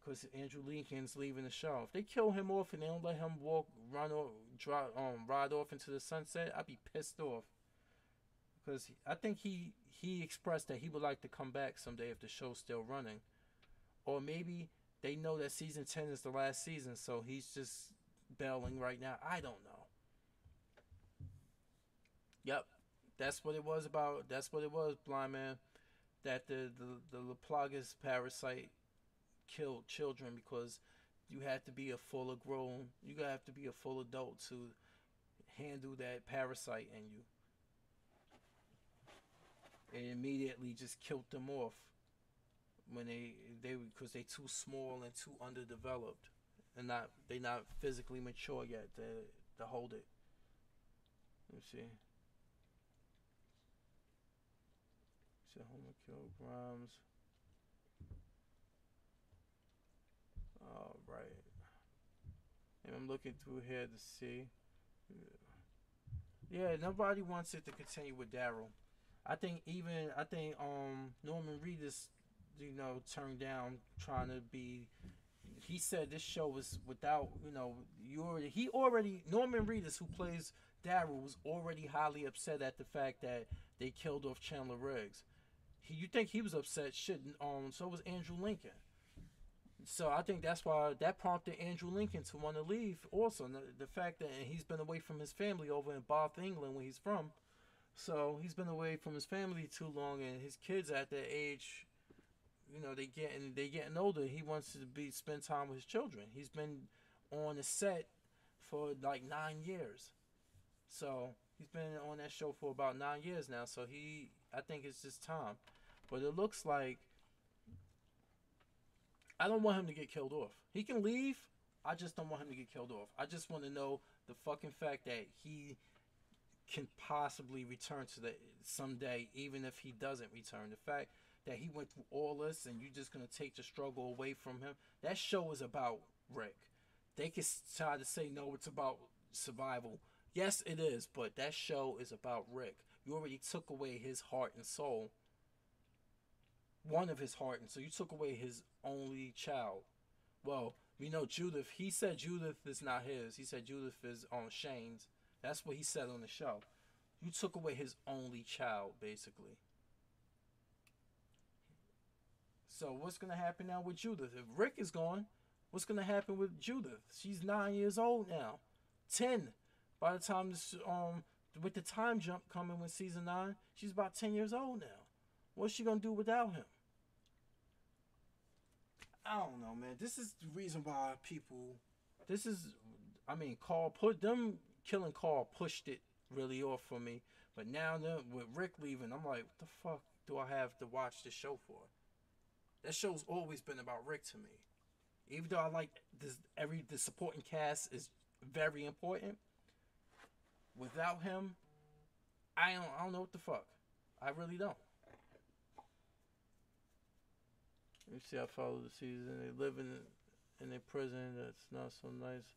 because Andrew Lincoln's leaving the show. If they kill him off and they don't let him ride off into the sunset, I'd be pissed off. Because I think he expressed that he would like to come back someday if the show's still running. Or maybe they know that season 10 is the last season, so he's just bailing right now. I don't know. Yep, that's what it was about. That's what it was, blind man. That the La Plagas parasite killed children because you have to be a full adult to handle that parasite in you. It immediately just killed them off when they because they too small and too underdeveloped, and they not physically mature yet to hold it. Let's see. Homer killed Grimes. All right. I'm looking through here to see. Yeah, nobody wants it to continue with Daryl. I think Norman Reedus, turned down trying to be. He said this show was without, Norman Reedus, who plays Daryl, was already highly upset at the fact that they killed off Chandler Riggs. You think he was upset? Shouldn't. So was Andrew Lincoln. So I think that's why that prompted Andrew Lincoln to want to leave. Also, the fact that he's been away from his family over in Bath, England, where he's from. So he's been away from his family too long, and his kids at that age, they getting older. He wants to spend time with his children. He's been on the set for like 9 years. So he's been on that show for about 9 years now. So I think it's just time. But it looks like I don't want him to get killed off. He can leave. I just don't want him to get killed off. I just want to know the fucking fact that he can possibly return to that someday, even if he doesn't return. The fact that he went through all this and you're just going to take the struggle away from him. That show is about Rick. They can try to say, no, it's about survival. Yes, it is, but that show is about Rick. You already took away his heart and soul. One of his heart and soul. You took away his only child. Well, we know Judith. He said Judith is not his. He said Judith is on Shane's. That's what he said on the show. You took away his only child, basically. So what's going to happen now with Judith? If Rick is gone, what's going to happen with Judith? She's 9 years old now. 10. By the time this, with the time jump coming with season 9, she's about 10 years old now. What's she going to do without him? I don't know, man. This is the reason why people... killing Carl pushed it really off for me. But now with Rick leaving, I'm like, what the fuck do I have to watch this show for? That show's always been about Rick to me. Even though I like this, the supporting cast is very important. Without him, I don't know what the fuck. I really don't. Let me see. I follow the season. They live in a prison that's not so nice.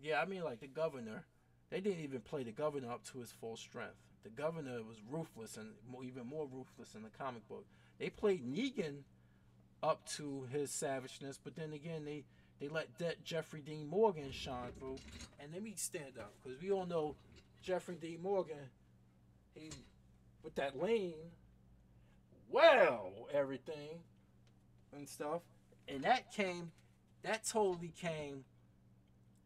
Yeah, I mean, like the governor. They didn't even play the governor up to his full strength. The governor was ruthless and even more ruthless in the comic book. They played Negan up to his savageness, but then again, they let Jeffrey Dean Morgan shine through. And let me stand up, because we all know Jeffrey Dean Morgan, he, with that lean, everything and stuff. And that totally came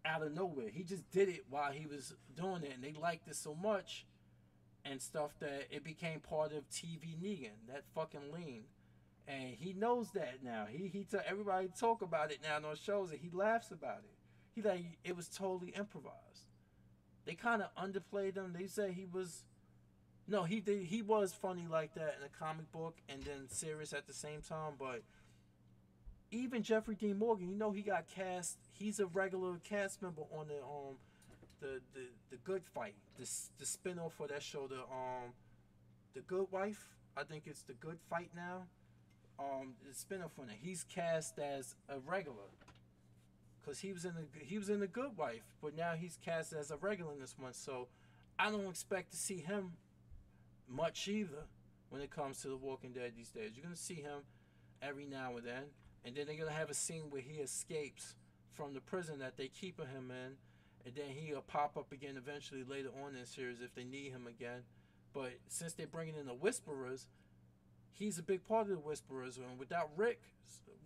out of nowhere. He just did it while he was doing it, and they liked it so much and stuff that it became part of TV Negan, that fucking lean. And he knows that now. Everybody talk about it now on shows, and he laughs about it. He like it was totally improvised. They kind of underplayed him. They said he was. No, he did. He was funny like that in a comic book, and then serious at the same time. But even Jeffrey Dean Morgan, he got cast. He's a regular cast member on the Good Fight, the spinoff for that show, the Good Wife. I think it's the Good Fight now. The spinoff on it. He's cast as a regular, cause he was in the Good Wife, but now he's cast as a regular in this one. So I don't expect to see him much either when it comes to The Walking Dead these days. You're gonna see him every now and then, and then they're gonna have a scene where he escapes from the prison that they keep him in, and then he'll pop up again eventually later on in the series if they need him again. But since they're bringing in the Whisperers, he's a big part of the Whisperers, and without Rick,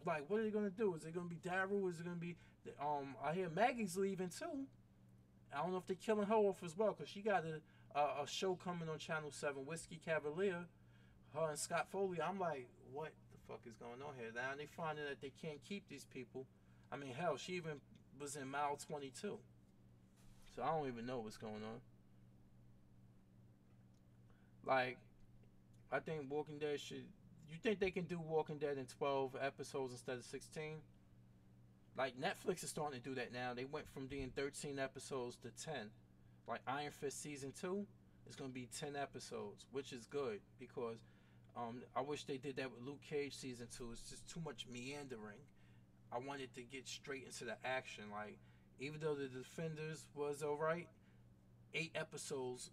like, what are they gonna do? Is it gonna be Daryl? Is it gonna be I hear Maggie's leaving too. I don't know if they're killing her off as well, because she got a show coming on Channel 7, Whiskey Cavalier, her and Scott Foley. I'm like, what the fuck is going on here? Now they finding that they can't keep these people. I mean, hell, she even was in Mile 22. So I don't even know what's going on. Like, I think Walking Dead should... You think they can do Walking Dead in 12 episodes instead of 16? Like, Netflix is starting to do that now. They went from doing 13 episodes to 10. Like, Iron Fist Season 2 is going to be 10 episodes, which is good, because I wish they did that with Luke Cage Season 2. It's just too much meandering. I wanted to get straight into the action. Like, even though the Defenders was alright, 8 episodes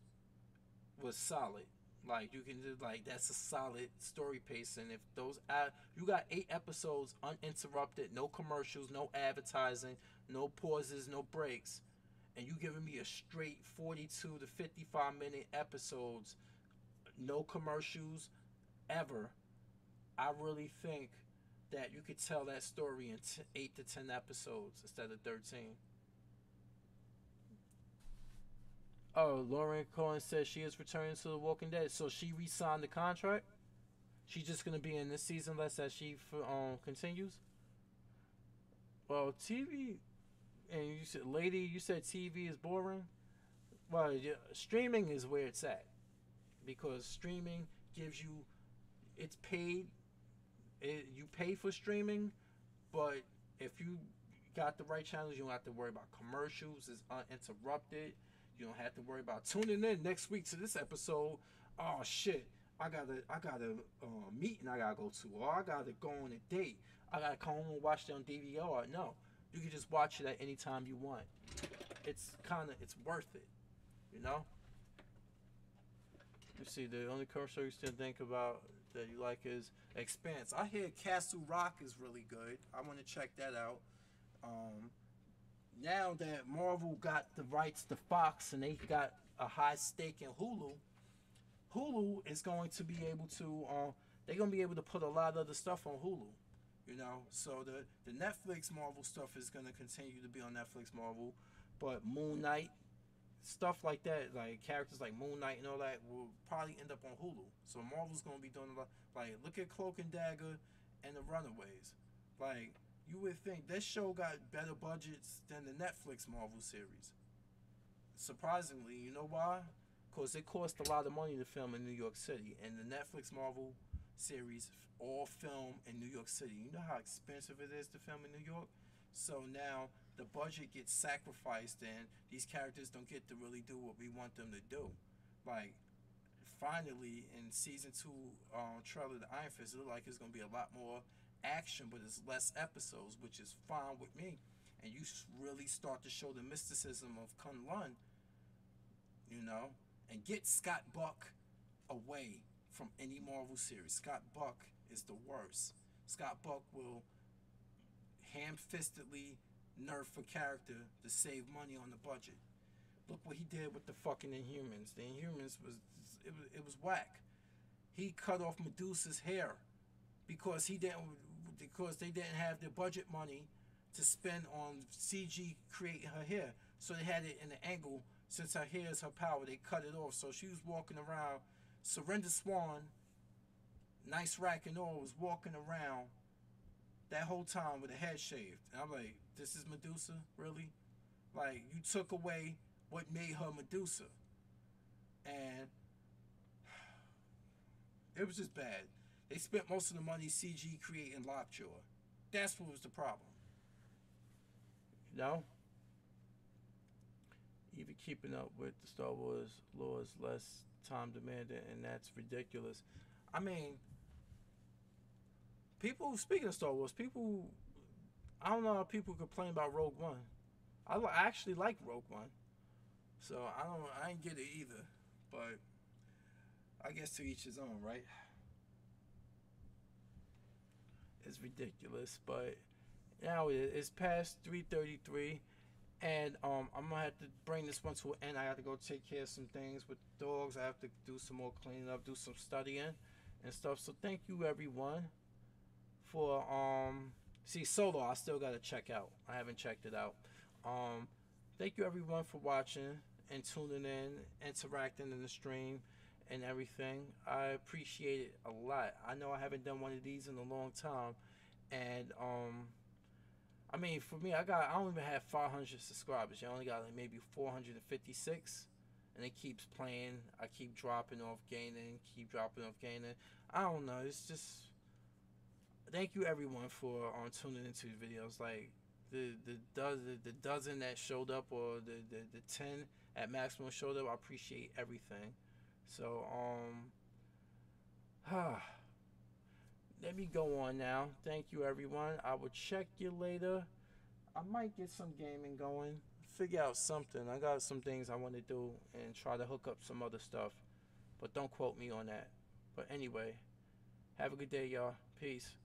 was solid. Like, you can do, like, that's a solid story pace. And if those you got 8 episodes uninterrupted, no commercials, no advertising, no pauses, no breaks, and you giving me a straight 42 to 55 minute episodes, no commercials ever, I really think that you could tell that story in 8 to 10 episodes instead of 13. Oh, Lauren Cohen says she is returning to The Walking Dead. So she re-signed the contract? She's just going to be in this season less as she continues? Well, TV, and you said, lady, you said TV is boring? Well, yeah, streaming is where it's at. Because streaming gives you, it's paid, you pay for streaming, but if you got the right channels, you don't have to worry about commercials, it's uninterrupted. You don't have to worry about tuning in next week to this episode. Oh shit, I got a meeting I gotta go to, or I gotta go on a date. I gotta come home and watch it on DVR. No, you can just watch it at any time you want. It's worth it, you know. You see, the only commercial you still think about that you like is Expanse. I hear Castle Rock is really good. I want to check that out. Now that Marvel got the rights to Fox and they got a high stake in Hulu, Hulu is going to be able to, they're going to be able to put a lot of the stuff on Hulu, you know. So the Netflix Marvel stuff is going to continue to be on Netflix Marvel, but Moon Knight, stuff like that, like characters like Moon Knight and all that, will probably end up on Hulu. So Marvel's going to be doing a lot, like, look at Cloak and Dagger and The Runaways. Like, you would think this show got better budgets than the Netflix Marvel series. Surprisingly, you know why? Because it cost a lot of money to film in New York City, and the Netflix Marvel series all film in New York City. You know how expensive it is to film in New York? So now the budget gets sacrificed, and these characters don't get to really do what we want them to do. Like, finally, in season 2 trailer, the Iron Fist, it look like it's going to be a lot more action, but it's less episodes, which is fine with me. And you really start to show the mysticism of Kunlun, you know, and get Scott Buck away from any Marvel series. Scott Buck is the worst. Scott Buck will ham-fistedly nerf a character to save money on the budget. Look what he did with the fucking Inhumans. The Inhumans it was whack. He cut off Medusa's hair because they didn't have the budget money to spend on CG creating her hair. So they had it in an angle. Since her hair is her power, they cut it off. So she was walking around. Surrender Swan, nice rack and all, was walking around that whole time with a head shaved. And I'm like, this is Medusa? Really? Like, you took away what made her Medusa. And it was just bad. They spent most of the money CG creating Lockjaw. That's what was the problem. You know? Even keeping up with the Star Wars lore is less time demanding, and that's ridiculous. I mean, people, speaking of Star Wars, people, I don't know how people complain about Rogue One. I actually like Rogue One. So I ain't get it either. But I guess to each his own, right? It's ridiculous, but now it's past 3:33, and I'm gonna have to bring this one to an end. I have to go take care of some things with the dogs. I have to do some more cleaning up, do some studying and stuff. So thank you everyone for see Solo. I still gotta check out. I haven't checked it out. Thank you everyone for watching and tuning in, interacting in the stream and everything. I appreciate it a lot. I know I haven't done one of these in a long time, and I mean, for me, I don't even have 500 subscribers. I only got like maybe 456, and it keeps playing. I keep dropping off, gaining, keep dropping off, gaining. I don't know. It's just, thank you everyone for tuning into these videos. Like the dozen that showed up, or the 10 at maximum showed up. I appreciate everything. So let me go on now. Thank you, everyone. I will check you later. I might get some gaming going. Figure out something. I got some things I want to do and try to hook up some other stuff. But don't quote me on that. But anyway, have a good day, y'all. Peace.